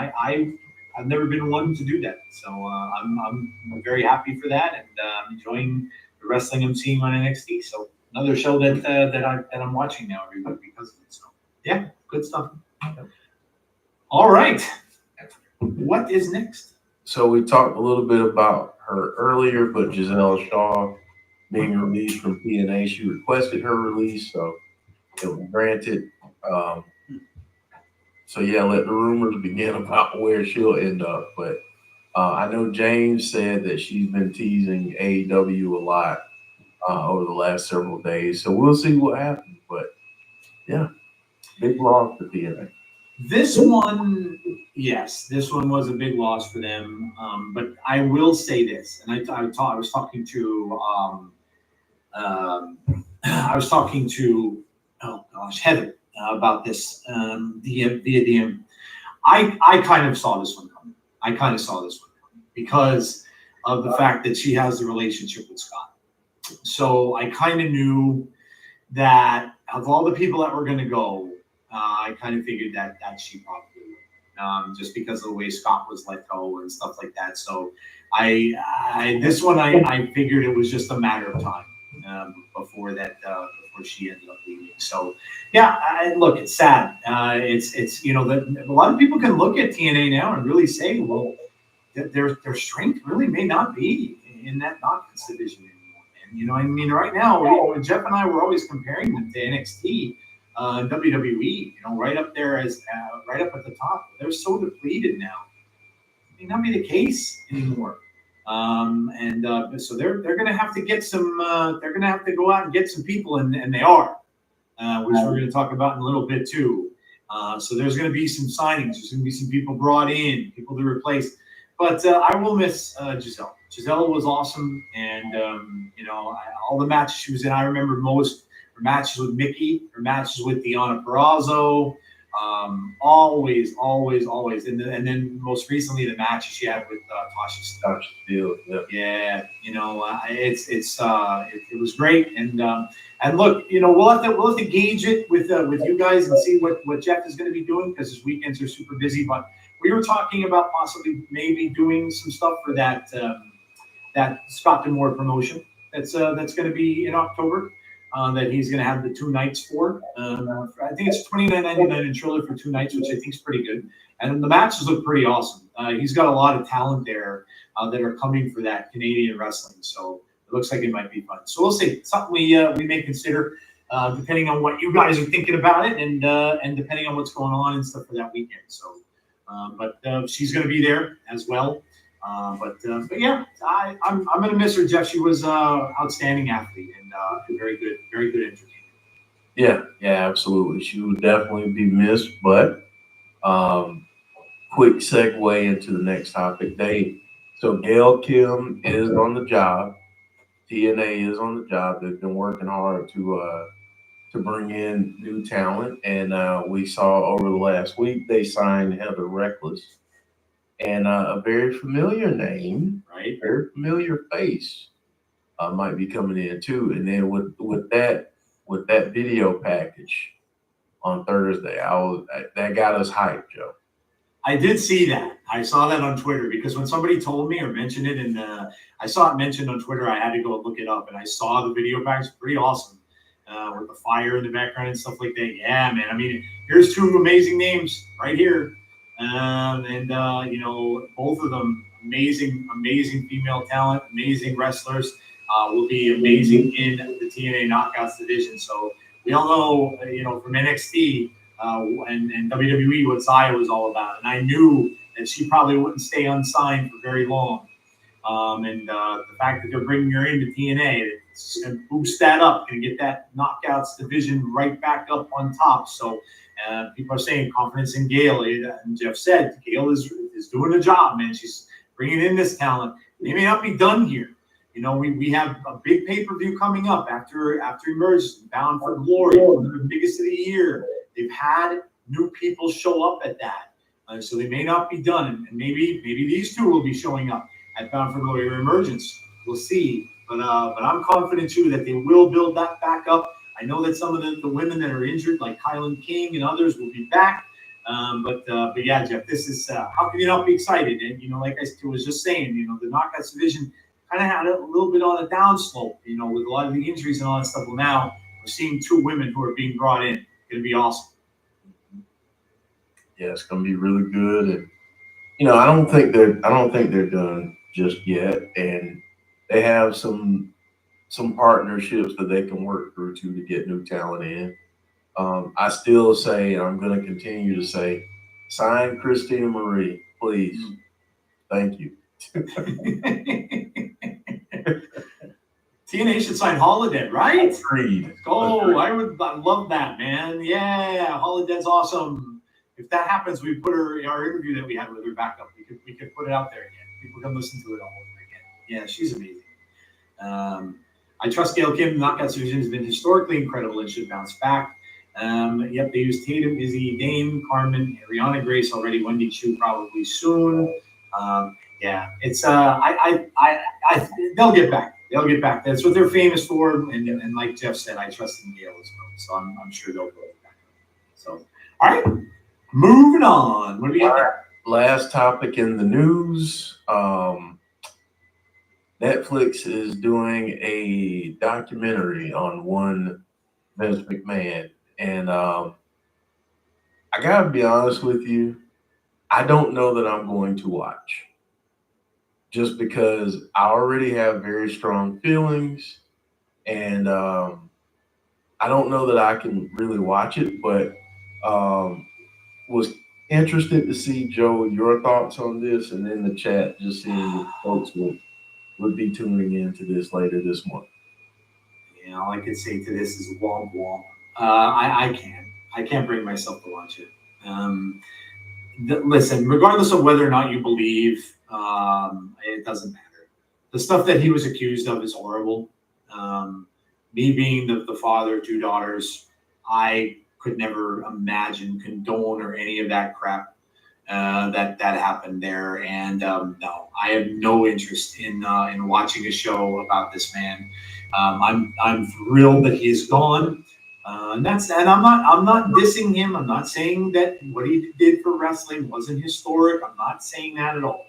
S6: I've never been one to do that. So I'm very happy for that, and I'm enjoying the wrestling I'm seeing on NXT. So another show that I'm watching now every week because of it. So yeah, good stuff. All right, what is next?
S7: So we talked a little bit about her earlier, but Giselle Shaw being released from TNA, she requested her release, so it was granted. So yeah, let the rumors begin about where she'll end up. But I know James said that she's been teasing AEW a lot over the last several days, so we'll see what happens. But yeah, big loss for TNA.
S6: This one, yes, this one was a big loss for them. But I will say this, and I was talking to Heather about this via DM. I kind of saw this one coming. Because of the fact that she has the relationship with Scott. So I kind of knew that of all the people that were going to go, I kind of figured that she probably would, just because of the way Scott was let go and stuff like that. So I figured it was just a matter of time before she ended up leaving. So yeah, look, it's sad. It's that a lot of people can look at TNA now and really say, well, their strength really may not be in that Knockouts division anymore. And right now, Jeff and I were always comparing them to NXT. WWE, right up there right up at the top. They're so depleted now. It may not be the case anymore. So they're going to have to get some. They're going to have to go out and get some people, and they are, which we're going to talk about in a little bit too. So there's going to be some signings. There's going to be some people brought in, people to replace. But I will miss Giselle. Giselle was awesome, and all the matches she was in, I remember most. Her matches with Mickey, her matches with Deonna Purrazzo, always. And then most recently the matches she had with Tasha Steele. Yeah, it was great. And look, we'll have to gauge it with you guys and see what Jeff is going to be doing because his weekends are super busy. But we were talking about possibly maybe doing some stuff for that Scott D'Amore promotion that's going to be in October. That he's going to have the 2 nights for. I think it's $29.99 in Triller for 2 nights, which I think is pretty good. And the matches look pretty awesome. He's got a lot of talent there that are coming for that Canadian wrestling. So it looks like it might be fun. So we'll see. Something we may consider depending on what you guys are thinking about it and depending on what's going on and stuff for that weekend. So, but she's going to be there as well. But yeah, I'm going to miss her, Jeff. She was outstanding athlete and very good entertainer.
S7: Yeah, absolutely. She would definitely be missed. But quick segue into the next topic. So Gail Kim is on the job. TNA is on the job. They've been working hard to bring in new talent, and we saw over the last week they signed Heather Reckless. And a very familiar name, right? Very familiar face might be coming in too. And then with that video package on Thursday, that got us hyped, Joe.
S6: I did see that. I saw that on Twitter because when somebody told me or mentioned it, and I saw it mentioned on Twitter, I had to go and look it up, and I saw the video package. Pretty awesome, with the fire in the background and stuff like that. Yeah, man. I mean, here's two amazing names right here, and you know, both of them amazing female talent, amazing wrestlers. Will be amazing in the TNA Knockouts division. So we all know, you know, from NXT. And WWE, what Zaya was all about. And I knew that she probably wouldn't stay unsigned for very long. And the fact that they're bringing her into TNA, it's going to boost that up and get that Knockouts division right back up on top. So people are saying confidence in Gail. And Jeff said, Gail is doing a job, man. She's bringing in this talent. They may not be done here. You know, we have a big pay-per-view coming up after Emergence, Bound for Glory, one of the biggest of the year. They've had new people show up at that, so they may not be done, and maybe these two will be showing up at Bound for Glory or Emergence. We'll see, but I'm confident too that they will build that back up. I know that some of the women that are injured, like Kylan King and others, will be back. But yeah, Jeff, this is how can you not be excited? And you know, like I was just saying, you know, the Knockouts division kind of had a little bit on a downslope, you know, with a lot of the injuries and all that stuff. Well, now we're seeing two women who are being brought in. It'll be awesome.
S7: Yeah, it's gonna be really good, and you know, I don't think they're done just yet, and they have some partnerships that they can work through to get new talent in. I still say, and I'm going to continue to say, sign Christina Marie, please. Thank you.
S6: TNA should sign Holodead, right?
S7: Agreed.
S6: Oh, I love that, man. Yeah, Holoded's awesome. If that happens, we put our interview that we had with her back up. We could put it out there again. People can listen to it all over again. Yeah, she's amazing. I trust Gail Kim. The Knockouts division has been historically incredible and should bounce back. Yep, they used Tatum, Izzy, Dame, Carmen, Ariana Grace already. Wendy Chu probably soon. Yeah, it's they'll get back. They'll get back. That's what they're famous for. And like Jeff said, I trust in Gail as well. So I'm sure they'll go back. So all right, moving on. What do we got?
S7: Last topic in the news. Netflix is doing a documentary on one Vince McMahon. And I gotta be honest with you, I don't know that I'm going to watch. Just because I already have very strong feelings, and I don't know that I can really watch it, but was interested to see, Joe, your thoughts on this, and in the chat, just seeing if folks would be tuning into this later this month.
S6: Yeah, all I could say to this is womp womp. I can't bring myself to watch it. Listen, regardless of whether or not you believe, it doesn't matter. The stuff that he was accused of is horrible. Me being the father of two daughters, I could never imagine, condone, or any of that crap that happened there. And no, I have no interest in watching a show about this man. I'm thrilled that he's gone. And I'm not dissing him. I'm not saying that what he did for wrestling wasn't historic. I'm not saying that at all.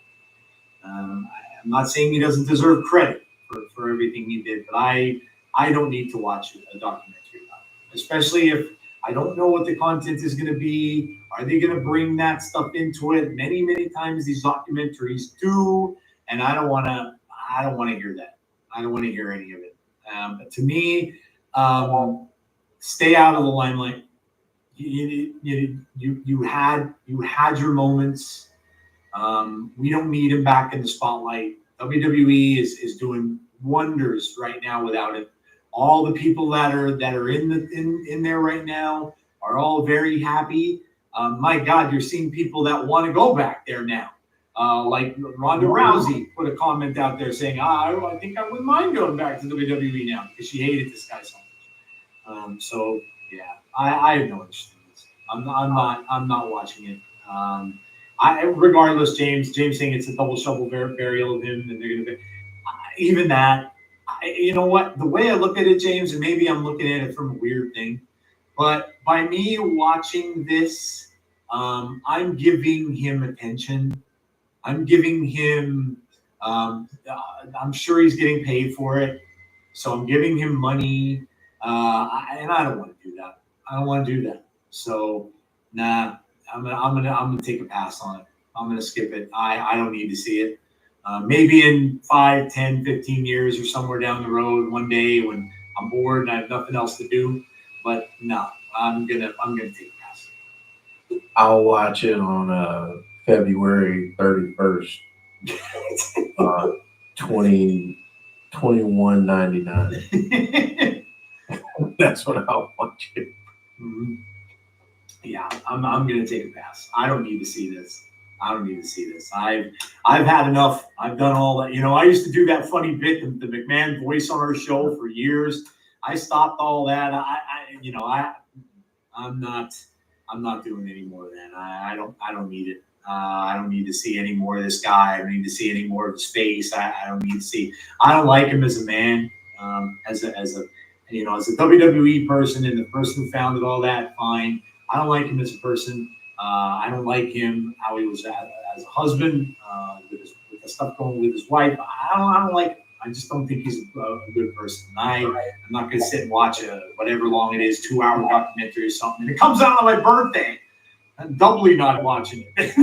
S6: I'm not saying he doesn't deserve credit for everything he did, but I don't need to watch a documentary about it, especially if I don't know what the content is going to be. Are they going to bring that stuff into it? Many times these documentaries do, and I don't want to hear that. I don't want to hear any of it. But to me, stay out of the limelight. You had your moments. We don't need him back in the spotlight. WWE is doing wonders right now without him. All the people that are in there right now are all very happy. My God, you're seeing people that want to go back there now. Like Ronda Rousey put a comment out there saying, I think I wouldn't mind going back to WWE now because she hated this guy so much. So yeah, I have no interest in this. I'm not watching it. Regardless, James saying it's a double shovel burial of him, and they're gonna be even that. You know what? The way I look at it, James, and maybe I'm looking at it from a weird thing, but by me watching this, I'm giving him attention. I'm giving him. I'm sure he's getting paid for it, so I'm giving him money. And I don't want to do that. I don't want to do that. So, nah, I'm gonna take a pass on it. I'm gonna skip it. I don't need to see it. Maybe in 5, 10, 15 years or somewhere down the road, one day when I'm bored and I have nothing else to do. But no, I'm gonna take a pass.
S7: I'll watch it on February 31st, 21.99. That's what I'll watch it.
S6: Mhm. Yeah, I'm gonna take a pass. I don't need to see this. I don't need to see this. I've had enough. I've done all that. I used to do that funny bit, the McMahon voice on our show for years. I stopped all that. I'm not doing any more of that. I don't need it. I don't need to see any more of this guy. I don't need to see any more of his face. I don't need to see. I don't like him as a man, as a WWE person and the person who founded all that. Fine. I don't like him as a person. I don't like him how he was as a husband with the stuff going with his wife. I don't like him. I just don't think he's a good person. I'm not going to sit and watch whatever long it is, 2-hour documentary or something. And it comes out on my birthday. I'm doubly not watching it.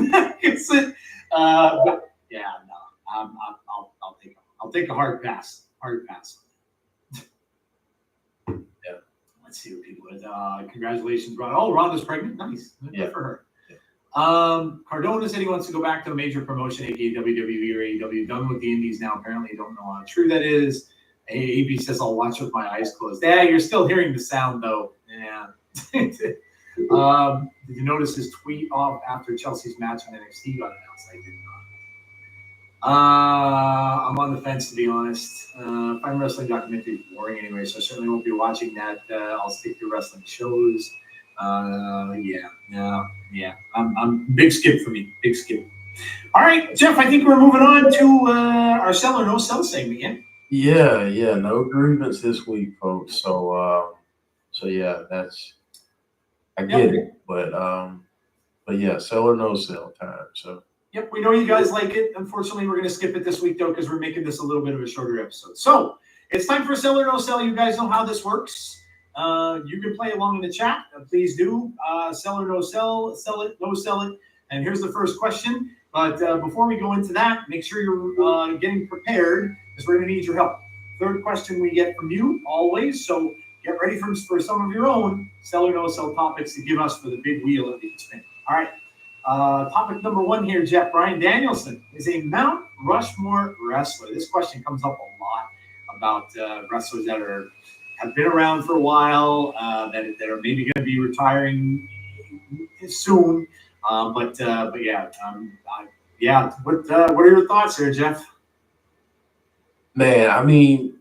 S6: But yeah, no, I'll take a hard pass. Hard pass.
S7: Yeah.
S6: Let's see what people are. Congratulations, Ron. Oh, Rhonda's pregnant. Nice. Good
S7: Yeah.
S6: for her.
S7: Yeah.
S6: Cardona said he wants to go back to a major promotion, aka WWE or AEW. Done with the Indies now. Apparently, I don't know how true that is. AB says I'll watch with my eyes closed. Yeah, you're still hearing the sound though. Yeah. Did you notice his tweet off after Chelsea's match on NXT got announced? I did not. I'm on the fence, to be honest. Prime Wrestling documentary is boring anyway, so I certainly won't be watching that. I'll stick to wrestling shows. Yeah. I'm big skip for me. Big skip. All right, Jeff, I think we're moving on to our sell or no sell segment again.
S7: Yeah, no grievance this week, folks. So yeah, I get it, but yeah, sell or no sell time. So
S6: Yep, we know you guys like it. Unfortunately, we're going to skip it this week, though, because we're making this a little bit of a shorter episode. So it's time for sell or no sell. You guys know how this works. You can play along in the chat. Please do. Sell or no sell. Sell it, no sell it. And here's the first question. But before we go into that, make sure you're getting prepared because we're going to need your help. Third question we get from you always. So get ready for some of your own sell or no sell topics to give us for the big wheel that we can spin. All right. Topic number 1 here, Jeff. Bryan Danielson is a Mount Rushmore wrestler. This question comes up a lot about wrestlers that have been around for a while, that are maybe going to be retiring soon. But yeah. What are your thoughts here, Jeff?
S7: man, I mean,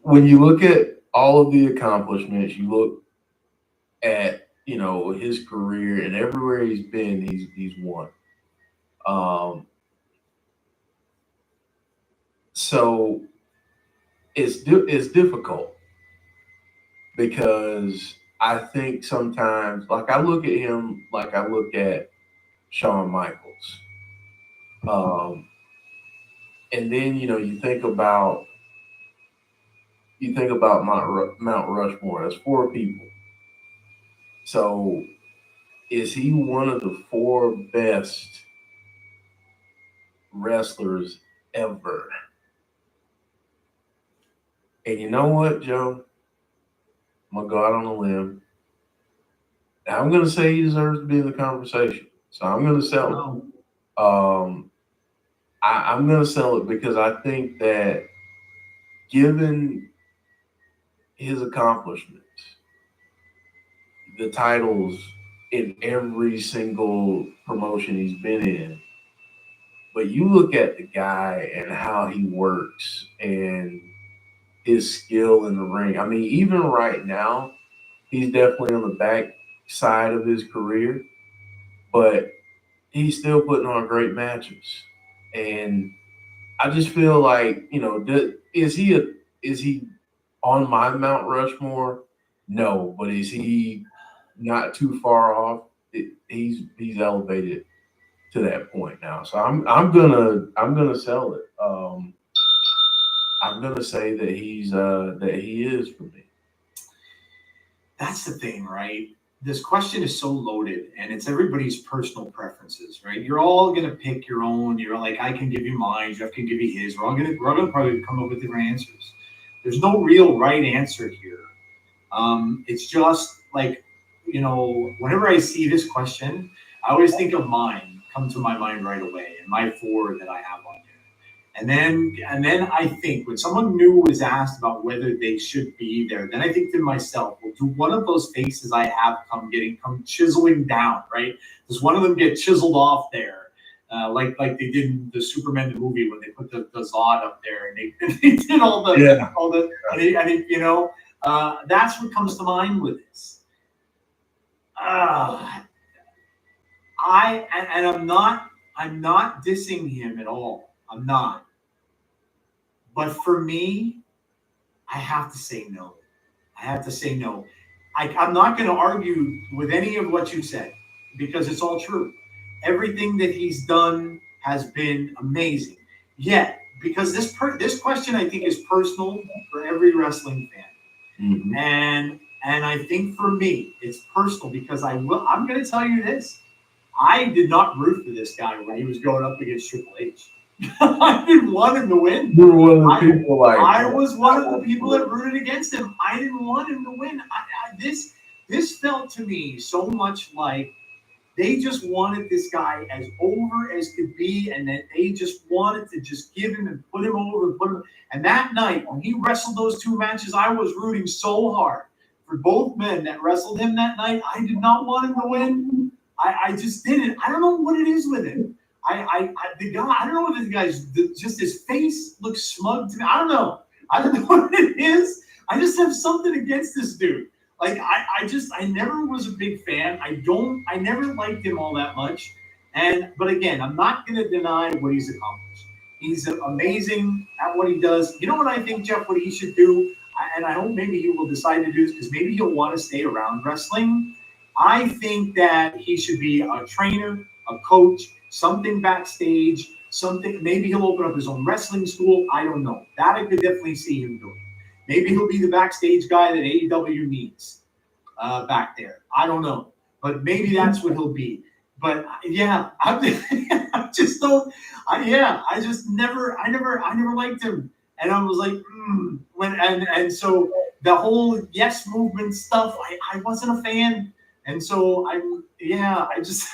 S7: when you look at all of the accomplishments, you look at his career and everywhere he's been, he's won. So it's difficult because I think sometimes, like I look at him, like I look at Shawn Michaels, and then you think about Mount Rushmore. That's 4 people. So is he one of the 4 best wrestlers ever? And you know what, Joe? I'm going to go out on a limb. Now, I'm going to say he deserves to be in the conversation. So I'm going to sell it. I'm going to sell it because I think that given his accomplishments, the titles in every single promotion he's been in, but you look at the guy and how he works and his skill in the ring. I mean, even right now, he's definitely on the back side of his career, but he's still putting on great matches. And I just feel like, is he on my Mount Rushmore? No, but is he not too far off. He's elevated to that point now. So I'm gonna sell it. I'm gonna say that he is for me.
S6: That's the thing, right? This question is so loaded, and it's everybody's personal preferences, right? You're all gonna pick your own. You're like, I can give you mine, Jeff can give you his. We're gonna probably come up with different answers. There's no real right answer here. It's just like, whenever I see this question, I always think of mine come to my mind right away, and my four that I have on there. And then I think when someone new is asked about whether they should be there, then I think to myself, well, do one of those faces I have come chiseling down, right? Does one of them get chiseled off there? Like they did in the Superman the movie when they put the Zod up there and they did all the that's what comes to mind with this. I'm not dissing him at all. I'm not. But for me, I have to say no. I'm not going to argue with any of what you said because it's all true. Everything that he's done has been amazing. Yet, because this question I think is personal for every wrestling fan.
S7: Mm-hmm.
S6: And I think for me, it's personal because I'm going to tell you this. I did not root for this guy when he was going up against Triple H. I didn't want him to win.
S7: You were one of the people
S6: I was one of the people that rooted against him. I didn't want him to win. This felt to me so much like they just wanted this guy as over as could be, and that they just wanted to just give him and put him over. And that night, when he wrestled those two matches, I was rooting so hard for both men that wrestled him that night. I did not want him to win. I just didn't. I don't know what it is with him. The guy, I don't know what this guy's, just his face looks smug to me. I don't know what it is. I just have something against this dude. Like, I never was a big fan. I never liked him all that much. But again, I'm not going to deny what he's accomplished. He's amazing at what he does. You know what I think, Jeff, what he should do? And I hope maybe he will decide to do this because maybe he'll want to stay around wrestling. I think that he should be a trainer, a coach, something backstage, something. Maybe he'll open up his own wrestling school. I don't know. That I could definitely see him doing. Maybe he'll be the backstage guy that AEW needs back there. I don't know. But maybe that's what he'll be. But yeah, I never liked him. And I was like, so the whole yes movement stuff, I wasn't a fan. And so I just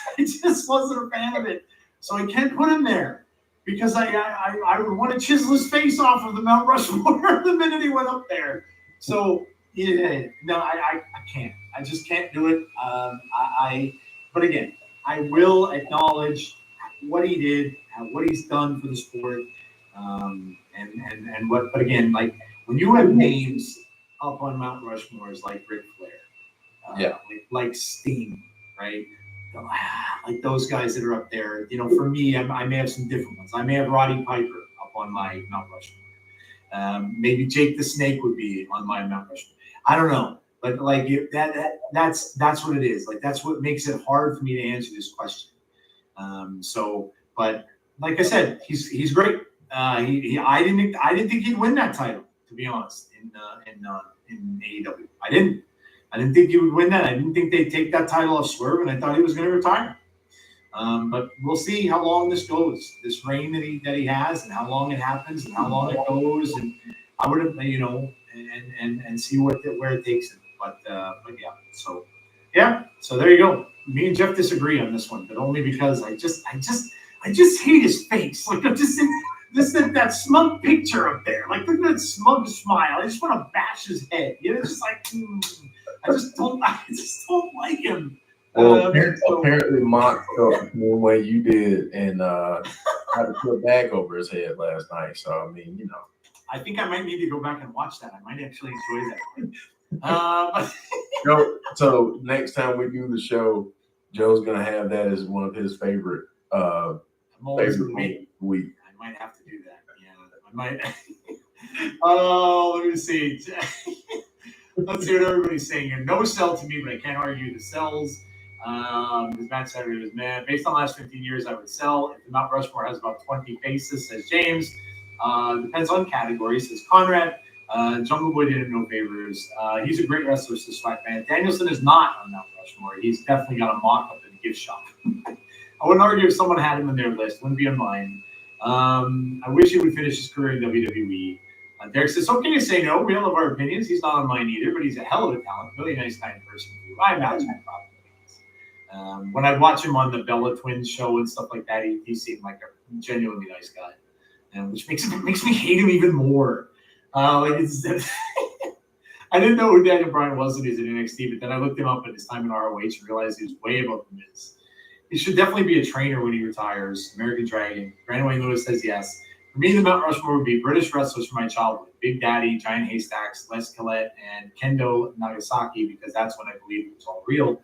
S6: wasn't a fan of it. So I can't put him there because I would want to chisel his face off of the Mount Rushmore the minute he went up there. So yeah, no, I can't. I just can't do it. But again, I will acknowledge what he did, what he's done for the sport, and what. But again, like when you have names up on Mount Rushmores like Ric Flair, like Sting, right? Like those guys that are up there. For me, I may have some different ones. I may have Roddy Piper up on my Mount Rushmore. Maybe Jake the Snake would be on my Mount Rushmore. I don't know, but like that's what it is. Like that's what makes it hard for me to answer this question. But like I said, he's great. I didn't think he'd win that title, to be honest, in AEW. I didn't think he would win that. I didn't think they'd take that title off Swerve, and I thought he was going to retire. But we'll see how long this goes, this reign that he has, and how long it happens, and how long it goes. And I would have, and see where it takes him. But yeah. So there you go. Me and Jeff disagree on this one, but only because I just hate his face. Like I'm just that smug picture up there. Like look at that smug smile. I just want to bash his head. It's just like. I just don't like him.
S7: Well, apparently Mont felt the same way you did and had to put a bag over his head last night. So, I mean,
S6: I think I might need to go back and watch that. I might actually enjoy that.
S7: So next time we do the show, Joe's going to have that as one of his favorite week.
S6: I might have to do that. Yeah, I might. Oh, let me see. Let's see what everybody's saying here. No sell to me, but I can't argue the sells. Because Matt Saturday was mad. Based on the last 15 years, I would sell. If the Mount Rushmore has about 20 faces, says James. Depends on category, says Conrad. Jungle Boy did him no favors. He's a great wrestler, says Swag Man. Danielson is not on Mount Rushmore. He's definitely got a mock up in the gift shop. I wouldn't argue if someone had him in their list. Wouldn't be on mine. I wish he would finish his career in WWE. Derek says, okay to say no. We all have our opinions. He's not on mine either, but he's a hell of a talent. Really nice, kind person. I imagine he probably is. When I watch him on the Bella Twins show and stuff like that, he seemed like a genuinely nice guy, which makes me hate him even more. I didn't know who Daniel Bryan was when he was in NXT, but then I looked him up at his time in ROH and realized he was way above the Miz. He should definitely be a trainer when he retires. American Dragon. Brandon Wayne Lewis says yes. For me, the Mount Rushmore would be British wrestlers from my childhood. Big Daddy, Giant Haystacks, Les Collette, and Kendo Nagasaki, because that's when I believe it was all real.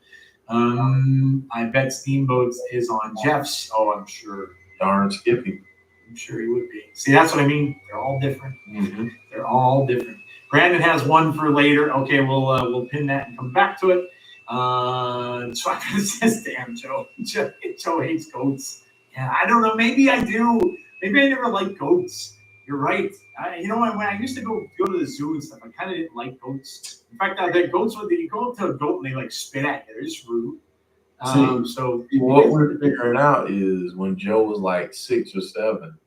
S6: I bet Steamboat is on Jeff's. Oh, I'm sure.
S7: Darn Skippy.
S6: I'm sure he would be. See, that's what I mean. They're all different.
S7: Mm-hmm.
S6: They're all different. Brandon has one for later. Okay, we'll pin that and come back to it. Swagger says, "Damn, Joe. Joe hates goats." Yeah, I don't know. Maybe I do. Maybe I never liked goats. You're right. When I used to go to the zoo and stuff, I kind of didn't like goats. In fact, the goats, when you go up to a goat and they like spit at you, they're just rude. So
S7: what we're figuring out is when Joe was like 6 or 7,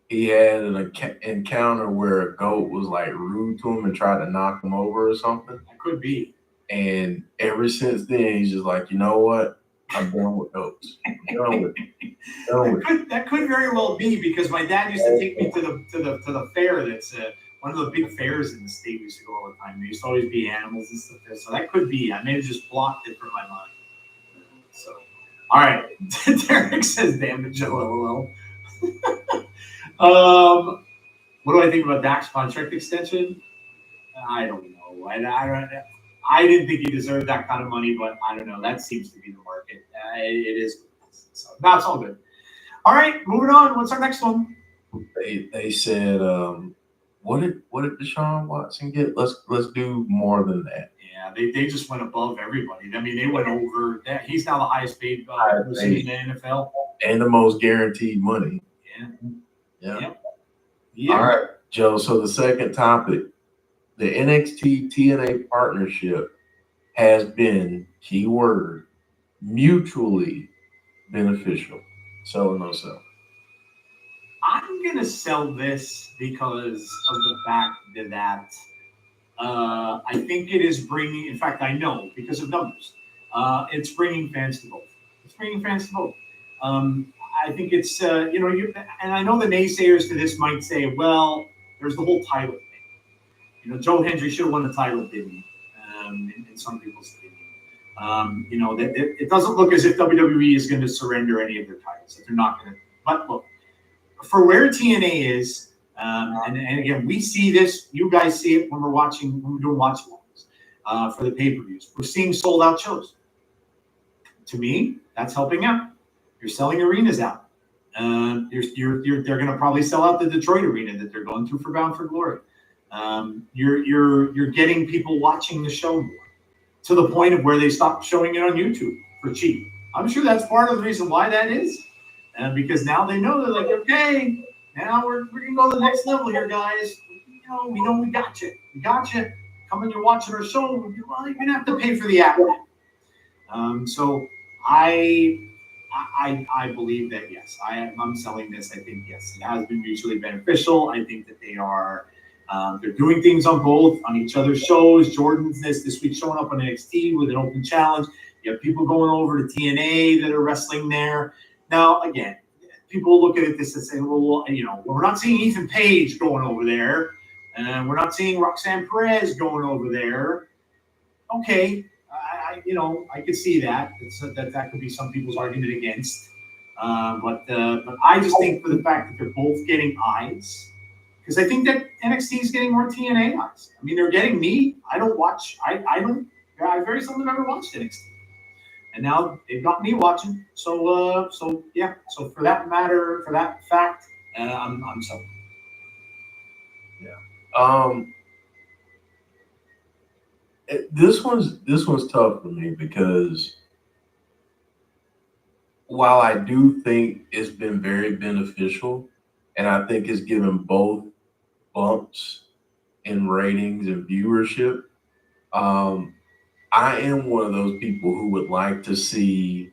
S7: he had an encounter where a goat was like rude to him and tried to knock him over or something.
S6: that could be.
S7: And ever since then, he's just like, you know what? I'm done with goats. I'm done with it.
S6: That could very well be, because my dad used to take me to the fair. That's one of the big fairs in the state. We used to go all the time. There used to always be animals and stuff there. So that could be. I may have just blocked it from my mind. So, all right. Derek says, "Damn it, Joe, LOL." What do I think about Dak's contract extension? I don't know. I didn't think he deserved that kind of money, but I don't know. That seems to be the market. It is. So that's all good. All right, moving on. What's our next one?
S7: They said, what did Deshaun Watson get? Let's do more than that.
S6: Yeah, they just went above everybody. I mean, they went over that. He's now the highest paid person in the NFL.
S7: And the most guaranteed money.
S6: Yeah.
S7: All right, Joe. So the second topic, the NXT TNA partnership has been, keyword, mutually beneficial. Sell or no sell?
S6: I'm going to sell this because of the fact that I think it is bringing, in fact, I know because of numbers, it's bringing fans to both. It's bringing fans to both. I think it's, and I know the naysayers to this might say, well, there's the whole title thing. Joe Hendry should have won the title, didn't he? In some people's opinion. It doesn't look as if WWE is going to surrender any of their titles. That they're not going to. But look, for where TNA is, and again, we see this. You guys see it when we're doing watch alongs for the pay-per-views. We're seeing sold-out shows. To me, that's helping out. You're selling arenas out. They're going to probably sell out the Detroit arena that they're going to for Bound for Glory. You're getting people watching the show more, to the point of where they stop showing it on YouTube for cheap. I'm sure that's part of the reason why that is, because now they know, they're like, okay, now we're gonna go to the next level here, guys. We know we got you. We got you. Come and you're watching our show. Well, you're gonna have to pay for the app. So I believe that yes, I'm selling this. I think yes, it has been mutually beneficial. I think that they are. They're doing things on each other's shows. Jordan's this week showing up on NXT with an open challenge. You have people going over to TNA that are wrestling there. Now, again, people look at this and say, well, we're not seeing Ethan Page going over there, and we're not seeing Roxanne Perez going over there. Okay, I could see that. That could be some people's argument against. But I just think for the fact that they're both getting eyes. Because I think that NXT is getting more TNA eyes. I mean, they're getting me. I don't watch. I very seldom ever watched NXT, and now they've got me watching. So yeah. So for that matter, for that fact, I'm selling.
S7: Yeah. This one's tough for me because while I do think it's been very beneficial, and I think it's given both bumps in ratings and viewership, I am one of those people who would like to see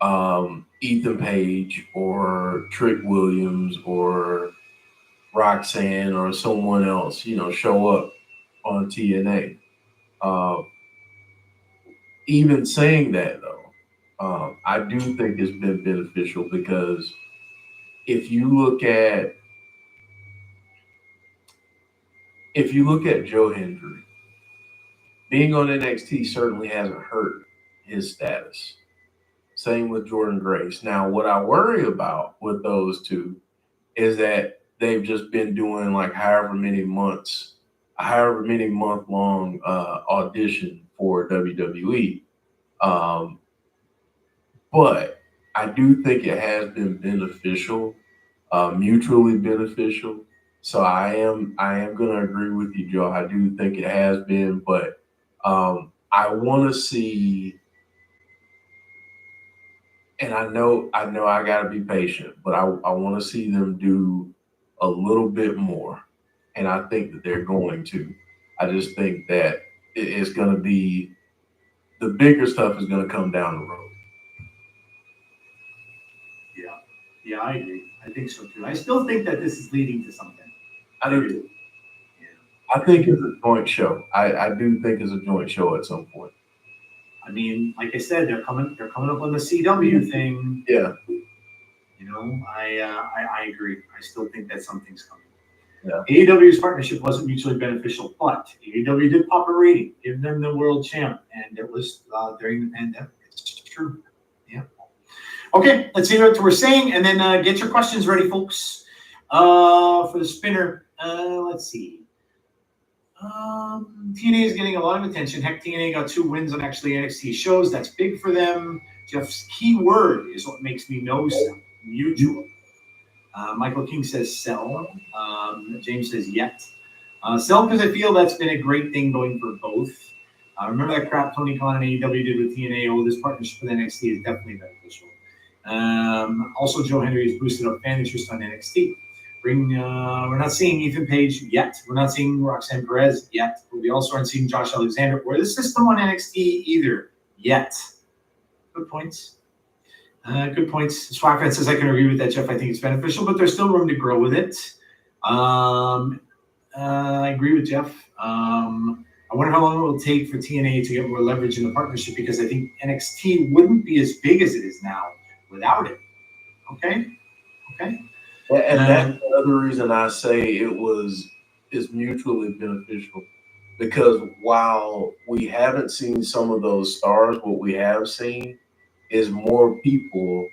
S7: Ethan Page or Trick Williams or Roxanne or someone else, show up on TNA. Even saying that though, I do think it's been beneficial because if you look at Joe Hendry, being on NXT certainly hasn't hurt his status. Same with Jordan Grace. Now, what I worry about with those two is that they've just been doing like however many month long audition for WWE. But I do think it has been beneficial, mutually beneficial. So I am going to agree with you, Joe. I do think it has been, but I want to see. And I know I got to be patient, but I want to see them do a little bit more. And I think that they're going to. I just think that it's going to be the bigger stuff is going to come down the road.
S6: Yeah, I agree. I think so too. I still think that this is leading to something.
S7: I do too. I think it's a joint show. I do think it's a joint show at some point.
S6: I mean, like I said, they're coming up on the CW thing.
S7: Yeah.
S6: I agree. I still think that something's coming.
S7: Yeah.
S6: AEW's partnership wasn't mutually beneficial, but AEW did pop a rating, give them the world champ, and it was during the pandemic. It's true. Yeah. Okay, let's hear what we're saying, and then get your questions ready, folks. For the spinner, let's see. TNA is getting a lot of attention. Heck, TNA got 2 wins on actually NXT shows. That's big for them. Jeff's key word is what makes me know some. Mutual. Michael King says sell. James says yet. Sell because I feel that's been a great thing going for both. Remember that crap Tony Khan and AEW did with TNA? Oh, this partnership with NXT is definitely beneficial. Also, Joe Hendry has boosted up fan interest on NXT. We're not seeing Ethan Page yet. We're not seeing Roxanne Perez yet. We also aren't seeing Josh Alexander or the system on NXT either yet. Good points. Good points. Swagfan says I can agree with that, Jeff. I think it's beneficial, but there's still room to grow with it. I agree with Jeff. I wonder how long it will take for TNA to get more leverage in the partnership because I think NXT wouldn't be as big as it is now without it. Okay.
S7: And that's another reason I say it's mutually beneficial because while we haven't seen some of those stars, what we have seen is more people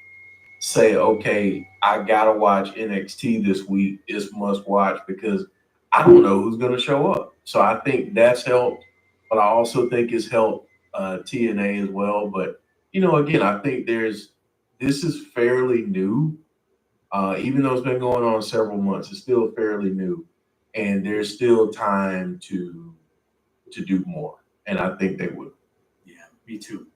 S7: say, okay, I got to watch NXT this week. It's must watch because I don't know who's going to show up. So I think that's helped, but I also think it's helped TNA as well. But, again, I think this is fairly new. Even though it's been going on several months, it's still fairly new, and there's still time to do more. And I think they will.
S6: Yeah, me too.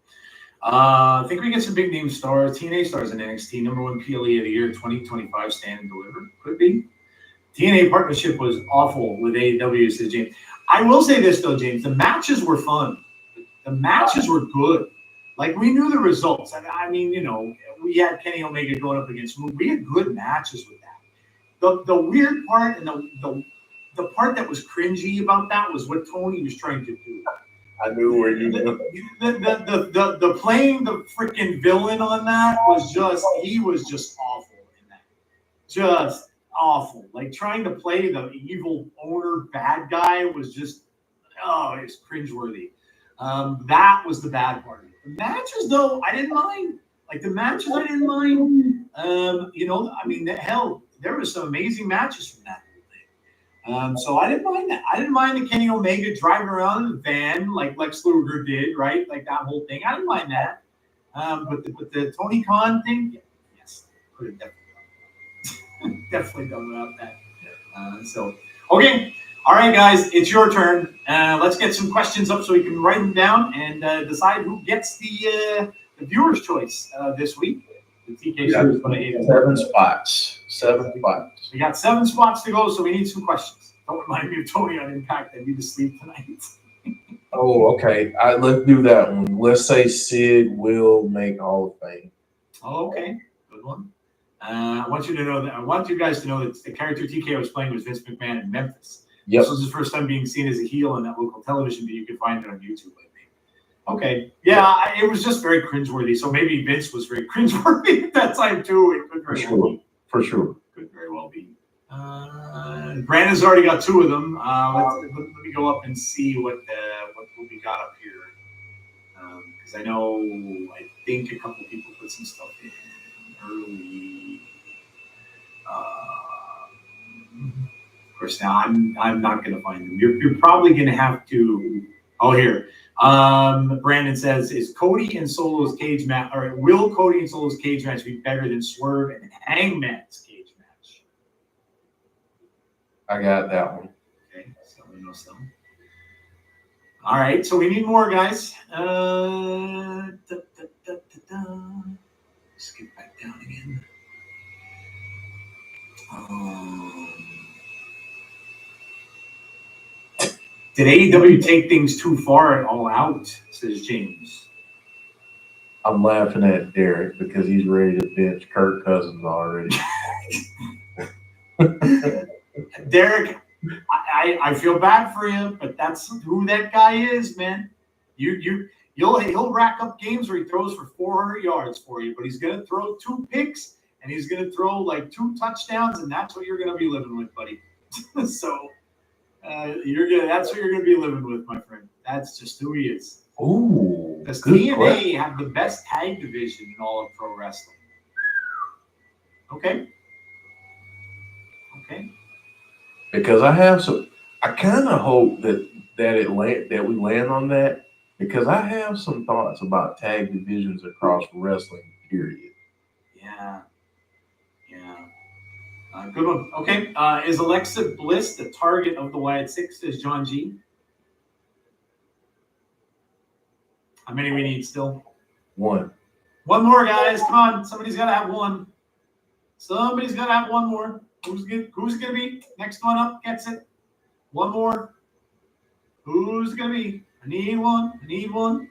S6: I think we get some big name stars, TNA stars in NXT. Number 1 PLE of the year 2025 stand and deliver. Could be. TNA partnership was awful with AEW, says James. I will say this though, James. The matches were fun. The matches were good. Like, we knew the results. I mean, we had Kenny Omega going up against Moon. We had good matches with that. The weird part and the part that was cringy about that was what Tony was trying to do.
S7: I knew where you
S6: were. The playing the freaking villain on that he was just awful in that. Just awful. Like, trying to play the evil owner bad guy was just, it was cringeworthy. That was the bad part. The matches, though, I didn't mind. Like, the matches, I didn't mind. Hell, there was some amazing matches from that whole thing. So I didn't mind that. I didn't mind the Kenny Omega driving around in the van like Lex Luger did, right? Like that whole thing. I didn't mind that. But the Tony Khan thing, yes, could have definitely done without that. Okay. All right, guys, it's your turn. Let's get some questions up so we can write them down and decide who gets the viewer's choice this week. The TK show is going to hit it.
S7: 7 spots. 7 spots.
S6: We got 7 spots to go, so we need some questions. Don't remind me of Tony on Impact. I need to sleep tonight.
S7: Oh, okay. Let's do that one. Let's say Sid will make Hall of Fame.
S6: Oh, okay, good one. I want you guys to know that the character TK was playing was Vince McMahon in Memphis.
S7: Yep.
S6: This was his first time being seen as a heel on that local television, but you can find it on YouTube, I think. Okay, yeah, it was just very cringeworthy. So maybe Vince was very cringeworthy at that time too. It could very well be.
S7: For sure.
S6: Could very well be. Brandon's already got 2 of them. Let me go up and see what we got up here. Because I think a couple people put some stuff in early. Of course, now I'm not going to find them. You're probably going to have to. Oh, here. Brandon says, "Is Cody and Solo's cage match, or will Cody and Solo's cage match be better than Swerve and Hangman's cage match?"
S7: I got that one.
S6: Okay, so we know some. All right, so we need more, guys. Skip back down again. Did AEW take things too far at All Out? Says James.
S7: I'm laughing at Derek because he's ready to bench Kirk Cousins already.
S6: Derek, I feel bad for you, but that's who that guy is, man. He'll rack up games where he throws for 400 yards for you, but he's gonna throw 2 picks and he's gonna throw like 2 touchdowns, and that's what you're gonna be living with, buddy. So that's what you're gonna be living with, my friend. That's just who he is.
S7: Ooh,
S6: Does
S7: good
S6: TNA
S7: question.
S6: have the best tag division in all of pro wrestling? Okay.
S7: Because I kind of hope that we land on that, because I have some thoughts about tag divisions across wrestling, period.
S6: Yeah. Good one. Okay. Is Alexa Bliss the target of the Wyatt Six? Says John G. How many we need still?
S7: 1.
S6: One more, guys. Come on. Somebody's got to have one. Somebody's got to have one more. Who's going to be? Next one up gets it. One more. Who's going to be? I need one. I need one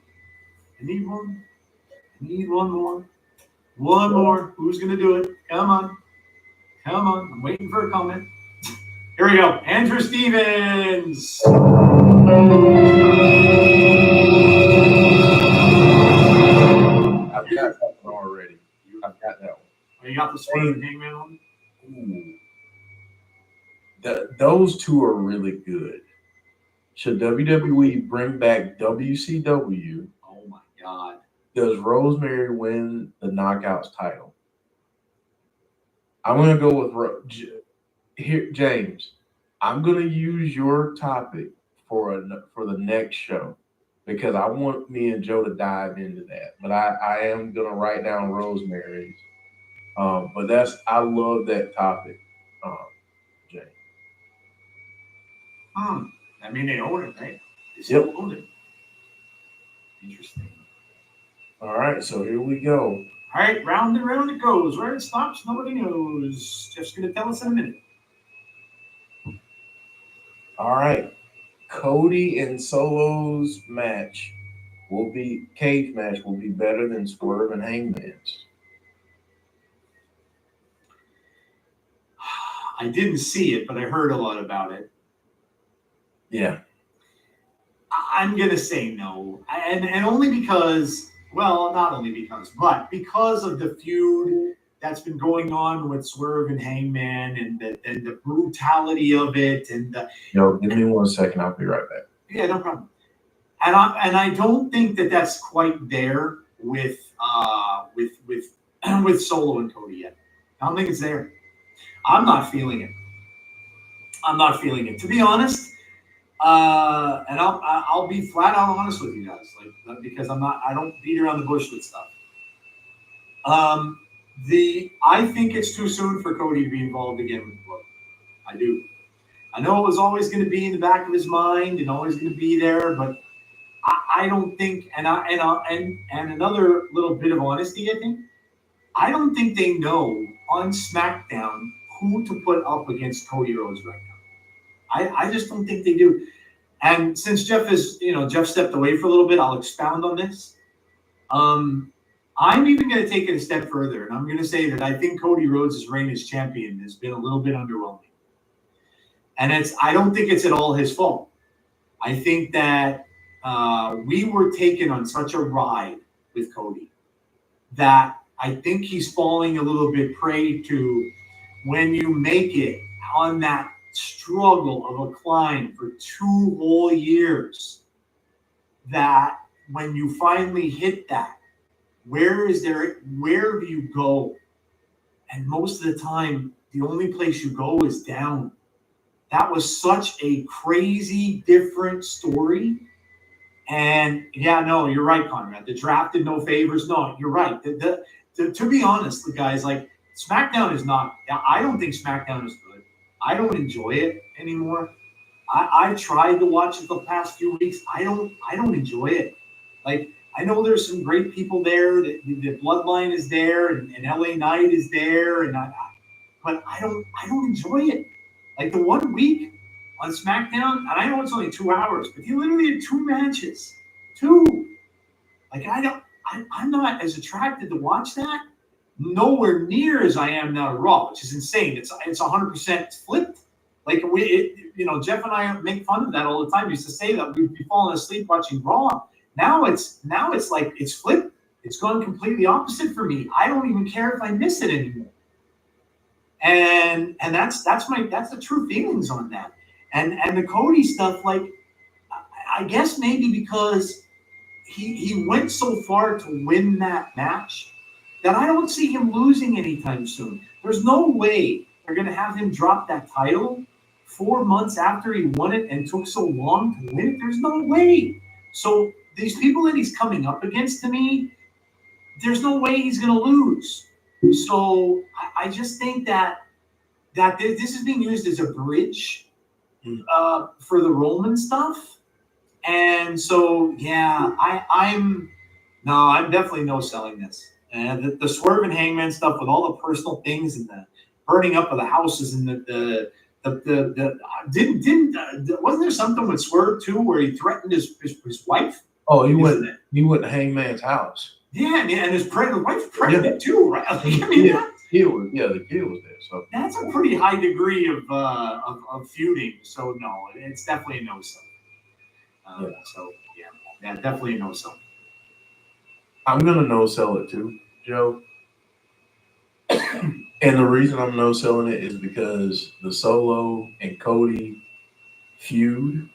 S6: more. One more. Who's going to do it? Come on. I'm waiting for a comment. Here we go. Andrew Stevens.
S7: I've got that one already. I've got that one.
S6: Oh, you got the Swerve and Hangman one?
S7: Ooh. Those 2 are really good. Should WWE bring back WCW?
S6: Oh my God.
S7: Does Rosemary win the Knockouts title? I'm going to go with James. I'm going to use your topic for the next show, because I want me and Joe to dive into that. But I am going to write down Rosemary's. But I love that topic, Jay.
S6: I mean, they own it, right? They still own it. Interesting.
S7: All right, so here we go.
S6: All right, round and round it goes. Where it stops, nobody knows. Jeff's going to tell us in a minute.
S7: All right. Cody and Solo's cage match will be better than Swerve and Hangman's.
S6: I didn't see it, but I heard a lot about it.
S7: Yeah.
S6: I'm going to say no. And only because, well, not only because, but because of the feud that's been going on with Swerve and Hangman, and the brutality of it, and
S7: Yo, give me 1 second. I'll be right back.
S6: Yeah, no problem. And I don't think that's quite there with Solo and Cody yet. I don't think it's there. I'm not feeling it. To be honest, and I'll be flat out honest with you guys, like, because I don't beat around the bush with stuff. I think it's too soon for Cody to be involved again with the book. I do. I know it was always going to be in the back of his mind and always going to be there, but I don't think, and another little bit of honesty, I don't think they know on SmackDown who to put up against Cody Rhodes right now. I just don't think they do. And since Jeff stepped away for a little bit, I'll expound on this. I'm even going to take it a step further, and I'm going to say that I think Cody Rhodes' reign as champion has been a little bit underwhelming. And I don't think it's at all his fault. I think that we were taken on such a ride with Cody that I think he's falling a little bit prey to when you make it on that struggle of a climb for 2 whole years, that when you finally hit that, where do you go? And most of the time, the only place you go is down. That was such a crazy, different story. And yeah, no, you're right, Conrad. The draft did no favors. No, you're right. To be honest, the guys, like, SmackDown is not. I don't think SmackDown is good. I don't enjoy it anymore. I tried to watch it the past few weeks. I don't enjoy it. Like, I know there's some great people there. The Bloodline is there, and LA Knight is there, but I don't enjoy it. Like, the 1 week on SmackDown, and I know it's only 2 hours, but you literally had 2 matches. 2. Like, I'm not as attracted to watch that. Nowhere near as I am now to Raw, which is insane. It's 100% flipped. Like, Jeff and I make fun of that all the time. We used to say that we'd be falling asleep watching Raw. Now it's like it's flipped. It's gone completely opposite for me. I don't even care if I miss it anymore. And that's the true feelings on that. And the Cody stuff, like, I guess maybe because he went so far to win that match that I don't see him losing anytime soon. There's no way they're going to have him drop that title 4 months after he won it and took so long to win it. There's no way. So these people that he's coming up against, to me, there's no way he's going to lose. So I just think that this is being used as a bridge for the Roman stuff. And so, yeah, I'm definitely no selling this. And the Swerve and Hangman stuff with all the personal things and the burning up of the houses and wasn't there something with Swerve too where he threatened his wife?
S7: Oh, he went to Hangman's house.
S6: Yeah, and his wife's pregnant too, right? I mean,
S7: the kid was there. So
S6: that's a pretty high degree of feuding. So no, it's definitely a no sell. So yeah, definitely a no sell.
S7: I'm gonna no sell it too, Joe. And the reason I'm no selling it is because the Solo and Cody feud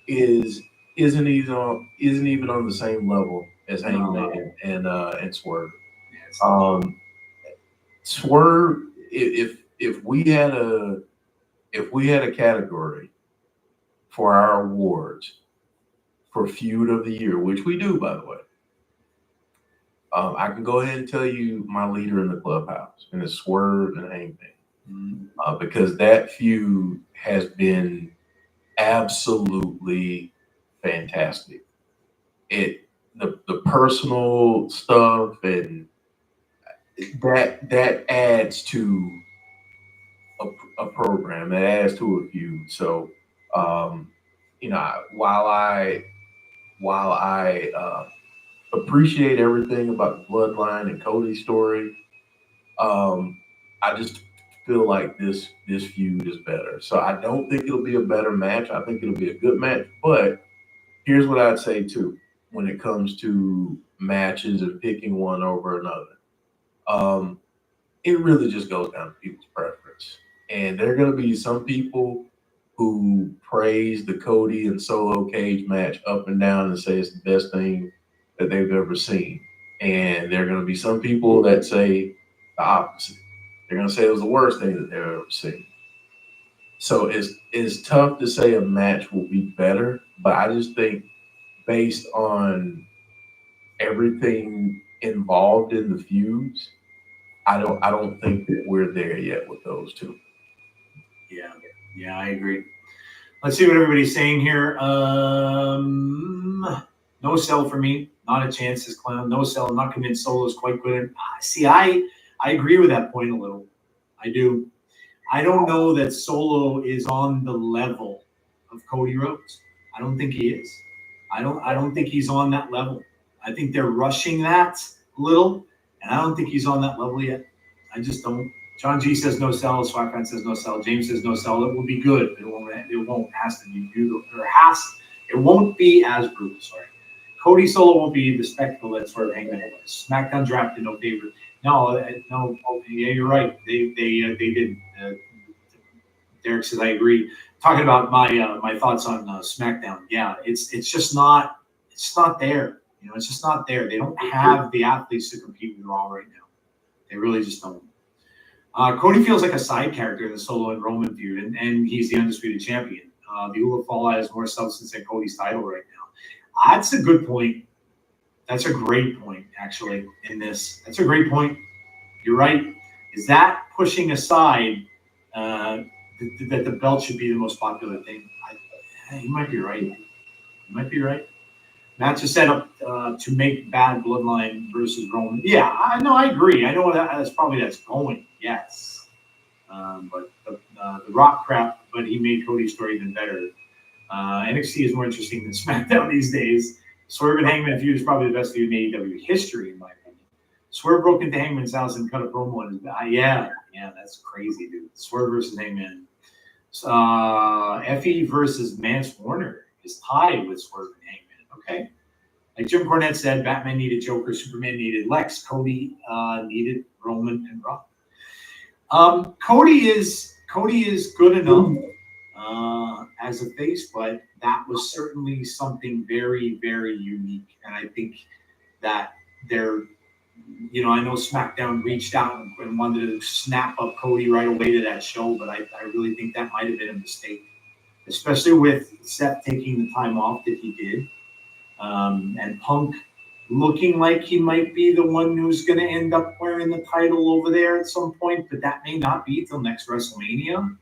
S7: isn't even on the same level as Hangman and Swerve. Swerve, if we had a category for our awards for feud of the year, which we do, by the way, I can go ahead and tell you my leader in the clubhouse, and it's Swerve and Hangman, because that feud has been absolutely fantastic. The personal stuff and that adds to a program, that adds to a feud. So, while I appreciate everything about the Bloodline and Cody's story, I just feel like this feud is better. So I don't think it'll be a better match. I think it'll be a good match. But here's what I'd say too when it comes to matches and picking one over another. It really just goes down to people's preference. And there are going to be some people who praise the Cody and Solo cage match up and down and say it's the best thing that they've ever seen. And there are going to be some people that say the opposite. They're going to say it was the worst thing that they've ever seen. So it's tough to say a match will be better, but I just think based on everything involved in the feuds, I don't think that we're there yet with those two.
S6: Yeah. Yeah, I agree. Let's see what everybody's saying here. No sell for me. Not a chance, this clown. No sell. I'm not convinced Solo is quite good. See, I agree with that point a little. I do. I don't know that Solo is on the level of Cody Rhodes. I don't think he is. I don't think he's on that level. I think they're rushing that a little, and I don't think he's on that level yet. I just don't. John G says no sell. Swagman says no sell. James says no sell. It will be good. It won't. Has to be beautiful. It won't be as brutal. Sorry. Cody Solo won't be the spectacle that sort of Hangman was. SmackDown drafted no favorite. No. Oh, yeah, you're right. They did. Derek says I agree. Talking about my thoughts on SmackDown. Yeah, it's just not. It's not there. You know, it's just not there. They don't have the athletes to compete with Raw right now. They really just don't. Cody feels like a side character in the Solo and Roman feud, and he's the undisputed champion. The Ula Fallout has more substance than Cody's title right now. That's a good point. That's a great point, actually, in this. That's a great point. You're right. Is that pushing aside that the belt should be the most popular thing? You might be right. You might be right. Matt just set up to make Bad Bloodline versus Roman. Yeah, I know. I agree. I know that's going. Yes, but the Rock crap. But he made Cody's story even better. NXT is more interesting than SmackDown these days. Swerve and Hangman feud is probably the best feud in AEW history, in my opinion. Swerve broke into Hangman's house and cut a promo. Yeah, that's crazy, dude. Swerve versus Hangman. Effie versus Mance Warner is tied with Swerve and Hangman. Okay. Like Jim Cornette said, Batman needed Joker, Superman needed Lex, Cody needed Roman and Rock. Cody is good enough as a face, but that was certainly something very, very unique. And I think that they're, I know SmackDown reached out and wanted to snap up Cody right away to that show, but I really think that might have been a mistake, especially with Seth taking the time off that he did. And Punk looking like he might be the one who's going to end up wearing the title over there at some point, but that may not be till next WrestleMania.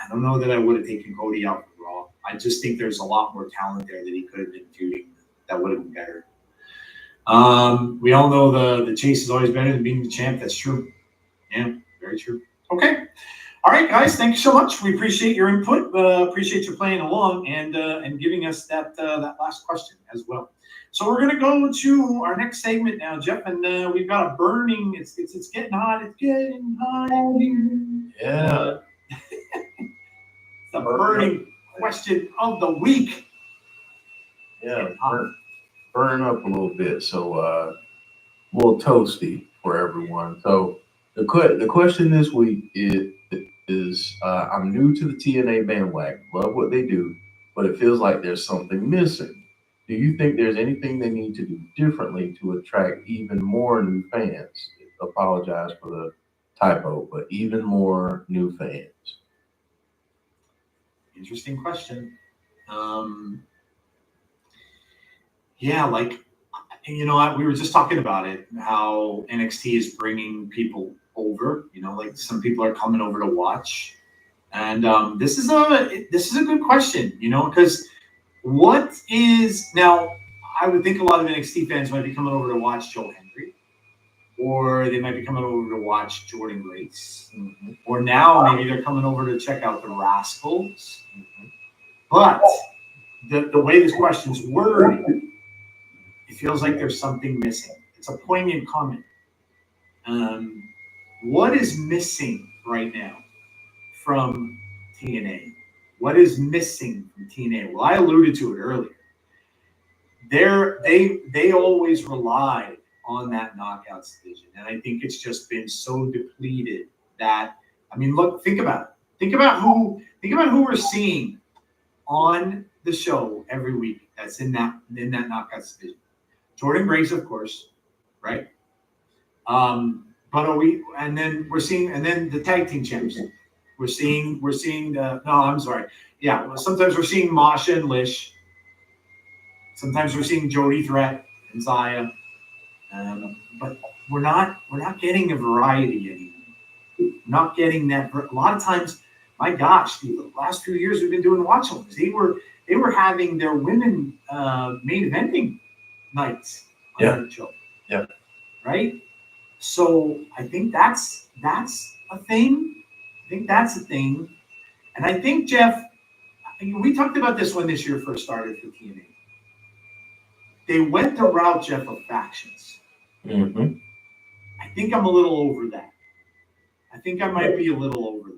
S6: I don't know that I would have taken Cody out for Raw. I just think there's a lot more talent there that he could have been feuding that would have been better. We all know the chase is always better than being the champ. That's true. Yeah, very true. Okay. All right, guys, thank you so much. We appreciate your input. Appreciate you playing along and giving us that last question as well. So we're going to go to our next segment now, Jeff, and we've got a burning. It's getting hot. It's getting hot out here.
S7: Yeah.
S6: The burning question of the week.
S7: Yeah, burning up a little bit, so a little toasty for everyone. So the question this week is I'm new to the TNA bandwagon. Love what they do, but it feels like there's something missing. Do you think there's anything they need to do differently to attract even more new fans? Apologize for the typo, but even more new fans.
S6: Interesting question. Yeah, like, we were just talking about it, how NXT is bringing people over, like some people are coming over to watch. And this is a good question, because what is now, I would think a lot of NXT fans might be coming over to watch Joe Hendry, or they might be coming over to watch Jordan Grace, or now maybe they're coming over to check out the Rascals. But the way this question's worded, it feels like there's something missing. It's a poignant comment. What is missing right now from TNA? What is missing from TNA? Well, I alluded to it earlier. They always relied on that knockouts division, and I think it's just been so depleted that, look, think about it. Think about who we're seeing on the show every week. That's in that knockouts division. Jordan Grace, of course, right? But we're seeing the tag team champs. We're seeing sometimes we're seeing Masha and Lish. Sometimes we're seeing Jody Threat and Zaya. But we're not getting a variety anymore. We're not getting that. A lot of times my gosh, the last few years we've been doing watch-alongs. They were having their women main eventing nights on
S7: Yeah.
S6: their show.
S7: Yeah.
S6: Right. So I think that's a thing. I think that's a thing, and I think Jeff, we talked about this when this year first started for TNA. They went the route, Jeff, of factions.
S7: Mm-hmm.
S6: I think I'm a little over that. I think I might be a little over that.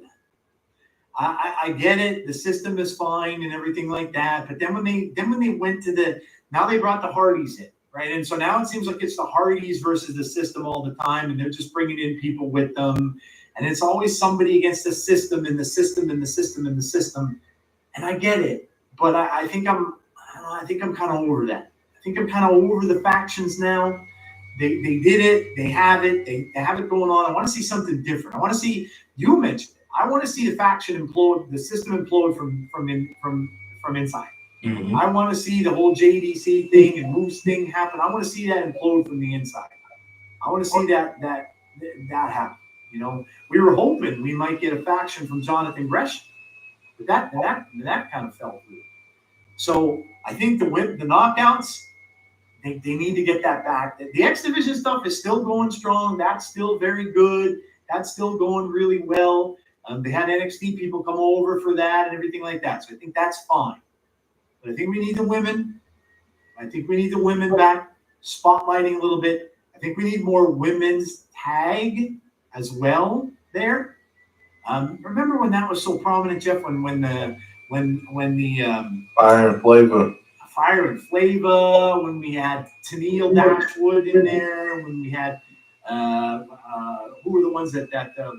S6: I get it. The system is fine and everything like that. But then when they went to now they brought the Hardys in, right? And so now it seems like it's the Hardys versus the system all the time, and they're just bringing in people with them, and it's always somebody against the system and the system and the system and the system. And I get it, but I think I'm kind of over that. I think I'm kind of over the factions now. They did it. They have it. They have it going on. I want to see something different. I want to see. You mentioned it. I want to see the faction implode, the system implode from inside.
S7: Mm-hmm.
S6: I want to see the whole JDC thing and Moose thing happen. I want to see that implode from the inside. I want to see that happen. You know, we were hoping we might get a faction from Jonathan Gresham, but that kind of fell through. So I think the knockouts, they need to get that back. The X Division stuff is still going strong. That's still very good. That's still going really well. They had NXT people come over for that and everything like that. So I think that's fine. But I think we need the women. I think we need the women back, spotlighting a little bit. I think we need more women's tag as well there. Remember when that was so prominent, Jeff? When the
S7: Fire and Flavor.
S6: Fire and Flava, when we had Tennille Dashwood in there, when we had who were the ones that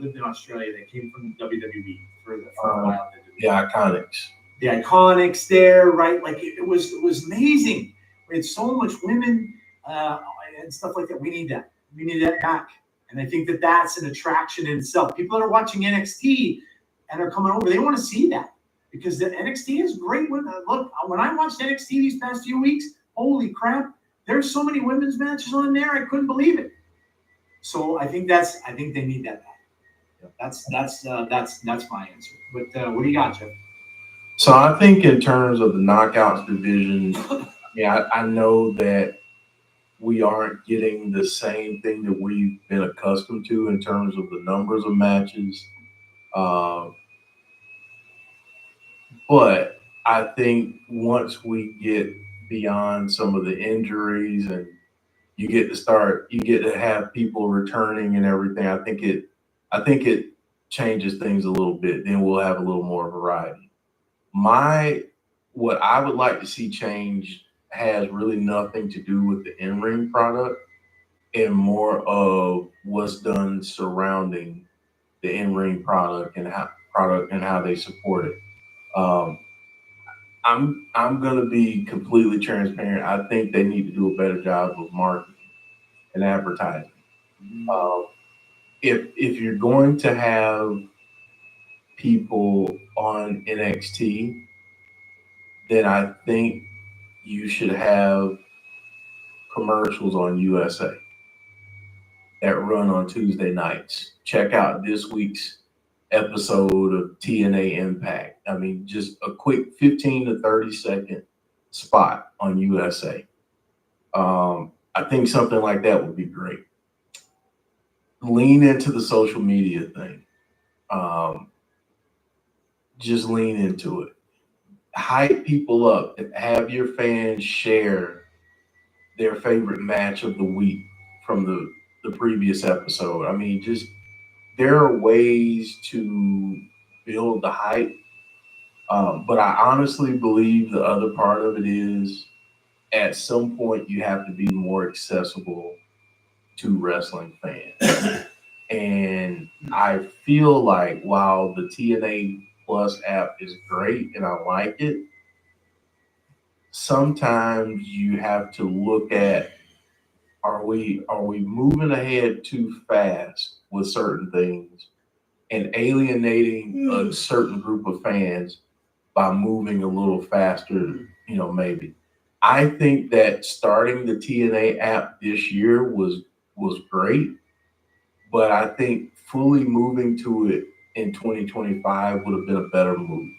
S6: lived in Australia that came from WWE for a while?
S7: The Iconics.
S6: The Iconics there, right? Like it was amazing. We had so much women and stuff like that. We need that. We need that back. And I think that's an attraction in itself. People that are watching NXT and are coming over, they want to see that because the NXT is great. Look, when I watched NXT these past few weeks, holy crap, there's so many women's matches on there. I couldn't believe it. So I think they need that back. That's my answer. But what do you got, Jeff?
S7: So I think in terms of the knockouts division, I know that we aren't getting the same thing that we've been accustomed to in terms of the numbers of matches. But I think once we get beyond some of the injuries and you get to have people returning and everything, I think it changes things a little bit. Then we'll have a little more variety. What I would like to see change has really nothing to do with the in-ring product and more of what's done surrounding the in-ring product and how they support it. I'm gonna be completely transparent. I think they need to do a better job of marketing and advertising. If you're going to have people on NXT, then I think you should have commercials on USA that run on Tuesday nights. Check out this week's episode of TNA Impact. I mean, just a quick 15 to 30 second spot on USA. I think something like that would be great. Lean into the social media thing. Just lean into it. Hype people up and have your fans share their favorite match of the week from the previous episode. I mean, just there are ways to build the hype. But I honestly believe the other part of it is at some point you have to be more accessible to wrestling fans. And I feel like while the TNA Plus app is great and I like it, sometimes you have to look at are we moving ahead too fast with certain things and alienating a certain group of fans by moving a little faster, maybe. I think that starting the TNA app this year was great, but I think fully moving to it in 2025 would have been a better move.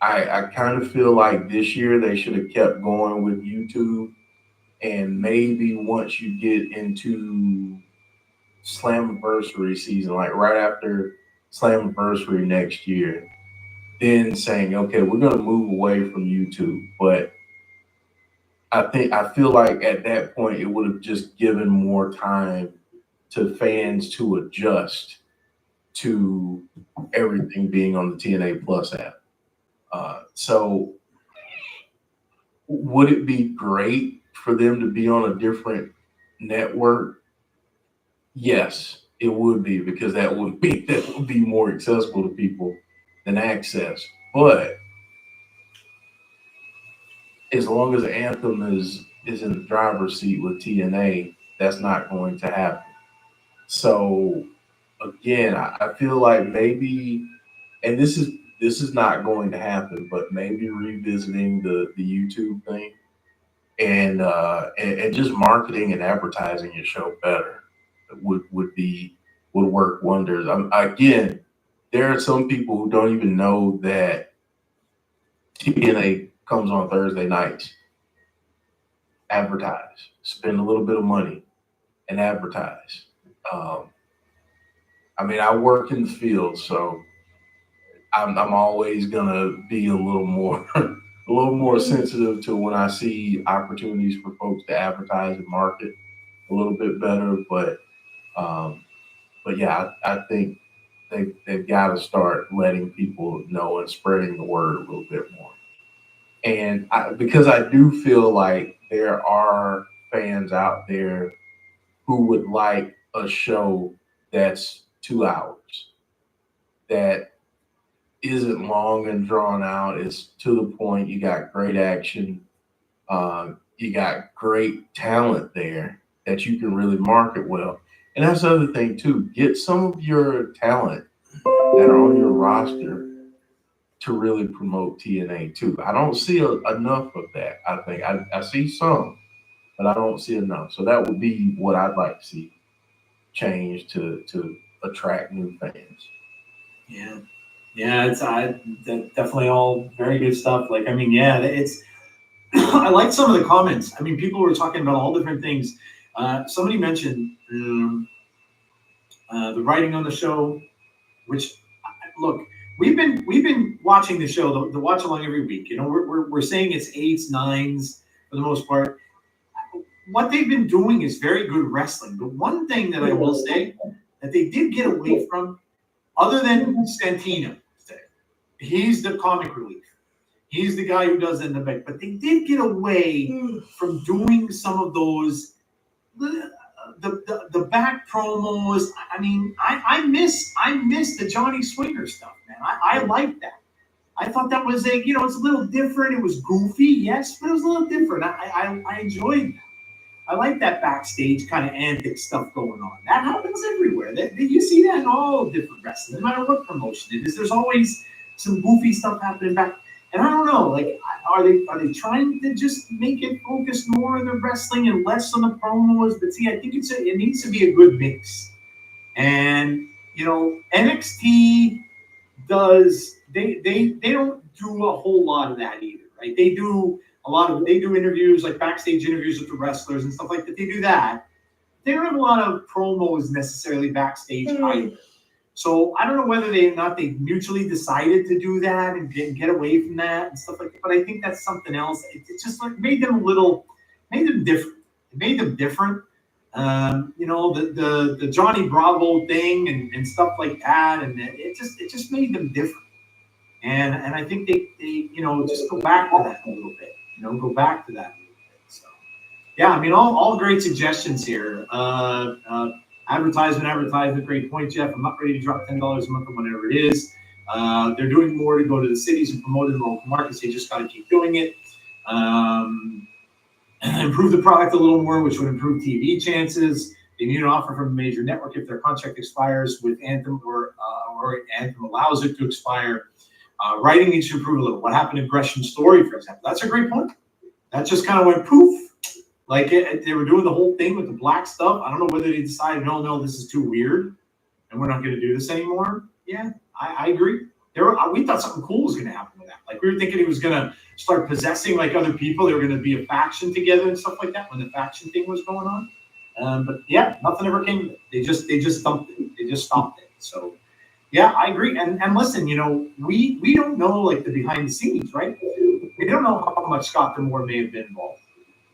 S7: I kind of feel like this year they should have kept going with YouTube, and maybe once you get into Slammiversary season, like right after Slammiversary next year, then saying, okay, we're going to move away from YouTube. But I feel like at that point it would have just given more time to fans to adjust to everything being on the TNA Plus app. So would it be great for them to be on a different network? Yes, it would be, because that would be more accessible to people than Access. But as long as Anthem is in the driver's seat with TNA, that's not going to happen. So again, I feel like maybe, and this is not going to happen, but maybe revisiting the YouTube thing and just marketing and advertising your show better would work wonders. Again, there are some people who don't even know that TNA comes on Thursday nights. Advertise, spend a little bit of money, and advertise. I mean, I work in the field, so I'm always gonna be a little more sensitive to when I see opportunities for folks to advertise and market a little bit better. But yeah, I think they've got to start letting people know and spreading the word a little bit more. And because I do feel like there are fans out there who would like a show that's 2 hours, that isn't long and drawn out. It's to the point. You got great action. You got great talent there that you can really market well. And that's the other thing too. Get some of your talent that are on your roster to really promote TNA too. I don't see enough of that. I think I see some, but I don't see enough. So that would be what I'd like to see change to attract new fans.
S6: Yeah, it's definitely all very good stuff. Like, I mean, yeah, it's. I like some of the comments. I mean, people were talking about all different things. Somebody mentioned the writing on the show, which, look, we've been watching the show, the watch along every week. You know, we're saying it's 8s, 9s for the most part. What they've been doing is very good wrestling. But one thing that I will say that they did get away from, other than Santino, he's the comic relief. He's the guy who does it in the back. But they did get away from doing some of those the back promos. I mean, I miss the Johnny Swinger stuff, man. I like that. I thought that was it's a little different. It was goofy, yes, but it was a little different. I enjoyed that. I like that backstage kind of antic stuff going on. That happens everywhere. You see that in all different wrestling, no matter what promotion it is. There's always some goofy stuff happening back. And I don't know, like, are they trying to just make it focus more on the wrestling and less on the promos? But see, I think it needs to be a good mix. And NXT does they don't do a whole lot of that either, right? They do interviews, like backstage interviews with the wrestlers and stuff like that. They do that. They don't have a lot of promos necessarily backstage either. So I don't know whether they mutually decided to do that and get away from that and stuff like that. But I think that's something else. It just like made them different. It made them different. The Johnny Bravo thing and stuff like that, and it just made them different. And I think they just go back to that a little bit. Go back to that a little bit. So yeah, I mean, all great suggestions here. Advertisement, great point, Jeff. I'm not ready to drop $10 a month or whatever it is. They're doing more to go to the cities and promote in the local markets. They just got to keep doing it. Improve the product a little more, which would improve TV chances. They need an offer from a major network if their contract expires with Anthem or Anthem allows it to expire. Writing needs to improve a little. What happened in Gresham's story, for example? That's a great point. That just kind of went poof. Like they were doing the whole thing with the black stuff. I don't know whether they decided, no, this is too weird. and we're not going to do this anymore. Yeah, I agree. We thought something cool was going to happen with that. Like we were thinking he was going to start possessing like other people. They were going to be a faction together and stuff like that when the faction thing was going on. But yeah, nothing ever came of it. They just dumped it. They just stopped it. So yeah, I agree. And listen, we don't know like the behind the scenes, right? We don't know how much Scott D'Amore may have been involved.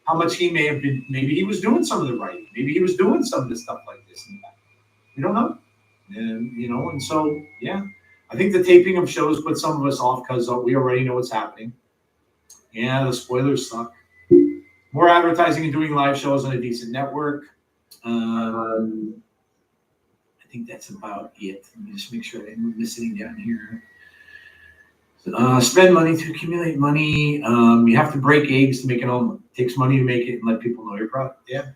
S6: How much he may have been. Maybe he was doing some of the writing. Maybe he was doing some of the stuff like this and that. We don't know. And so yeah. I think the taping of shows put some of us off because we already know what's happening. Yeah, the spoilers suck. More advertising and doing live shows on a decent network. I think that's about it. Let me just make sure I didn't miss anything down here. Spend money to accumulate money. You have to break eggs to make it home. It takes money to make it and let people know your product. Yeah.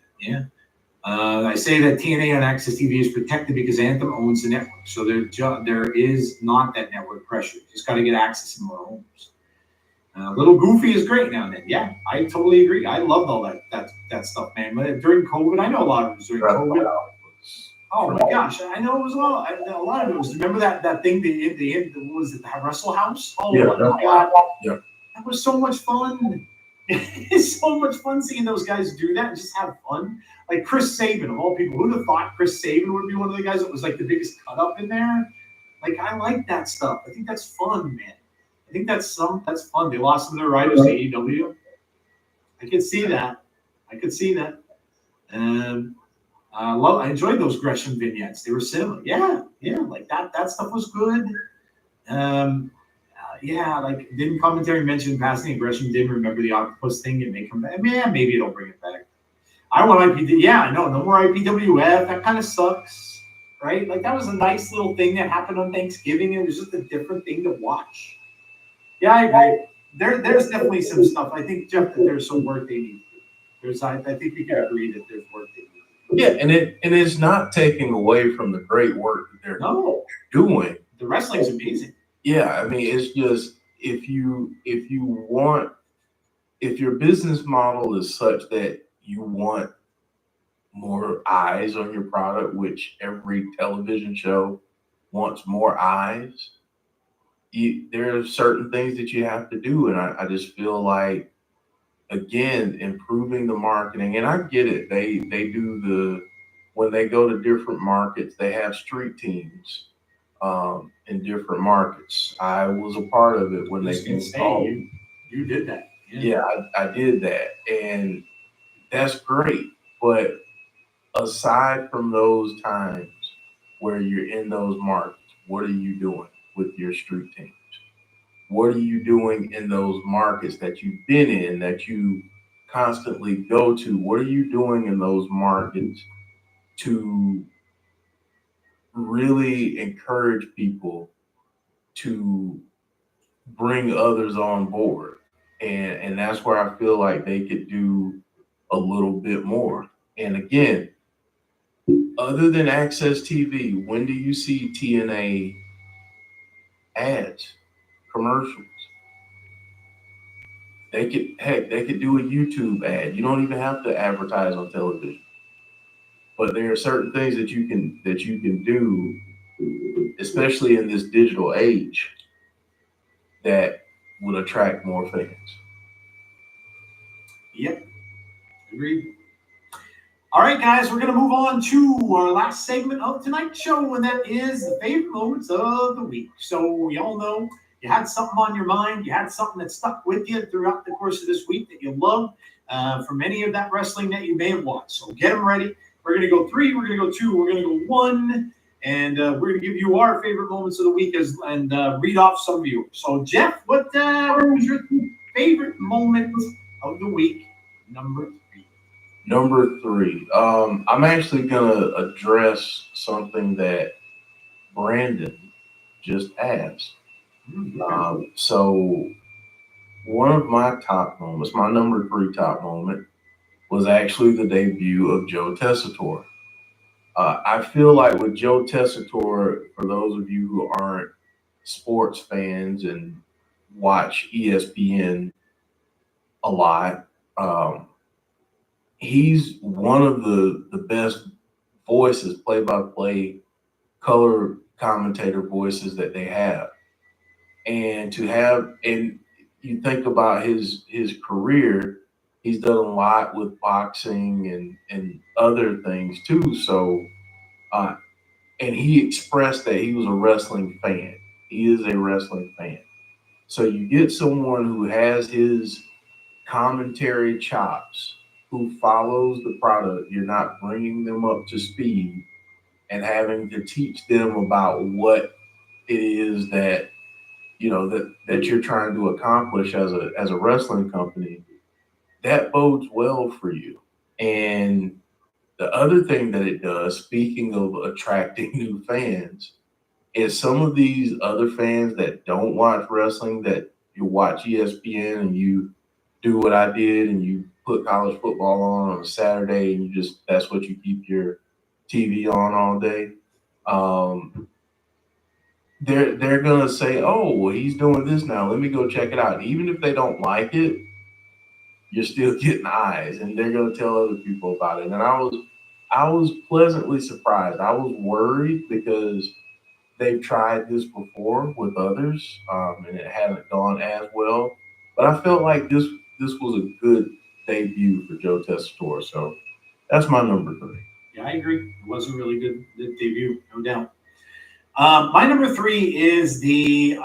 S6: I say that TNA on Access TV is protected because Anthem owns the network, so there is not that network pressure. You just got to get access in more homes. Little Goofy is great now and then. Yeah, I totally agree. I loved all that stuff, man. But during COVID, I know a lot of it was during COVID. Oh my gosh, I know it was a lot of it was. Remember that thing? What was it? The Wrestle House? Oh
S7: Yeah,
S6: my god,
S7: yeah.
S6: That was so much fun. It's so much fun seeing those guys do that and just have fun. Like Chris Sabin, of all people, who'd have thought Chris Sabin would be one of the guys that was like the biggest cut up in there? Like, I like that stuff. I think that's fun, man. I think that's fun. They lost some of their writers to AEW. I could see that. I enjoyed those Gresham vignettes. They were cinema. Yeah, like that stuff was good. Like didn't commentary mention passing Gresham didn't remember the octopus thing and make him back. Man, maybe it'll bring it back. I don't want IPW. Yeah, no more IPWF. That kind of sucks, right? Like that was a nice little thing that happened on Thanksgiving. It was just a different thing to watch. Yeah, I agree. There's definitely some stuff. I think Jeff that there's some work they need to do. I think we can agree that there's work they need to do.
S7: Yeah, and it's not taking away from the great work that they're doing.
S6: The wrestling's amazing.
S7: Yeah, I mean, it's just if your business model is such that you want more eyes on your product, which every television show wants more eyes, there are certain things that you have to do. And I just feel like, again, improving the marketing, and I get it. They do when they go to different markets, they have street teams in different markets. I was a part of it when they came home.
S6: You did that.
S7: Yeah, I did that. And that's great. But aside from those times where you're in those markets, what are you doing with your street teams? What are you doing in those markets that you've been in, that you constantly go to? What are you doing in those markets to really encourage people to bring others on board? And that's where I feel like they could do a little bit more. And again, other than Access TV, when do you see TNA ads, commercials? They could do a YouTube ad. You don't even have to advertise on television. But there are certain things that you can do, especially in this digital age, that would attract more fans.
S6: Yep. Agreed. All right, guys, we're going to move on to our last segment of tonight's show, and that is the favorite moments of the week. So we all know you had something on your mind. You had something that stuck with you throughout the course of this week that you loved from any of that wrestling that you may have watched. So get them ready. We're going to go 3, we're going to go 2, we're going to go 1, and we're going to give you our favorite moments of the week and read off some of yours. So, Jeff, what was your favorite moment of the week, number 3?
S7: Number 3, I'm actually gonna address something that Brandon just asked. So one of my top moments, my number 3 top moment, was actually the debut of Joe Tessitore. I feel like with Joe Tessitore, for those of you who aren't sports fans and watch ESPN a lot, he's one of the best voices, play-by-play color commentator voices that they have. And you think about his career, he's done a lot with boxing and other things too. So, and he expressed that he was a wrestling fan. He is a wrestling fan. So you get someone who has his commentary chops, who follows the product. You're not bringing them up to speed and having to teach them about what it is that that you're trying to accomplish as a wrestling company. That bodes well for you. And the other thing that it does, speaking of attracting new fans, is some of these other fans that don't watch wrestling, that you watch ESPN and you do what I did and you put college football on a Saturday and that's what you keep your TV on all day. They're gonna say, "Oh, well, he's doing this now. Let me go check it out." And even if they don't like it, you're still getting eyes, and they're gonna tell other people about it. And I was pleasantly surprised. I was worried because they've tried this before with others, and it hasn't gone as well. But I felt like this was a good debut for Joe Tessitore. So that's my number 3.
S6: Yeah, I agree. It was a really good debut, no doubt. My number 3 is the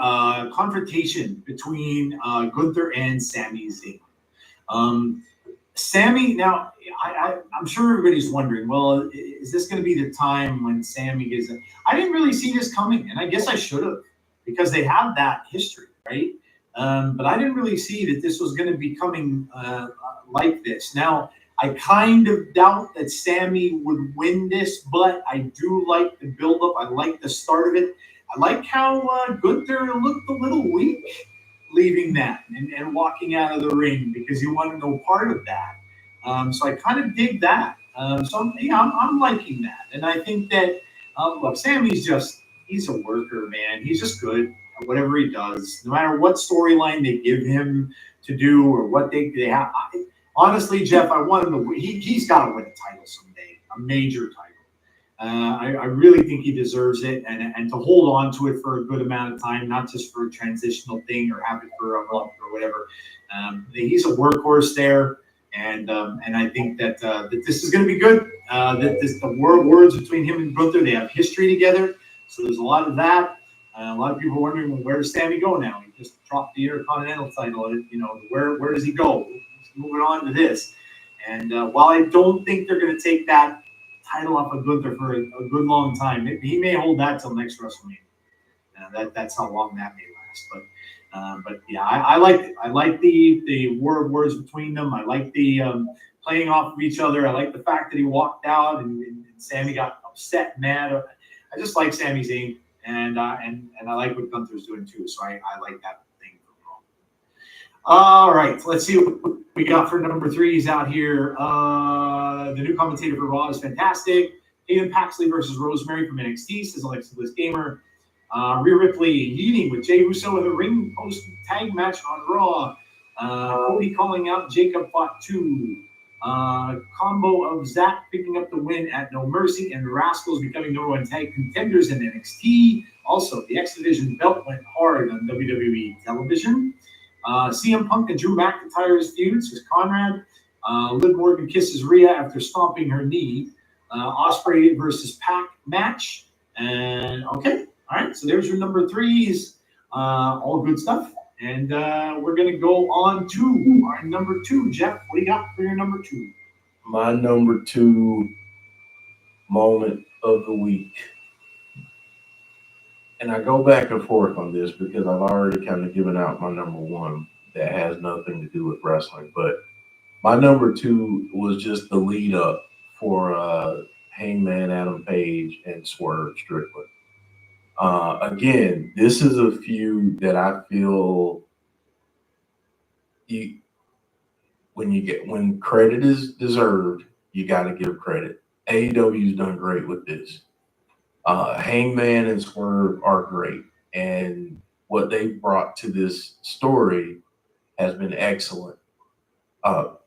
S6: confrontation between Gunther and Sami Zayn. Sami, now I'm sure everybody's wondering, well, is this going to be the time when Sami gets it? I didn't really see this coming, and I guess I should have, because they have that history, right? But I didn't really see that this was going to be coming like this. Now, I kind of doubt that Sami would win this, but I do like the build-up. I like the start of it. I like how Gunther looked a little weak leaving that and walking out of the ring, because he wanted no part of that. So I kind of dig that. So I'm liking that. And I think that, look, Sami's he's a worker, man. He's just good at whatever he does, no matter what storyline they give him to do or what they have. Honestly, Jeff, I want him to win. He's got to win a title someday, a major title. I really think he deserves it, and to hold on to it for a good amount of time, not just for a transitional thing or have it for a month or whatever. He's a workhorse there, and I think that this is going to be good. The words between him and Gunther, they have history together, so there's a lot of that. A lot of people are wondering, well, where does Sami go now? He just dropped the Intercontinental title. Where does he go? Moving on to this, and while I don't think they're going to take that title off of Gunther for a good long time, he may hold that till next WrestleMania. That's how long that may last. But yeah, I like it. I like the words between them. I like the playing off of each other. I like the fact that he walked out and Sami got upset, mad. I just like Sami Zayn, and I like what Gunther's doing too. So I like that thing. All right, let's see what we got for number 3s out here. The new commentator for Raw is fantastic. Hayden Paxley versus Rosemary from NXT, says Alexa Bliss Gamer. Rhea Ripley leading with Jey Uso in the ring post tag match on Raw. Cody calling out Jacob Fought 2. Combo of Zack picking up the win at No Mercy and the Rascals becoming number 1 tag contenders in NXT. Also, the X Division belt went hard on WWE television. CM Punk and Drew McIntyre's feuds with Conrad. Liv Morgan kisses Rhea after stomping her knee. Ospreay versus Pac match. And okay, all right. So there's your number 3s. All good stuff. And we're gonna go on to our number 2. Jeff, what do you got for your number 2?
S7: My number 2 moment of the week. And I go back and forth on this because I've already kind of given out my number 1 that has nothing to do with wrestling. But my number 2 was just the lead up for Hangman Adam Page and Swerve Strickland. Again, this is a feud that I feel when credit is deserved, you got to give credit. AEW's done great with this. Hangman and Swerve are great, and what they've brought to this story has been excellent.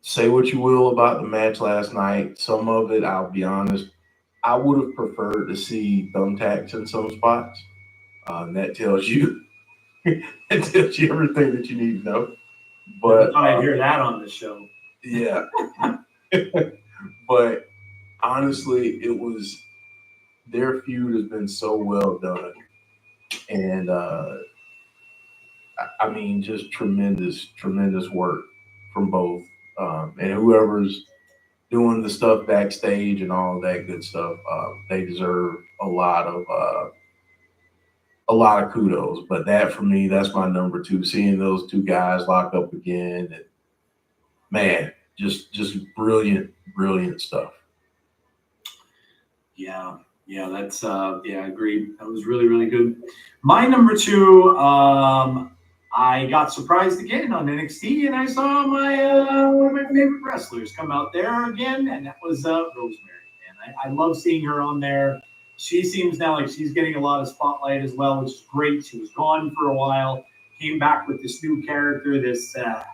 S7: Say what you will about the match last night. Some of it, I'll be honest, I would have preferred to see thumbtacks in some spots. And that tells you it tells you everything that you need to know. But
S6: I thought I'd hear that on the show.
S7: yeah. But honestly, their feud has been so well done. And I mean, just tremendous work from both. And whoever's doing the stuff backstage and all that good stuff, they deserve a lot of kudos. But that for me, that's my number two. Seeing those two guys lock up again, and man, just brilliant stuff.
S6: Yeah, that's I agree. That was really, really good. My number two, I got surprised again on NXT, and I saw one of my favorite wrestlers come out there again, and that was Rosemary. And I love seeing her on there. She seems now like she's getting a lot of spotlight as well, which is great. She was gone for a while, came back with this new character, this I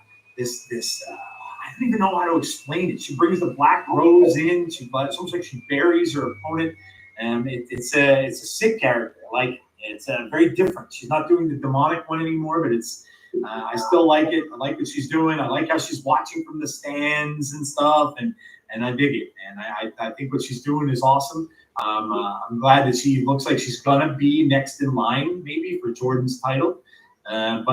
S6: don't even know how to explain it. She brings the Black Rose in. It's almost like she buries her opponent. It's a sick character. Like it's very different. She's not doing the demonic one anymore, but it's I still like it. I like what she's doing. I like how she's watching from the stands and stuff, and I dig it. And I think what she's doing is awesome. I'm glad that she looks like she's gonna be next in line, maybe for Jordan's title. I'm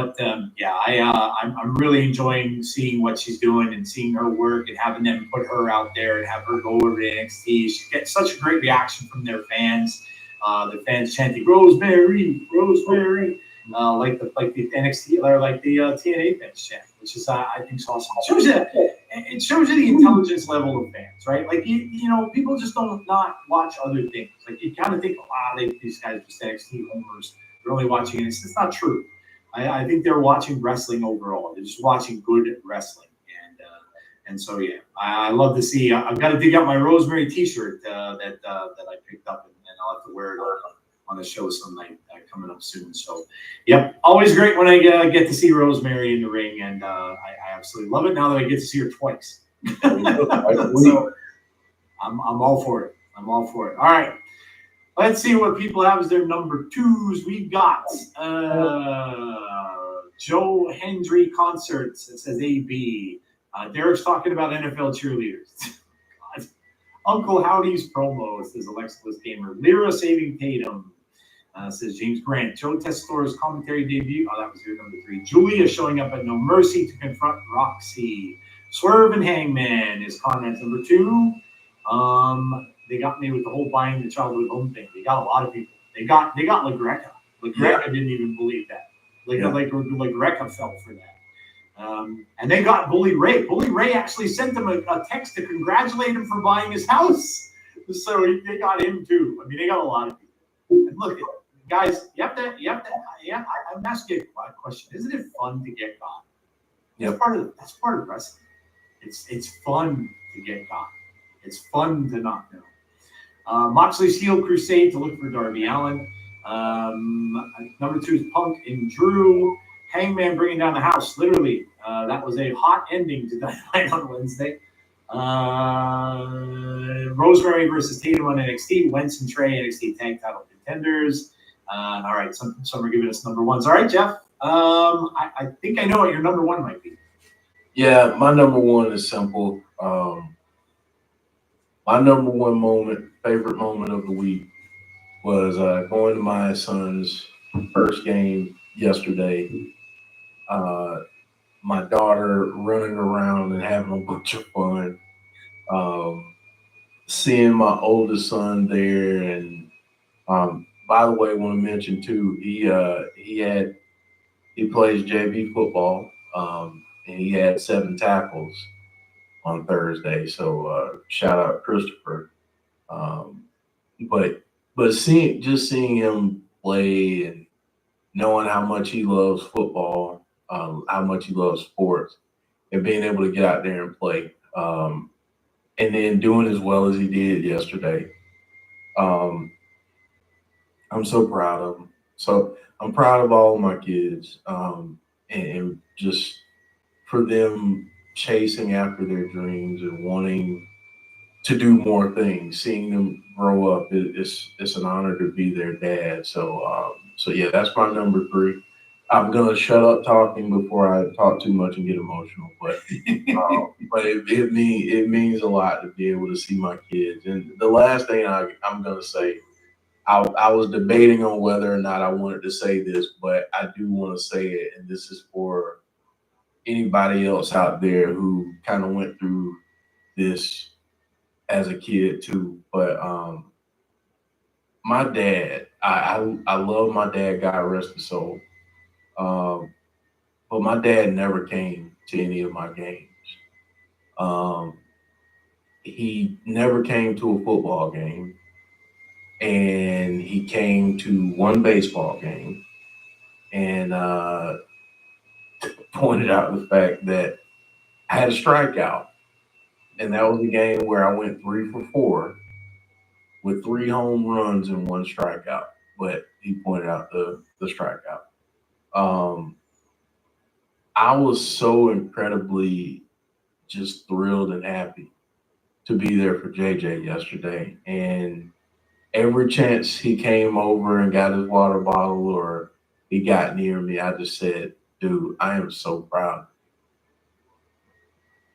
S6: really enjoying seeing what she's doing and seeing her work and having them put her out there and have her go over to NXT. She gets such a great reaction from their fans. The fans chanting "Rosemary, Rosemary," like the NXT or like the TNA fans chant, which is I think is awesome. It shows you the intelligence level of fans, right? Like you know, people just don't not watch other things. Like you kind of think, these guys are just NXT homers. They're only watching it. It's just not true. I think they're watching wrestling overall. They're just watching good wrestling, and so yeah, I love to see. I've got to dig out my Rosemary T-shirt that I picked up, and I'll have to wear it on the show some night coming up soon. So, yep, always great when I get to see Rosemary in the ring, and I absolutely love it now that I get to see her twice. So I'm all for it. I'm all for it. All right. Let's see what people have as their number twos. We got Joe Hendry concerts. It says AB. Derek's talking about NFL cheerleaders. God. Uncle Howdy's promo, says Alexis Gamer. Lyra saving Tatum, says James Grant. Joe Testora's commentary debut. Oh, that was your number three. Julia showing up at No Mercy to confront Roxy. Swerve and Hangman is Conrad's number two. They got me with the whole buying the childhood home thing. They got a lot of people. They got LaGreca. LaGreca didn't even believe that. LaGreca fell for that. And they got Bully Ray. Bully Ray actually sent them a text to congratulate him for buying his house. So they got him too. I mean, they got a lot of people. And look, guys, you have to. I'm asking you a question. Isn't it fun to get got?
S7: Yeah.
S6: That's part of wrestling. It's fun to get got. It's fun to not know. Moxley's heel crusade to look for Darby Allin. Number two is Punk and Drew. Hangman bringing down the house, literally. That was a hot ending to Dynamite on Wednesday. Rosemary versus Tatum on NXT. Wentz and Trey, NXT tag title contenders. All right, some are giving us number ones. All right, Jeff. I think I know what your number one might be.
S7: Yeah, my number one is simple. My number one favorite moment of the week was going to my son's first game yesterday. My daughter running around and having a bunch of fun. Seeing my oldest son there, and by the way, I want to mention too, he plays JV football, and he had 7 tackles on Thursday. So shout out Christopher. But seeing him play and knowing how much he loves football, how much he loves sports, and being able to get out there and play, and then doing as well as he did yesterday. I'm so proud of him. So I'm proud of all of my kids, and just for them chasing after their dreams and wanting to do more things. Seeing them grow up, it's an honor to be their dad. So yeah, that's my number 3. I'm gonna shut up talking before I talk too much and get emotional, but it means a lot to be able to see my kids. And the last thing I'm gonna say, I was debating on whether or not I wanted to say this, but I do want to say it, and this is for anybody else out there who kind of went through this as a kid too. But my dad, I love my dad, God rest his soul. But my dad never came to any of my games. He never came to a football game, and he came to one baseball game, and pointed out the fact that I had a strikeout, and that was the game where I went 3 for 4 with 3 home runs and 1 strikeout. But he pointed out the strikeout. I was so incredibly just thrilled and happy to be there for JJ yesterday. And every chance he came over and got his water bottle or he got near me, I just said, dude, I am so proud.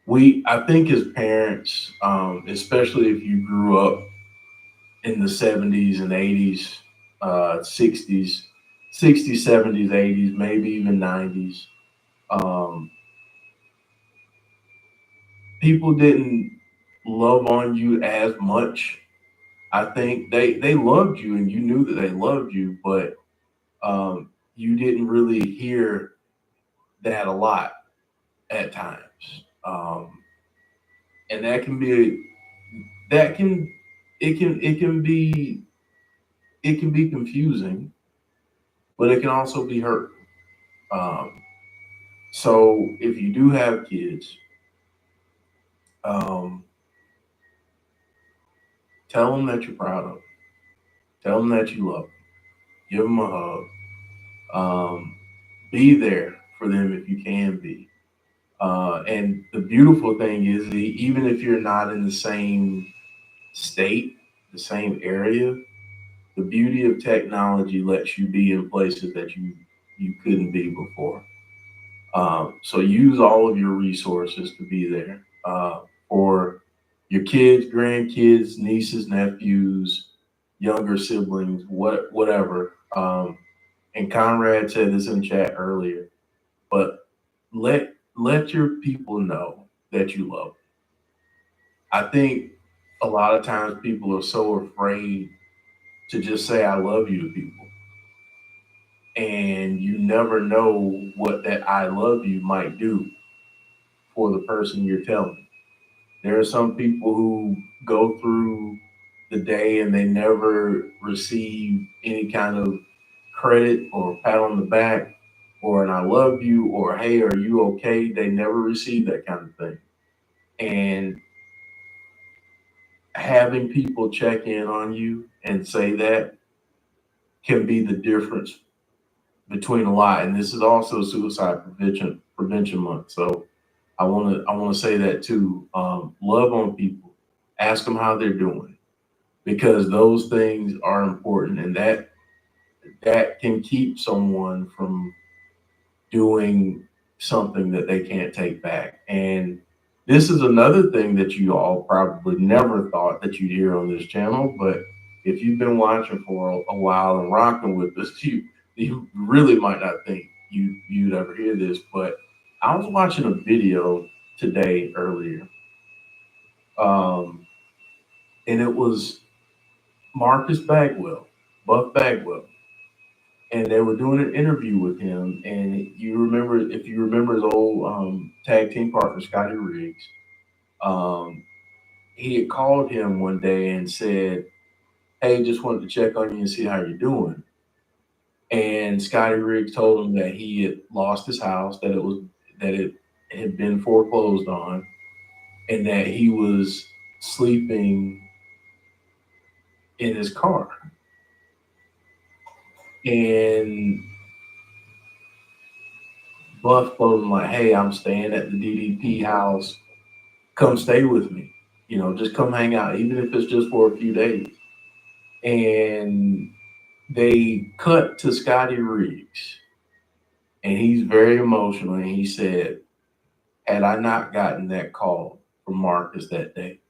S7: I think as parents, especially if you grew up in the 70s and 80s, 60s, 70s, 80s, maybe even 90s, people didn't love on you as much. I think they loved you and you knew that they loved you, but you didn't really hear that a lot at times. And it can be confusing, but it can also be hurtful. So if you do have kids, tell them that you're proud of them. Tell them that you love them. Give them a hug. Be there for them if you can be. And the beautiful thing is, even if you're not in the same state, the same area, the beauty of technology lets you be in places that you couldn't be before. So use all of your resources to be there for your kids, grandkids, nieces, nephews, younger siblings, whatever. And Conrad said this in chat earlier, but let your people know that you love them. I think a lot of times people are so afraid to just say I love you to people. And you never know what that I love you might do for the person you're telling. There are some people who go through the day and they never receive any kind of credit or pat on the back or an I love you or hey, are you okay? They never receive that kind of thing. And having people check in on you and say that can be the difference between a lot. And this is also suicide prevention month. So I want to say that too. Love on people, ask them how they're doing, because those things are important, and that can keep someone from doing something that they can't take back. And this is another thing that you all probably never thought that you'd hear on this channel, but if you've been watching for a while and rocking with us, you really might not think you'd ever hear this, but I was watching a video today earlier, and it was Marcus Bagwell, Buff Bagwell, and they were doing an interview with him. And if you remember his old tag team partner, Scotty Riggs, he had called him one day and said, "Hey, just wanted to check on you and see how you're doing." And Scotty Riggs told him that he had lost his house, that it had been foreclosed on, and that he was sleeping in his car. And Buff told him like, "Hey, I'm staying at the DDP house. Come stay with me." You know, just come hang out, even if it's just for a few days. And they cut to Scotty Riggs, and he's very emotional. And he said, had I not gotten that call from Marcus that day,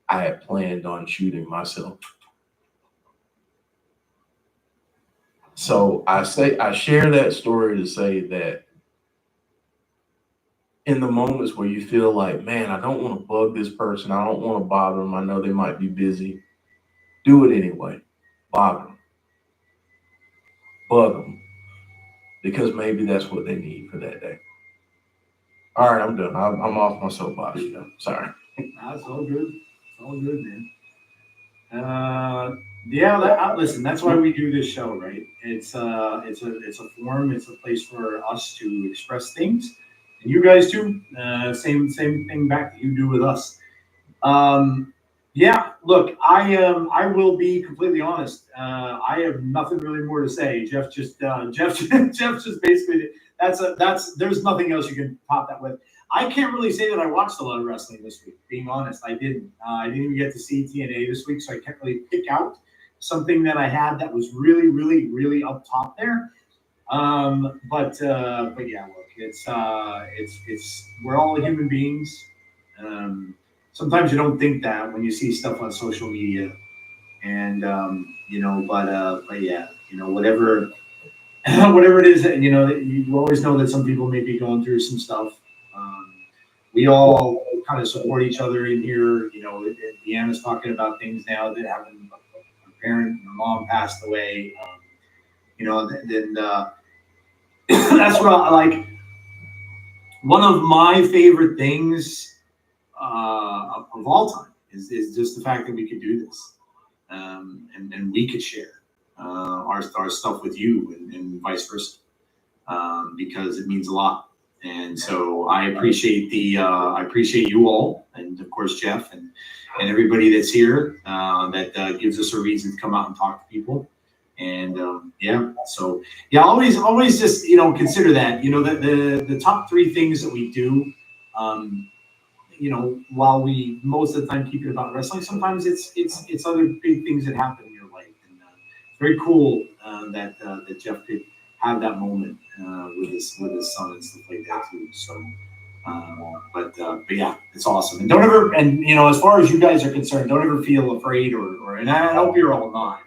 S7: I had planned on shooting myself. So I share that story to say that in the moments where you feel like, man, I don't want to bug this person, I don't want to bother them, I know they might be busy, do it anyway. Bother them. Bug them. Because maybe that's what they need for that day. All right, I'm done. I'm off my soapbox. Sorry.
S6: That's all good. It's all good, man. Listen, that's why we do this show, right? It's a forum. It's a place for us to express things, and you guys too. Same thing back that you do with us. Look, I will be completely honest. I have nothing really more to say. Jeff just basically there's nothing else you can top that with. I can't really say that I watched a lot of wrestling this week. Being honest, I didn't. I didn't even get to see TNA this week, so I can't really pick out something that I had that was really, really, really up top there. But yeah, look, it's we're all human beings. Sometimes you don't think that when you see stuff on social media, and but yeah, whatever it is, you always know that some people may be going through some stuff. We all kind of support each other in here. Deanna's talking about things now that happened. Her parent, her mom passed away. That's what I like. One of my favorite things of all time is just the fact that we could do this, and we could share our stuff with you and vice versa, because it means a lot. And so I appreciate you all, and of course Jeff and everybody that's here that gives us a reason to come out and talk to people. And always just consider that the top three things that we do. While we most of the time keep it about wrestling, sometimes it's other big things that happen in your life, and it's very cool that Jeff could have that moment with his son and stuff like that too. So, but yeah, it's awesome. And don't ever, as far as you guys are concerned, don't ever feel afraid and I hope you're all not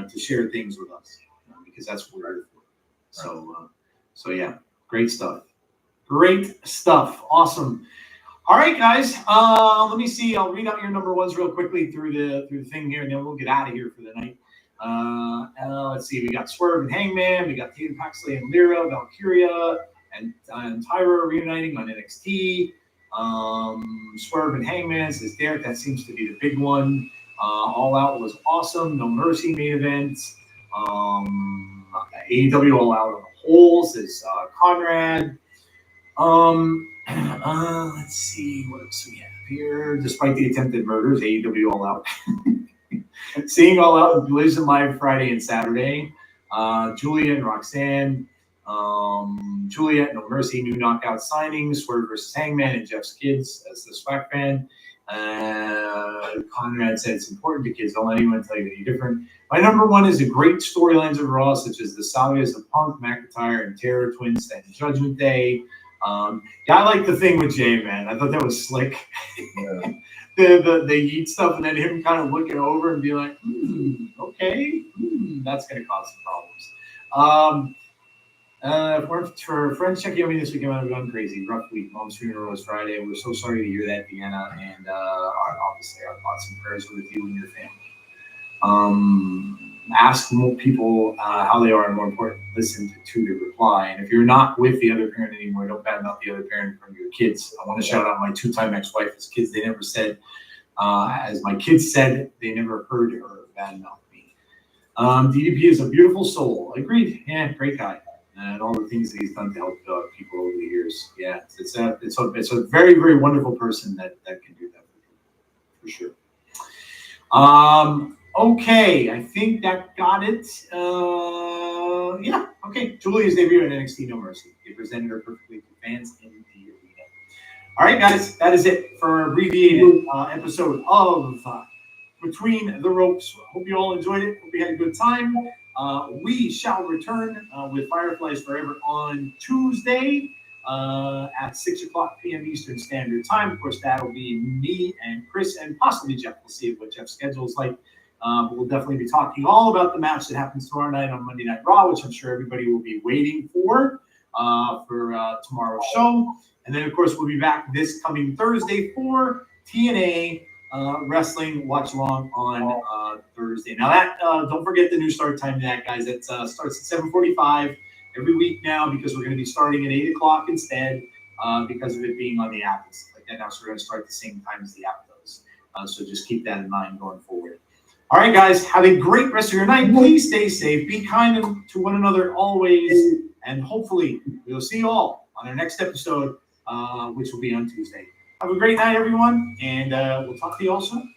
S6: to share things with us, because that's what we're here for. So yeah, great stuff. Awesome. All right, guys. Let me see. I'll read out your number ones real quickly through the thing here, and then we'll get out of here for the night. Let's see. We got Swerve and Hangman. We got Tatum Paxley and Lyra, Valkyria, and Tyra reuniting on NXT. Swerve and Hangman says Derek. That seems to be the big one. All Out was awesome. No Mercy main event. AEW All Out on the whole says Conrad. Let's see what else we have here. Despite the attempted murders, AEW All Out. Seeing All Out in Collision Live Friday and Saturday. Julia and Roxanne. Juliet, No Mercy, new knockout signings. Swerve versus Hangman and Jeff's kids as the SWAC fan. Conrad said it's important to kids. Don't let anyone tell you any different. My number one is the great storylines of Raw, such as the sagas of Punk, McIntyre, and Terror Twins and Judgment Day. I like the thing with Jay, man. I thought that was slick. Yeah. the yeet stuff, and then him kind of looking over and be like, okay, that's going to cause some problems. For friends checking on me this weekend, I've gone crazy. Rough week. Mom's funeral was Friday. We're so sorry to hear that, Deanna. And obviously, our thoughts and prayers are with you and your family. Ask more people how they are, and more important, listen to the reply. And if you're not with the other parent anymore, don't badmouth the other parent from your kids. I want to shout out my two-time ex-wife. As kids, they never said, as my kids said, they never heard her badmouth me. DDP is a beautiful soul. Agreed. Yeah, great guy. And all the things that he's done to help people over the years. Yeah, it's a very, very wonderful person that can do that for sure. Okay, I think that got it. Yeah, okay. Julia's debut at NXT No Mercy. They presented her perfectly to fans in the arena. All right, guys, that is it for our abbreviated episode of Between the Ropes. Hope you all enjoyed it. Hope you had a good time. We shall return with Fireflies Forever on Tuesday at 6 o'clock p.m. Eastern Standard Time. Of course, that'll be me and Chris and possibly Jeff. We'll see what Jeff's schedule is like. But we'll definitely be talking all about the match that happens tomorrow night on Monday Night Raw, which I'm sure everybody will be waiting for tomorrow's show. And then, of course, we'll be back this coming Thursday for TNA Wrestling Watch Along on Thursday. Now, that don't forget the new start time to that, guys. It starts at 7:45 every week now because we're going to be starting at 8 o'clock instead because of it being on the app and stuff like that. Now, so we're going to start at the same time as the app does. So just keep that in mind going forward. All right, guys, have a great rest of your night. Please stay safe. Be kind to one another always. And hopefully we'll see you all on our next episode, which will be on Tuesday. Have a great night, everyone, and we'll talk to you all soon.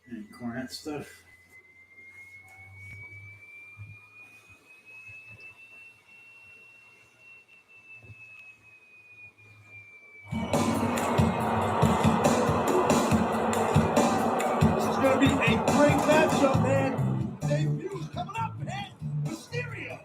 S2: Any Cornet stuff?
S4: This is going to be a great matchup, man. Debut's coming up, man. Mysterio.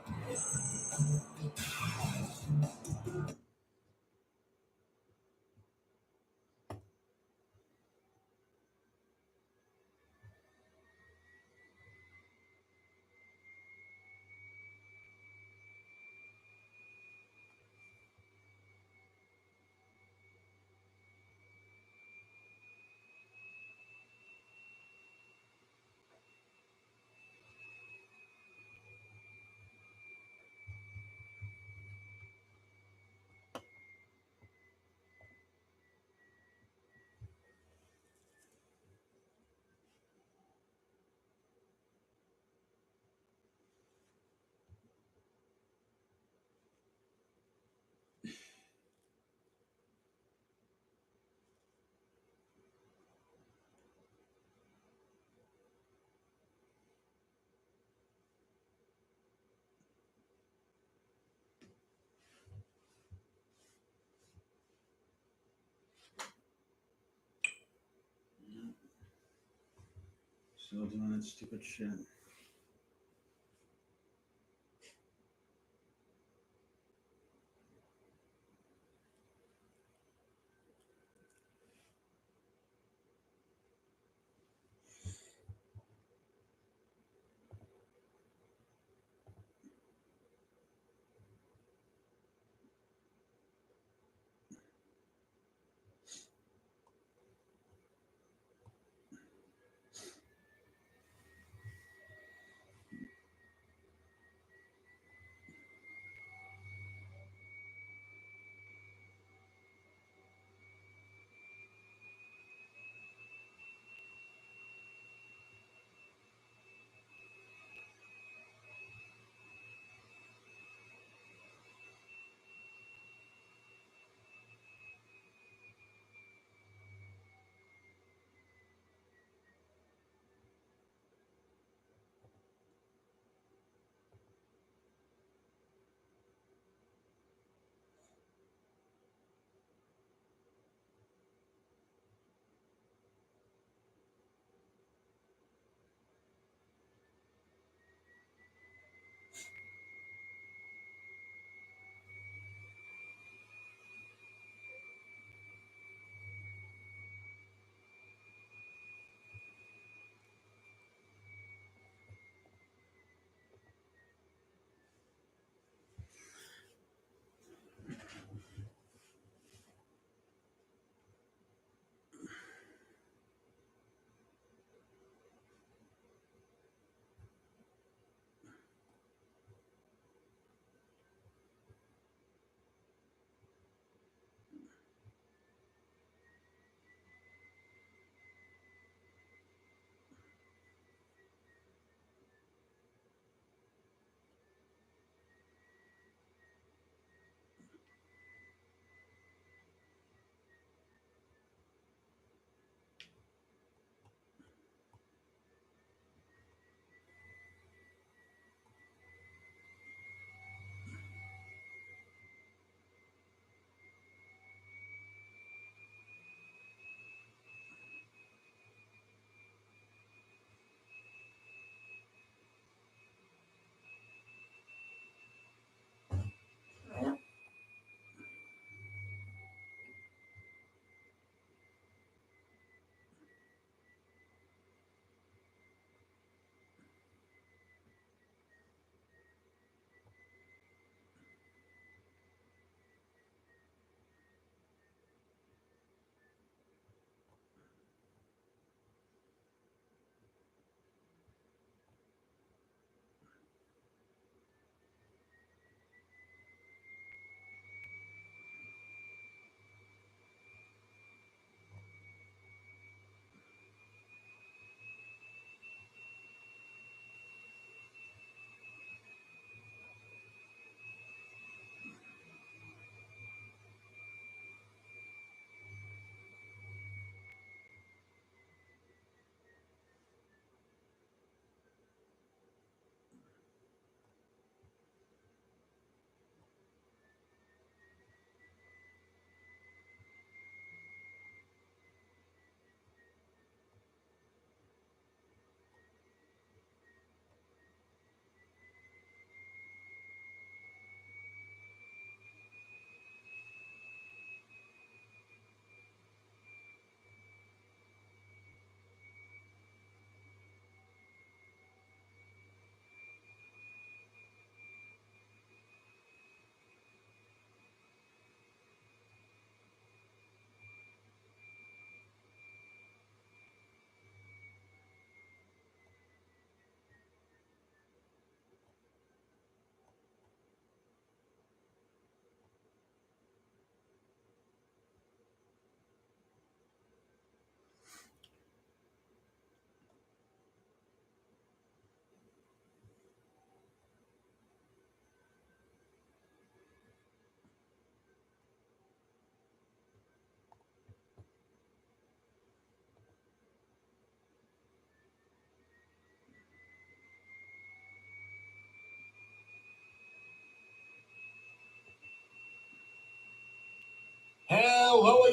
S2: Still doing that stupid shit.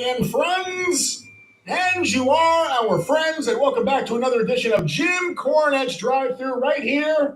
S4: and friends. And you are our friends, and welcome back to another edition of Jim Cornette's Drive-Thru right here